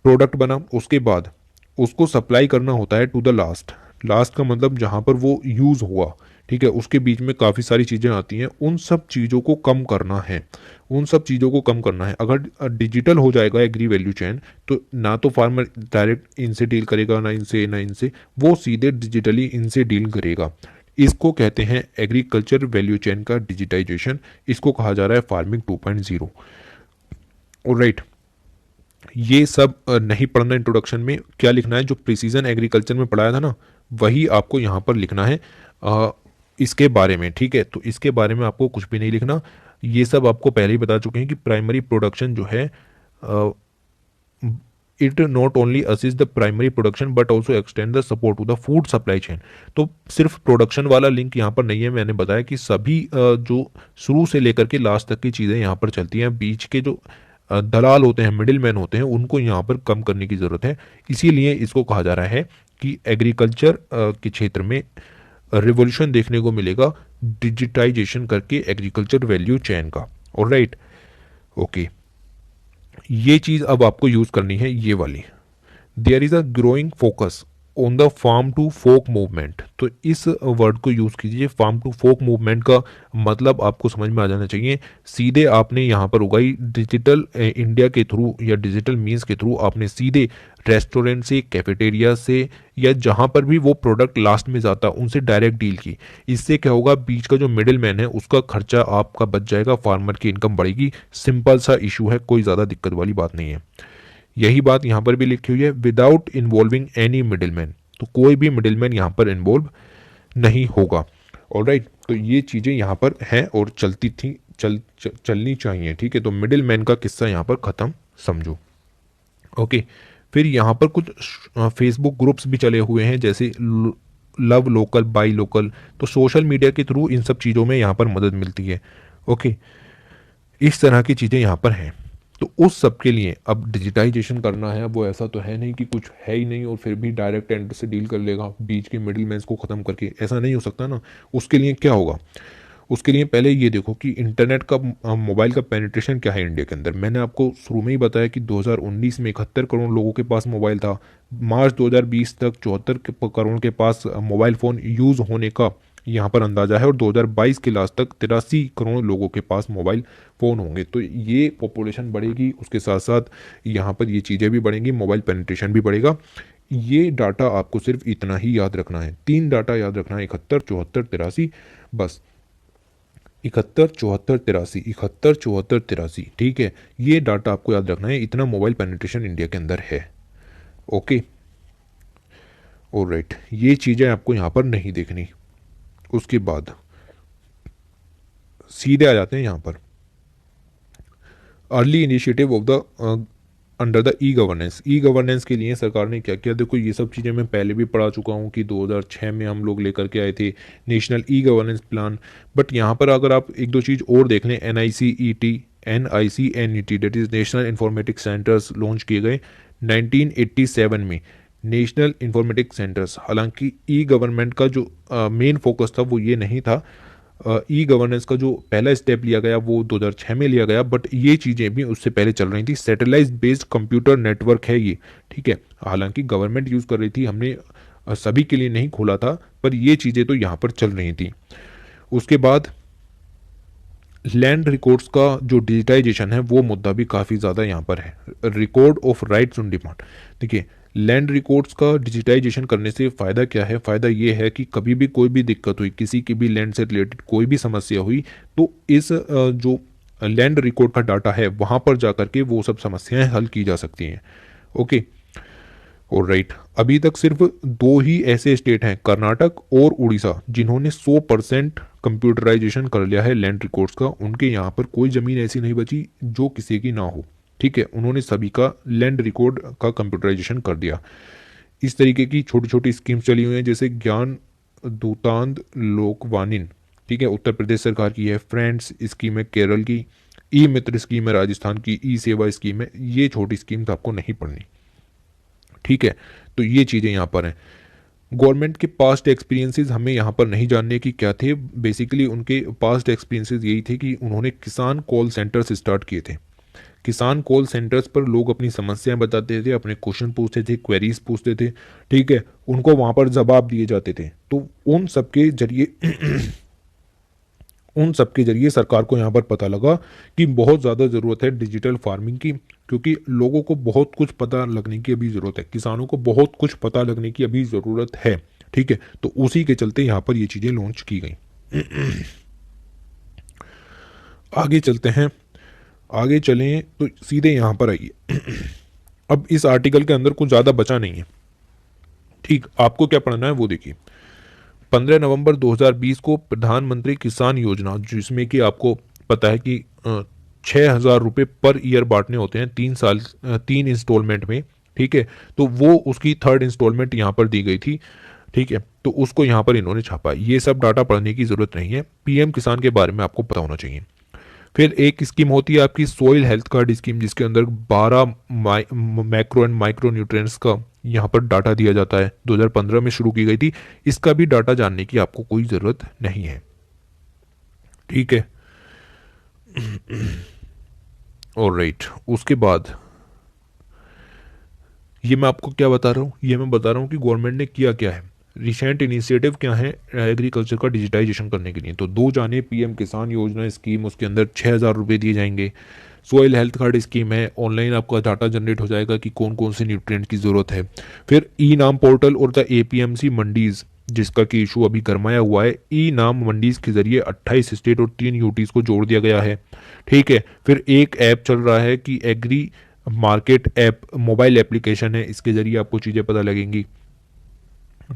प्रोडक्ट बना, उसके बाद उसको सप्लाई करना होता है टू द लास्ट। लास्ट का मतलब जहाँ पर वो यूज़ हुआ, ठीक है। उसके बीच में काफ़ी सारी चीज़ें आती हैं, उन सब चीज़ों को कम करना है, उन सब चीज़ों को कम करना है। अगर डिजिटल हो जाएगा एग्री वैल्यू चेन, तो ना तो फार्मर डायरेक्ट इनसे डील करेगा, ना इनसे, वो सीधे डिजिटली इनसे डील करेगा। इसको कहते हैं एग्रीकल्चर वैल्यू चेन का डिजिटाइजेशन, इसको कहा जा रहा है फार्मिंग 2.0। और राइट, ये सब नहीं पढ़ना, इंट्रोडक्शन में क्या लिखना है, जो प्रिसीजन एग्रीकल्चर में पढ़ाया था ना, वही आपको यहाँ पर लिखना है इसके बारे में, ठीक है। तो इसके बारे में आपको कुछ भी नहीं लिखना, ये सब आपको पहले ही बता चुके हैं कि प्राइमरी प्रोडक्शन जो है it not only assist the primary production but also extend the support to the food supply chain. तो सिर्फ प्रोडक्शन वाला लिंक यहाँ पर नहीं है, मैंने बताया कि सभी जो शुरू से लेकर के लास्ट तक की चीज़ें यहाँ पर चलती हैं, बीच के जो दलाल होते हैं, मिडिल मैन होते हैं, उनको यहाँ पर कम करने की ज़रूरत है। इसीलिए इसको कहा जा रहा है कि एग्रीकल्चर के क्षेत्र में रिवॉल्यूशन देखने को मिलेगा डिजिटाइजेशन करके एग्रीकल्चर वैल्यू चेन का। ऑलराइट, ओके, ये चीज़ अब आपको यूज़ करनी है, ये वाली, there is a growing focus on the farm to fork movement. तो इस वर्ड को यूज़ कीजिए, फार्म टू फोक मूवमेंट का मतलब आपको समझ में आ जाना चाहिए। सीधे आपने यहाँ पर उगाई, डिजिटल इंडिया के थ्रू या डिजिटल मीन्स के थ्रू आपने सीधे रेस्टोरेंट से, कैफेटेरिया से, या जहाँ पर भी वो प्रोडक्ट लास्ट में जाता उनसे डायरेक्ट डील की। इससे क्या होगा, बीच का जो मिडिल मैन है उसका खर्चा आपका बच जाएगा, फार्मर की इनकम बढ़ेगी। सिंपल सा इशू है, कोई ज़्यादा दिक्कत वाली बात नहीं है। यही बात यहाँ पर भी लिखी हुई है, विदाउट इन्वॉल्विंग एनी मिडिलमैन। तो कोई भी मिडिलमैन यहाँ पर इन्वॉल्व नहीं होगा। ऑलराइट, तो ये चीज़ें यहाँ पर हैं और चलती थी, चलनी चाहिए, ठीक है। तो मिडिलमैन का किस्सा यहाँ पर ख़त्म समझो। ओके, फिर यहाँ पर कुछ फेसबुक ग्रुप्स भी चले हुए हैं, जैसे लव लोकल बाई लोकल, तो सोशल मीडिया के थ्रू इन सब चीज़ों में यहाँ पर मदद मिलती है। ओके, इस तरह की चीज़ें यहाँ पर हैं। तो उस सब के लिए अब डिजिटाइजेशन करना है, वो ऐसा तो है नहीं कि कुछ है ही नहीं और फिर भी डायरेक्ट एंड से डील कर लेगा बीच के मिडिल मैन को ख़त्म करके, ऐसा नहीं हो सकता ना। उसके लिए क्या होगा, उसके लिए पहले ये देखो कि इंटरनेट का मोबाइल का पेनिट्रेशन क्या है इंडिया के अंदर। मैंने आपको शुरू में ही बताया कि 2019 में 71 करोड़ लोगों के पास मोबाइल था। मार्च 2020 तक 74 करोड़ के पास मोबाइल फ़ोन यूज़ होने का यहाँ पर अंदाजा है और 2022 के लास्ट तक 83 करोड़ लोगों के पास मोबाइल फ़ोन होंगे। तो ये पॉपुलेशन बढ़ेगी, उसके साथ साथ यहाँ पर ये चीज़ें भी बढ़ेंगी, मोबाइल पेनिट्रेशन भी बढ़ेगा। ये डाटा आपको सिर्फ इतना ही याद रखना है, 3 डाटा याद रखना है, 71, 74, 83, बस 71, 74, 83, 71, 74, 83, ठीक है। ये डाटा आपको याद रखना है, इतना मोबाइल पेनिट्रेशन इंडिया के अंदर है। ओके, ऑलराइट, ये चीज़ें आपको यहाँ पर नहीं देखनी। उसके बाद सीधे आ जाते हैं यहाँ पर early initiative of the under the e governance. E governance के लिए सरकार ने क्या किया, देखो ये सब चीज़ें मैं पहले भी पढ़ा चुका हूँ कि 2006 में हम लोग लेकर के आए थे national e governance plan. But यहाँ पर अगर आप एक दो चीज़ और देख लें, NICET that is national informatic centres launch किए गए 1987 में। नेशनल इंफॉर्मेटिक सेंटर्स, हालांकि ई गवर्नमेंट का जो मेन फोकस था वो ये नहीं था। ई गवर्नेंस का जो पहला स्टेप लिया गया वो 2006 में लिया गया, बट ये चीज़ें भी उससे पहले चल रही थी। सैटेलाइट बेस्ड कंप्यूटर नेटवर्क है ये, ठीक है। हालांकि गवर्नमेंट यूज़ कर रही थी, हमने सभी के लिए नहीं खोला था, पर ये चीज़ें तो यहाँ पर चल रही थी। उसके बाद लैंड रिकॉर्ड्स का जो डिजिटाइजेशन है वो मुद्दा भी काफ़ी ज़्यादा यहाँ पर है। Record of rights on demand, देखिए लैंड रिकॉर्ड्स का डिजिटाइजेशन करने से फ़ायदा क्या है, फ़ायदा ये है कि कभी भी कोई भी दिक्कत हुई, किसी की भी लैंड से रिलेटेड कोई भी समस्या हुई, तो इस जो लैंड रिकॉर्ड का डाटा है वहाँ पर जा कर के वो सब समस्याएं हल की जा सकती हैं। ओके, और राइट, अभी तक सिर्फ 2 ही ऐसे स्टेट हैं, कर्नाटक और उड़ीसा, जिन्होंने 100% कंप्यूटराइजेशन कर लिया है लैंड रिकॉर्ड्स का। उनके यहाँ पर कोई ज़मीन ऐसी नहीं बची जो किसी की ना हो, ठीक है। उन्होंने सभी का लैंड रिकॉर्ड का कंप्यूटराइजेशन कर दिया। इस तरीके की छोटी छोटी स्कीम्स चली हुई हैं, जैसे ज्ञान दूतांत लोकवानिन, ठीक है, उत्तर प्रदेश सरकार की है। फ्रेंड्स स्कीम है केरल की, ई मित्र स्कीम है राजस्थान की, ई सेवा स्कीम है। ये छोटी स्कीम्स आपको नहीं पढ़नी, ठीक है। तो ये चीज़ें यहाँ पर हैं। गवर्नमेंट के पास्ट एक्सपीरियंसेस हमें यहाँ पर नहीं जानने की क्या थे। बेसिकली उनके पास्ट एक्सपीरियंसेस यही थे कि उन्होंने किसान कॉल सेंटर्स स्टार्ट किए थे। किसान कॉल सेंटर्स पर लोग अपनी समस्याएं बताते थे, अपने क्वेश्चन पूछते थे, क्वेरीज पूछते थे, ठीक है। उनको वहाँ पर जवाब दिए जाते थे। तो उन सब के जरिए उन सब के जरिए सरकार को यहाँ पर पता लगा कि बहुत ज़्यादा ज़रूरत है डिजिटल फार्मिंग की, क्योंकि लोगों को बहुत कुछ पता लगने की अभी ज़रूरत है, किसानों को बहुत कुछ पता लगने की अभी ज़रूरत है, ठीक है। तो उसी के चलते यहाँ पर ये चीज़ें लॉन्च की गई। आगे चलते हैं, आगे चलें तो सीधे यहाँ पर आइए। अब इस आर्टिकल के अंदर कुछ ज़्यादा बचा नहीं है, ठीक। आपको क्या पढ़ना है वो देखिए। 15 नवंबर 2020 को प्रधानमंत्री किसान योजना, जिसमें कि आपको पता है कि 6,000 रुपये पर ईयर बांटने होते हैं 3 इंस्टॉलमेंट में, ठीक है। तो वो उसकी 3rd इंस्टॉलमेंट यहाँ पर दी गई थी, ठीक है। तो उसको यहाँ पर इन्होंने छापा। ये सब डाटा पढ़ने की ज़रूरत नहीं है, पीएम किसान के बारे में आपको पता होना चाहिए। फिर एक स्कीम होती है आपकी सॉइल हेल्थ कार्ड स्कीम, जिसके अंदर 12 मैक्रो एंड माइक्रो न्यूट्रिएंट्स का यहाँ पर डाटा दिया जाता है। 2015 में शुरू की गई थी। इसका भी डाटा जानने की आपको कोई ज़रूरत नहीं है, ठीक है। और राइट, उसके बाद ये मैं आपको क्या बता रहा हूँ, ये मैं बता रहा हूँ कि गवर्नमेंट ने किया क्या है, रिसेंट इनिशिएटिव क्या है एग्रीकल्चर का डिजिटाइजेशन करने के लिए। तो 2 जाने पीएम किसान योजना स्कीम, उसके अंदर 6,000 रुपये दिए जाएंगे। सोइल हेल्थ कार्ड स्कीम है, ऑनलाइन आपका डाटा जनरेट हो जाएगा कि कौन कौन से न्यूट्रिएंट की ज़रूरत है। फिर ई नाम पोर्टल और द APMC मंडीज़, जिसका कि इशू अभी गरमाया हुआ है। ई नाम मंडीज़ के जरिए 28 स्टेट और 3 यूटीज़ को जोड़ दिया गया है, ठीक है। फिर एक ऐप चल रहा है कि agri market app, mobile application है, इसके जरिए आपको चीज़ें पता लगेंगी,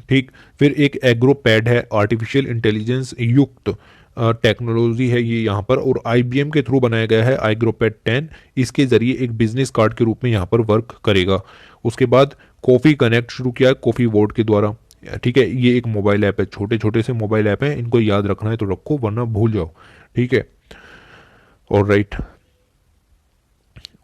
ठीक। फिर एक एग्रो पैड है, आर्टिफिशियल इंटेलिजेंस युक्त टेक्नोलॉजी है ये यहाँ पर, और IBM के थ्रू बनाया गया है एग्रोपैड 10। इसके जरिए एक बिजनेस कार्ड के रूप में यहाँ पर वर्क करेगा। उसके बाद कॉफ़ी कनेक्ट शुरू किया है कॉफ़ी बोर्ड के द्वारा। ठीक है, ये एक मोबाइल ऐप है, छोटे छोटे से मोबाइल ऐप है, इनको याद रखना है तो रखो वरना भूल जाओ। ठीक है, और right,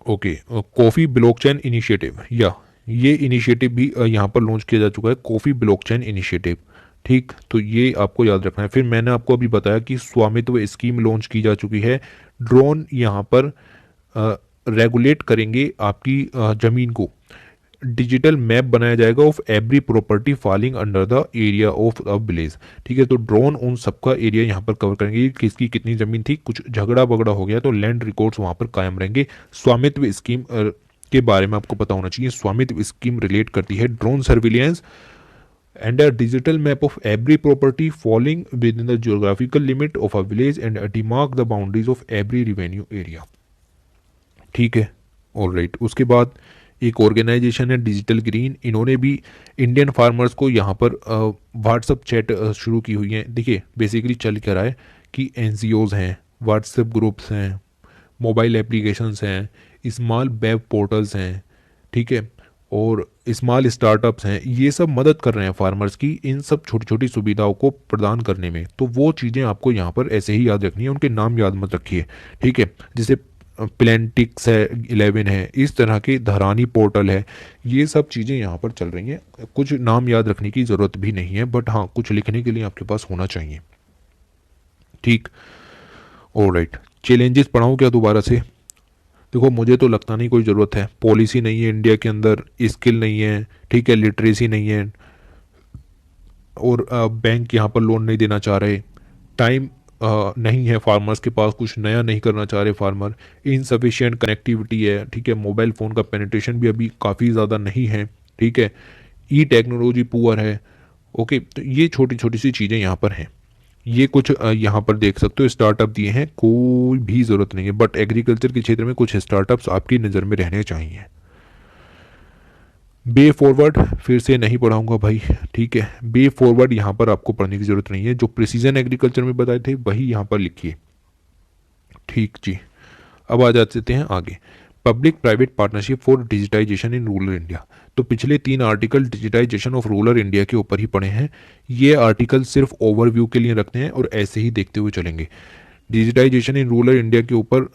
okay. Coffee blockchain initiative, या ये इनिशिएटिव भी यहाँ पर लॉन्च किया जा चुका है, कॉफ़ी ब्लॉकचेन इनिशिएटिव। ठीक, तो ये आपको याद रखना है। फिर मैंने आपको अभी बताया कि स्वामित्व स्कीम लॉन्च की जा चुकी है। ड्रोन यहाँ पर रेगुलेट करेंगे आपकी ज़मीन को। डिजिटल मैप बनाया जाएगा of every property falling under the area of a village. ठीक है, तो ड्रोन उन सबका एरिया यहाँ पर कवर करेंगे, किसकी कितनी ज़मीन थी, कुछ झगड़ा बगड़ा हो गया तो लैंड रिकॉर्ड्स वहाँ पर कायम रहेंगे। स्वामित्व स्कीम के बारे में आपको पता होना चाहिए। स्वामित्व स्कीम रिलेट करती है drone surveillance and a digital map of every property falling within the geographical limit of a village and demark the boundaries of every revenue area। ठीक है, ऑल राइट। उसके बाद एक ऑर्गेनाइजेशन है डिजिटल ग्रीन, इन्होंने भी इंडियन फार्मर्स को यहाँ पर व्हाट्सअप चैट शुरू की हुई है। देखिए बेसिकली चल क्या रहा है कि एनजीओज हैं, व्हाट्सएप ग्रुप्स हैं, मोबाइल एप्लीकेशंस हैं, स्मॉल वेब पोर्टल्स हैं, ठीक है, और स्मॉल स्टार्टअप्स हैं, ये सब मदद कर रहे हैं फार्मर्स की इन सब छोटी छोटी सुविधाओं को प्रदान करने में। तो वो चीज़ें आपको यहाँ पर ऐसे ही याद रखनी है, उनके नाम याद मत रखिए। ठीक है, जैसे प्लेंटिक्स है, 11 है, इस तरह के धरानी पोर्टल है, ये सब चीज़ें यहाँ पर चल रही हैं। कुछ नाम याद रखने की ज़रूरत भी नहीं है, बट हाँ कुछ लिखने के लिए आपके पास होना चाहिए। ठीक, ऑलराइट। चैलेंजेस पढ़ाऊँ क्या दोबारा से? देखो मुझे तो लगता नहीं कोई ज़रूरत है, पॉलिसी नहीं है इंडिया के अंदर, स्किल नहीं है, ठीक है, लिटरेसी नहीं है, और बैंक यहाँ पर लोन नहीं देना चाह रहे, टाइम नहीं है फार्मर्स के पास, कुछ नया नहीं करना चाह रहे फार्मर, इनसफिशिएंट कनेक्टिविटी है, ठीक है, मोबाइल फ़ोन का पेनिट्रेशन भी अभी काफ़ी ज़्यादा नहीं है, ठीक है, ई टेक्नोलॉजी पुअर है। ओके, तो ये छोटी छोटी सी चीज़ें यहाँ पर हैं। ये कुछ यहाँ पर देख सकते हो स्टार्टअप दिए हैं, कोई भी ज़रूरत नहीं है, बट एग्रीकल्चर के क्षेत्र में कुछ स्टार्टअप्स आपकी नज़र में रहने चाहिए। बे फॉरवर्ड फिर से नहीं पढ़ाऊंगा भाई, ठीक है, बे फॉरवर्ड यहाँ पर आपको पढ़ने की ज़रूरत नहीं है, जो प्रिसीजन एग्रीकल्चर में बताए थे वही यहाँ पर लिखिए। ठीक जी, अब आ जाते हैं आगे। Public private partnership for digitisation in rural India. तो पिछले 3 article digitisation of rural India के ऊपर ही पढ़े हैं। ये आर्टिकल सिर्फ ओवरव्यू के लिए रखते हैं और ऐसे ही देखते हुए चलेंगे। डिजिटाइजेशन इन रूरल इंडिया के ऊपर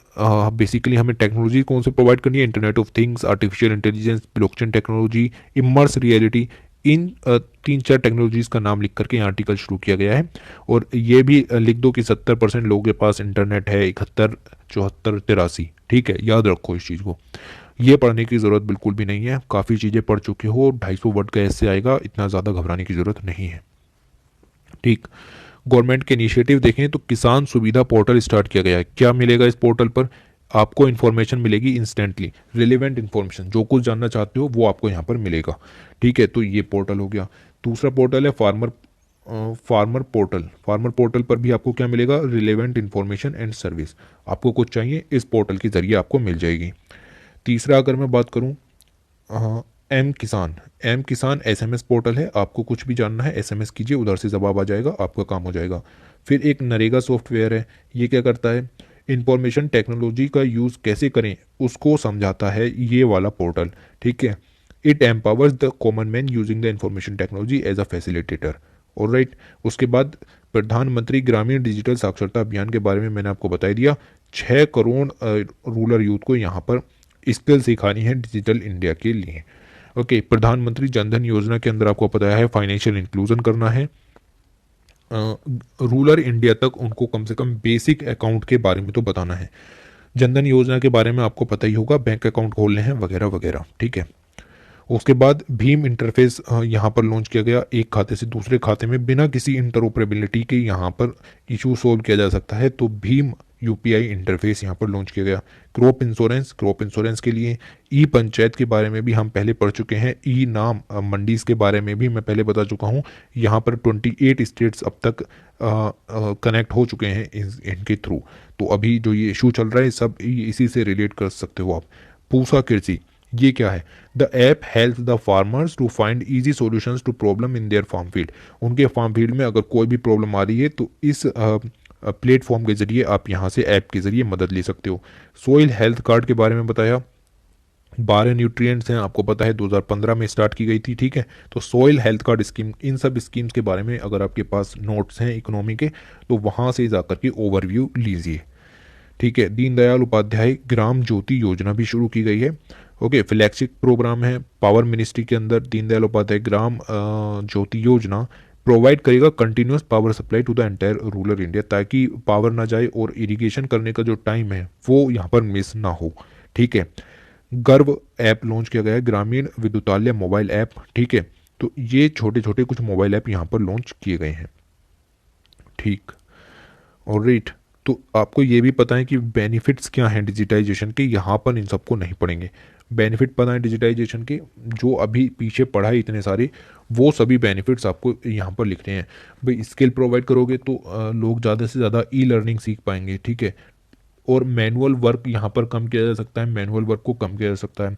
बेसिकली हमें टेक्नोलॉजी कौन से प्रोवाइड करनी है, internet of things, artificial intelligence, blockchain technology, immerse reality, in 3-4 technologies का नाम लिख करके यहाँ आर्टिकल शुरू किया गया है। और ये भी लिख दो कि 70% लोगों के पास इंटरनेट है, 71, 74, 83, ठीक है, याद रखो इस चीज़ को। ये पढ़ने की ज़रूरत बिल्कुल भी नहीं है, काफ़ी चीज़ें पढ़ चुके हो, 250 वर्ड का ऐसे आएगा, इतना ज़्यादा घबराने की ज़रूरत नहीं है। ठीक, गवर्नमेंट के इनिशिएटिव देखें तो किसान सुविधा पोर्टल स्टार्ट किया गया है। क्या मिलेगा इस पोर्टल पर? आपको इन्फॉर्मेशन मिलेगी इंस्टेंटली, रिलेवेंट इन्फॉर्मेशन, जो कुछ जानना चाहते हो वो आपको यहाँ पर मिलेगा। ठीक है, तो ये पोर्टल हो गया। दूसरा पोर्टल है फार्मर पोर्टल। फार्मर पोर्टल पर भी आपको क्या मिलेगा? Relevant information and service. आपको कुछ चाहिए इस पोर्टल के ज़रिए आपको मिल जाएगी। तीसरा अगर मैं बात करूँ, एम किसान एसएमएस पोर्टल है। आपको कुछ भी जानना है एसएमएस कीजिए, उधर से जवाब आ जाएगा, आपका काम हो जाएगा। फिर एक नरेगा सॉफ्टवेयर है, ये क्या करता है? इंफॉर्मेशन टेक्नोलॉजी का यूज़ कैसे करें उसको समझाता है ये वाला पोर्टल। ठीक है, it empowers the common man using the information technology as a facilitator. Alright, उसके बाद प्रधानमंत्री ग्रामीण डिजिटल साक्षरता अभियान के बारे में मैंने आपको बता दिया। 6 करोड़ रूरल यूथ को यहाँ पर स्किल सिखानी है डिजिटल इंडिया के लिए। ओके, प्रधानमंत्री जनधन योजना के अंदर आपको पता है फाइनेंशियल इंक्लूजन करना है। रूरल इंडिया तक उनको कम से कम बेसिक अकाउंट के बारे में तो बताना है। जनधन योजना के बारे में आपको पता ही होगा, बैंक अकाउंट खोलने हैं वगैरह वगैरह। ठीक है, उसके बाद भीम इंटरफेस यहाँ पर लॉन्च किया गया। एक खाते से दूसरे खाते में बिना किसी इंटरऑपरेबिलिटी के यहाँ पर इशू सोल्व किया जा सकता है, तो भीम यूपीआई इंटरफेस यहाँ पर लॉन्च किया गया। क्रॉप इंश्योरेंस के लिए ई पंचायत के बारे में भी हम पहले पढ़ चुके हैं। ई नाम मंडीज के बारे में भी मैं पहले बता चुका हूँ। यहाँ पर 28 स्टेट्स अब तक कनेक्ट हो चुके हैं इनके थ्रू। तो अभी जो ये इशू चल रहा है सब इसी से रिलेट कर सकते हो आप। पूसा कृषि, ये क्या है? The app help the farmers to find easy solutions to problem in their farm field. उनके फार्म फील्ड में अगर कोई भी प्रॉब्लम आ रही है तो इस प्लेटफॉर्म के ज़रिए आप यहाँ से ऐप के ज़रिए मदद ले सकते हो। सोइल हेल्थ कार्ड के बारे में बताया, 12 न्यूट्रिएंट्स हैं, आपको पता है 2015 में स्टार्ट की गई थी, ठीक है। तो सॉइल हेल्थ कार्ड स्कीम, इन सब स्कीम्स के बारे में अगर आपके पास नोट्स हैं इकोनॉमी के, तो वहाँ से जाकर के ओवरव्यू लीजिए, ठीक है। दीनदयाल उपाध्याय ग्राम ज्योति योजना भी शुरू की गई है। ओके, फ्लैगशिप प्रोग्राम है पावर मिनिस्ट्री के अंदर, दीनदयाल उपाध्याय ग्राम ज्योति योजना प्रोवाइड करेगा continuous power supply to the entire rural India, ताकि पावर ना जाए और इरिगेशन करने का जो टाइम है वो यहाँ पर मिस ना हो, ठीक है। गर्व ऐप लॉन्च किया गया है, ग्रामीण विद्युतालय मोबाइल ऐप, ठीक है। तो ये छोटे छोटे कुछ मोबाइल ऐप यहाँ पर लॉन्च किए गए हैं, ठीक। और रेट, तो आपको ये भी पता है कि बेनिफिट्स क्या हैं डिजिटाइजेशन के, यहाँ पर इन सबको नहीं पढ़ेंगे। बेनिफिट पता है डिजिटाइजेशन के, जो अभी पीछे पढ़ा है इतने सारे, वो सभी बेनिफिट्स आपको यहाँ पर लिखने हैं। भाई स्किल प्रोवाइड करोगे तो लोग ज़्यादा से ज़्यादा ई लर्निंग सीख पाएंगे, ठीक है। और मैनुअल वर्क यहाँ पर कम किया जा सकता है, मैनुअल वर्क को कम किया जा सकता है।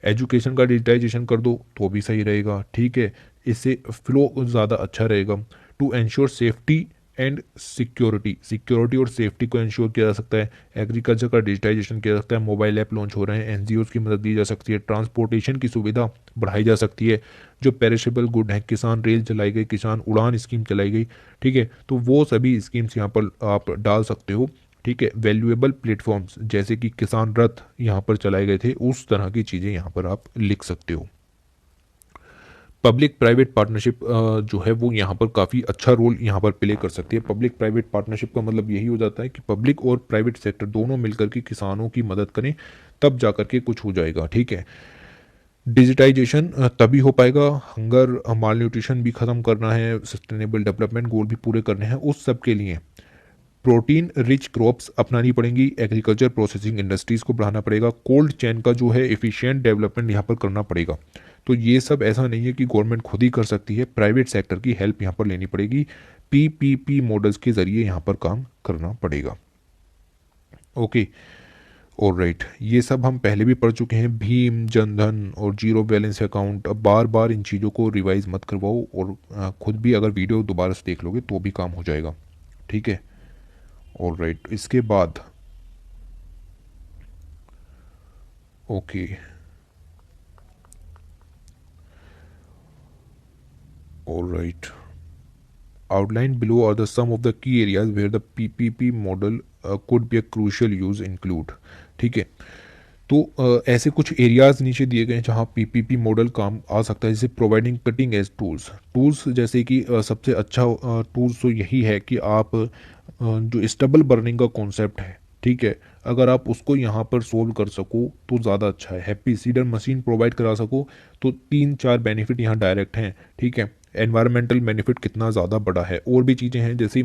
एजुकेशन का डिजिटाइजेशन कर दो तो भी सही रहेगा, ठीक है। इससे फ्लो ज़्यादा अच्छा रहेगा। To ensure safety and security, security और सेफ्टी को इंश्योर किया जा सकता है। एग्रीकल्चर का डिजिटाइजेशन किया जा सकता है, मोबाइल ऐप लॉन्च हो रहे हैं, एनजीओज की मदद दी जा सकती है, ट्रांसपोर्टेशन की सुविधा बढ़ाई जा सकती है। जो पेरिशेबल गुड हैं, किसान रेल चलाई गई, किसान उड़ान स्कीम चलाई गई, ठीक है। तो वो सभी स्कीम्स यहाँ पर आप डाल सकते हो, ठीक है। वैल्यूएबल प्लेटफॉर्म्स जैसे कि किसान रथ यहाँ पर चलाए गए थे, उस तरह की चीज़ें यहाँ पर आप लिख सकते हो। पब्लिक प्राइवेट पार्टनरशिप जो है वो यहाँ पर काफ़ी अच्छा रोल यहाँ पर प्ले कर सकती है। पब्लिक प्राइवेट पार्टनरशिप का मतलब यही हो जाता है कि पब्लिक और प्राइवेट सेक्टर दोनों मिलकर के किसानों की मदद करें, तब जाकर के कुछ हो जाएगा, ठीक है। डिजिटाइजेशन तभी हो पाएगा, हंगर माल न्यूट्रिशन भी ख़त्म करना है, सस्टेनेबल डेवलपमेंट गोल भी पूरे करने हैं, उस सब के लिए प्रोटीन रिच क्रॉप्स अपनानी पड़ेंगी, एग्रीकल्चर प्रोसेसिंग इंडस्ट्रीज़ को बढ़ाना पड़ेगा, कोल्ड चेन का जो है एफिशिएंट डेवलपमेंट यहाँ पर करना पड़ेगा। तो ये सब ऐसा नहीं है कि गवर्नमेंट खुद ही कर सकती है, प्राइवेट सेक्टर की हेल्प यहाँ पर लेनी पड़ेगी। पीपीपी मॉडल्स के ज़रिए यहाँ पर काम करना पड़ेगा। ओके, और राइट, ये सब हम पहले भी पढ़ चुके हैं, भीम जनधन और जीरो बैलेंस अकाउंट। अब बार बार इन चीज़ों को रिवाइज मत करवाओ, और खुद भी अगर वीडियो दोबारा से देख लोगे तो भी काम हो जाएगा, ठीक है। और राइट, इसके बाद ओके, और right, outlined below are the some of the key areas where the PPP model could be a crucial use include, ठीक है। तो ऐसे कुछ एरियाज नीचे दिए गए हैं जहाँ पीपीपी मॉडल काम आ सकता है, जैसे providing cutting edge tools. Tools जैसे कि सबसे अच्छा टूल्स तो यही है कि आप जो स्टबल बर्निंग का कॉन्सेप्ट है, ठीक है, अगर आप उसको यहाँ पर सोल्व कर सको तो ज़्यादा अच्छा है। हैप्पी सीडर मशीन प्रोवाइड करा सको तो 3-4 बेनिफिट यहाँ डायरेक्ट हैं, ठीक है। एनवायरमेंटल बेनिफिट कितना ज़्यादा बड़ा है, और भी चीज़ें हैं, जैसे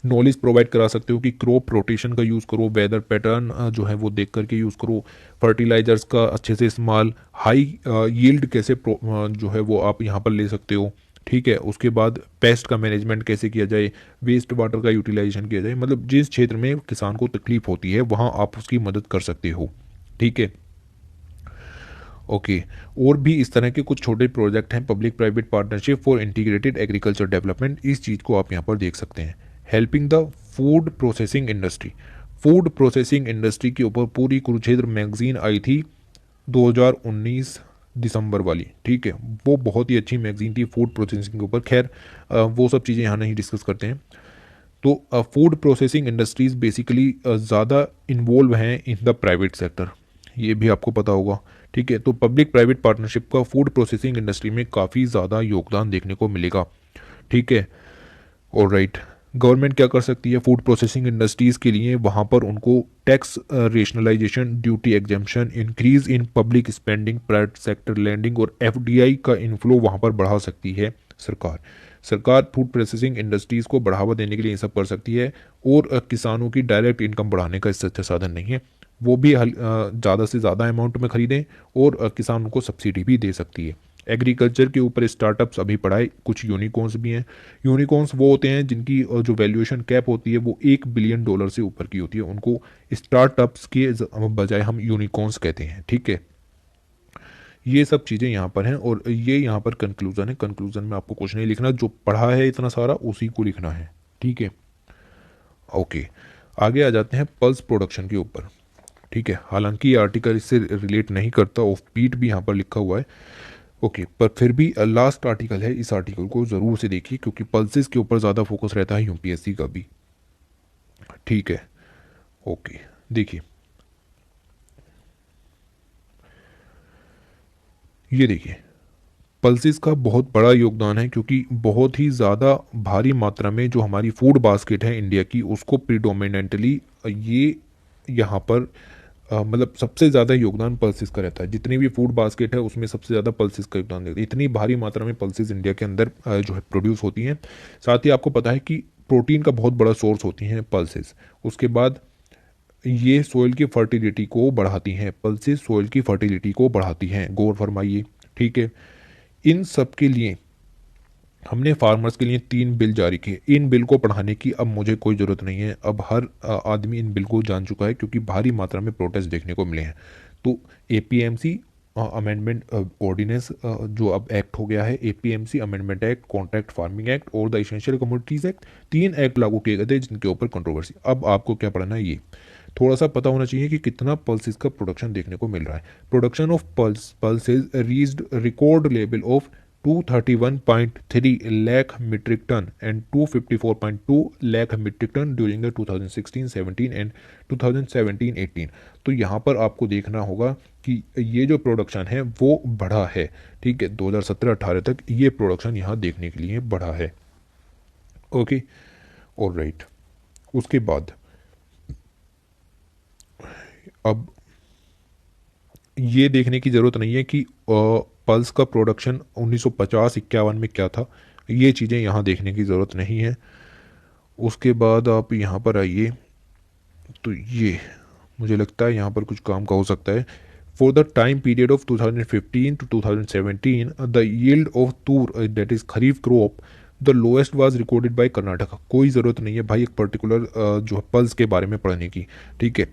नॉलेज प्रोवाइड करा सकते हो कि क्रॉप रोटेशन का यूज़ करो, वेदर पैटर्न जो है वो देख करके यूज़ करो, फर्टिलाइजर्स का अच्छे से इस्तेमाल, हाई यील्ड कैसे जो है वो आप यहाँ पर ले सकते हो, ठीक है। उसके बाद पेस्ट का मैनेजमेंट कैसे किया जाए, वेस्ट वाटर का यूटिलाइजेशन किया जाए, मतलब जिस क्षेत्र में किसान को तकलीफ होती है वहाँ आप उसकी मदद कर सकते हो, ठीक है। ओके, और भी इस तरह के कुछ छोटे प्रोजेक्ट हैं, public private partnership for integrated agriculture development, इस चीज़ को आप यहाँ पर देख सकते हैं। Helping the food processing industry, food processing industry के ऊपर पूरी कुरुक्षेत्र मैगजीन आई थी 2019 दिसंबर वाली, ठीक है। वो बहुत ही अच्छी मैगजीन थी फूड प्रोसेसिंग के ऊपर। खैर वो सब चीज़ें यहाँ नहीं डिस्कस करते हैं। तो फूड प्रोसेसिंग इंडस्ट्रीज़ बेसिकली ज़्यादा इन्वॉल्व हैं इन द प्राइवेट सेक्टर, ये भी आपको पता होगा, ठीक है। तो पब्लिक प्राइवेट पार्टनरशिप का फूड प्रोसेसिंग इंडस्ट्री में काफ़ी ज़्यादा योगदान देखने को मिलेगा, ठीक है। और राइट, गवर्नमेंट क्या कर सकती है फूड प्रोसेसिंग इंडस्ट्रीज़ के लिए, वहाँ पर उनको tax rationalisation, duty exemption, increase in public spending, private sector lending और एफडीआई का इन्फ्लो वहाँ पर बढ़ा सकती है सरकार। सरकार फूड प्रोसेसिंग इंडस्ट्रीज़ को बढ़ावा देने के लिए ये सब कर सकती है, और किसानों की डायरेक्ट इनकम बढ़ाने का इससे अच्छा साधन नहीं है। वो भी ज़्यादा से ज़्यादा अमाउंट में खरीदें, और किसानों को सब्सिडी भी दे सकती है। एग्रीकल्चर के ऊपर स्टार्टअप्स अभी पढ़ाए, कुछ यूनिकॉर्न्स भी हैं। यूनिकॉर्न्स वो होते हैं जिनकी जो वैल्यूएशन कैप होती है वो $1 बिलियन से ऊपर की होती है, उनको स्टार्टअप्स के बजाय हम यूनिकॉर्न्स कहते हैं, ठीक है। ये सब चीज़ें यहाँ पर हैं, और ये यहाँ पर कंक्लूजन है। कंक्लूजन में आपको कुछ नहीं लिखना, जो पढ़ा है इतना सारा उसी को लिखना है, ठीक है। ओके, आगे आ जाते हैं पल्स प्रोडक्शन के ऊपर, ठीक है, हालांकि ये आर्टिकल इससे रिलेट नहीं करता, ऑफ बीट भी यहाँ पर लिखा हुआ है। ओके, पर फिर भी लास्ट आर्टिकल है, इस आर्टिकल को ज़रूर से देखिए क्योंकि पल्सेस के ऊपर ज़्यादा फोकस रहता है यूपीएससी का भी। ठीक है, ओके, देखिए ये देखिए पल्सेस का बहुत बड़ा योगदान है क्योंकि बहुत ही ज़्यादा भारी मात्रा में जो हमारी फूड बास्केट है इंडिया की उसको प्रीडोमिनेंटली ये यहाँ पर मतलब सबसे ज़्यादा योगदान पल्सेस का रहता है। जितनी भी फूड बास्केट है उसमें सबसे ज़्यादा पल्सेस का योगदान देता है। इतनी भारी मात्रा में पल्सेस इंडिया के अंदर जो है प्रोड्यूस होती हैं। साथ ही आपको पता है कि प्रोटीन का बहुत बड़ा सोर्स होती हैं पल्सेस। उसके बाद ये सोइल की फर्टिलिटी को बढ़ाती हैं, पल्सेस सोइल की फर्टिलिटी को बढ़ाती हैं, गौर फरमाइए। ठीक है, इन सब के लिए हमने फार्मर्स के लिए 3 बिल जारी किए। इन बिल को पढ़ाने की अब मुझे कोई ज़रूरत नहीं है, अब हर आदमी इन बिल को जान चुका है क्योंकि भारी मात्रा में प्रोटेस्ट देखने को मिले हैं। तो एपीएमसी अमेंडमेंट ऑर्डिनेंस जो अब एक्ट हो गया है, APMC amendment act, contract farming act और the essential commodities act, 3 act लागू किए गए थे जिनके ऊपर कंट्रोवर्सी। अब आपको क्या पढ़ना है, ये थोड़ा सा पता होना चाहिए कि कितना पल्सेस का प्रोडक्शन देखने को मिल रहा है। Production of pulses reached record level of 231.3 lakh metric ton and 254.2 lakh metric ton during the 2016-17 and 2017-18। तो यहाँ पर आपको देखना होगा कि ये जो प्रोडक्शन है वो बढ़ा है। ठीक है, 2017-18 तक ये प्रोडक्शन यहाँ देखने के लिए बढ़ा है। Okay, alright. उसके बाद अब ये देखने की ज़रूरत नहीं है कि पल्स का प्रोडक्शन 1950-51 में क्या था, ये चीज़ें यहाँ देखने की ज़रूरत नहीं है। उसके बाद आप यहाँ पर आइए, तो ये मुझे लगता है यहाँ पर कुछ काम का हो सकता है। For the time period of 2015 to 2017 the yield of tur that is kharif crop the lowest was recorded by Karnataka. कोई ज़रूरत नहीं है भाई एक पर्टिकुलर जो है पल्स के बारे में पढ़ने की। ठीक है,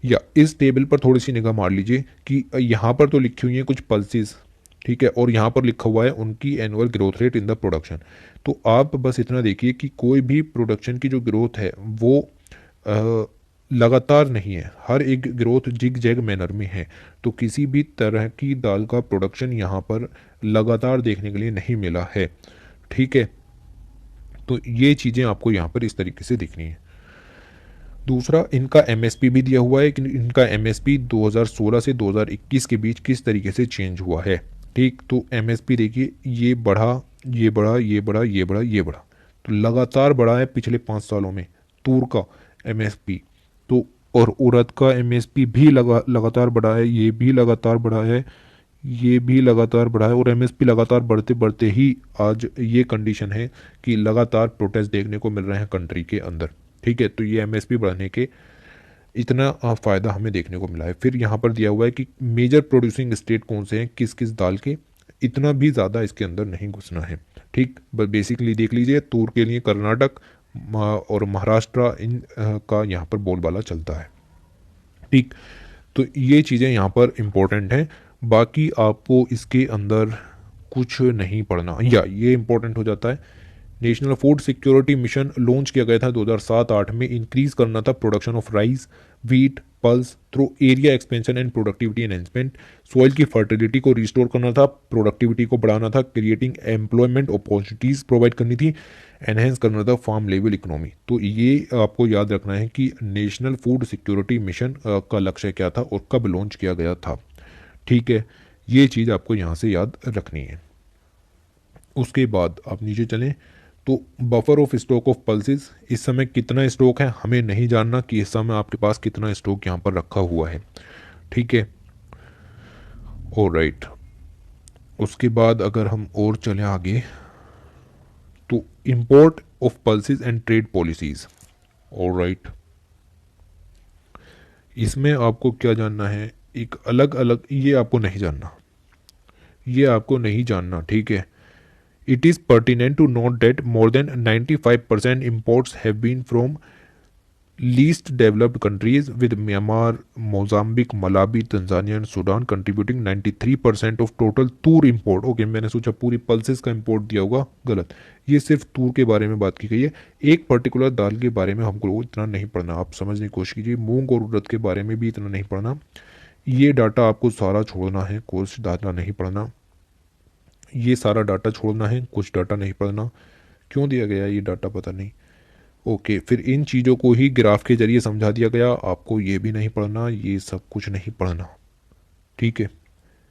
या इस टेबल पर थोड़ी सी निगाह मार लीजिए कि यहाँ पर तो लिखी हुई हैं कुछ पल्सेस। ठीक है, और यहाँ पर लिखा हुआ है उनकी annual growth rate in the production. तो आप बस इतना देखिए कि कोई भी प्रोडक्शन की जो ग्रोथ है वो लगातार नहीं है, हर एक ग्रोथ जिग जैग मैनर में है। तो किसी भी तरह की दाल का प्रोडक्शन यहाँ पर लगातार देखने के लिए नहीं मिला है। ठीक है, तो ये चीज़ें आपको यहाँ पर इस तरीके से दिखनी है। दूसरा, इनका एमएसपी भी दिया हुआ है कि इनका एमएसपी 2016 से 2021 के बीच किस तरीके से चेंज हुआ है। ठीक, तो एमएसपी देखिए ये बढ़ा, ये बढ़ा, ये बढ़ा, ये बढ़ा, ये बढ़ा, तो लगातार बढ़ा है पिछले 5 सालों में तूर का एमएसपी। तो और उड़द का एमएसपी भी लगातार बढ़ा है, ये भी लगातार बढ़ा है, ये भी लगातार बढ़ा है, और एमएसपी लगातार बढ़ते बढ़ते ही आज ये कंडीशन है कि लगातार प्रोटेस्ट देखने को मिल रहे हैं कंट्री के अंदर। ठीक है, तो ये एमएसपी बढ़ने के इतना फ़ायदा हमें देखने को मिला है। फिर यहाँ पर दिया हुआ है कि मेजर प्रोड्यूसिंग स्टेट कौन से हैं किस किस दाल के, इतना भी ज़्यादा इसके अंदर नहीं घुसना है। ठीक, बस बेसिकली देख लीजिए तूर के लिए कर्नाटक और महाराष्ट्र इन का यहाँ पर बोलबाला चलता है। ठीक, तो ये चीज़ें यहाँ पर इम्पोर्टेंट हैं, बाकी आपको इसके अंदर कुछ नहीं पढ़ना, या ये इम्पोर्टेंट हो जाता है। National food security mission launch किया गया था 2007-8 में। इंक्रीज करना था production of rice, wheat, pulse through area expansion and productivity enhancement. Soil की फर्टिलिटी को रिस्टोर करना था, प्रोडक्टिविटी को बढ़ाना था, क्रिएटिंग एम्प्लॉयमेंट अपॉर्चुनिटीज़ प्रोवाइड करनी थी, एनहेंस करना था फार्म लेवल इकोनॉमी। तो ये आपको याद रखना है कि नेशनल फूड सिक्योरिटी मिशन का लक्ष्य क्या था और कब लॉन्च किया गया था। ठीक है, ये चीज़ आपको यहाँ से याद रखनी है। उसके बाद आप नीचे चलें तो buffer of stock of pulses, इस समय कितना स्टॉक है हमें नहीं जानना कि इस समय आपके पास कितना स्टॉक यहाँ पर रखा हुआ है। ठीक है, ऑलराइट। उसके बाद अगर हम और चलें आगे तो import of pulses and trade policies. Alright, इसमें आपको क्या जानना है, एक अलग अलग, ये आपको नहीं जानना, ये आपको नहीं जानना। ठीक है, it is pertinent to note that more than 95% imports have been from least developed countries with Myanmar, Mozambique, Malawi, Tanzania and Sudan contributing 93% of total Toor import. Okay, मैंने सोचा पूरी पल्सेस का इंपोर्ट दिया होगा, गलत। ये सिर्फ तूर के बारे में बात की गई है। एक पर्टिकुलर दाल के बारे में हमको इतना नहीं पढ़ना, आप समझने की कोशिश कीजिए। मूंग और उड़द के बारे में भी इतना नहीं पढ़ना। ये डाटा आपको सारा छोड़ना है, कोर्स डाटा नहीं पढ़ना। ये सारा डाटा छोड़ना है, कुछ डाटा नहीं पढ़ना। क्यों दिया गया ये डाटा पता नहीं। ओके, फिर इन चीज़ों को ही ग्राफ के जरिए समझा दिया गया, आपको ये भी नहीं पढ़ना, ये सब कुछ नहीं पढ़ना। ठीक है।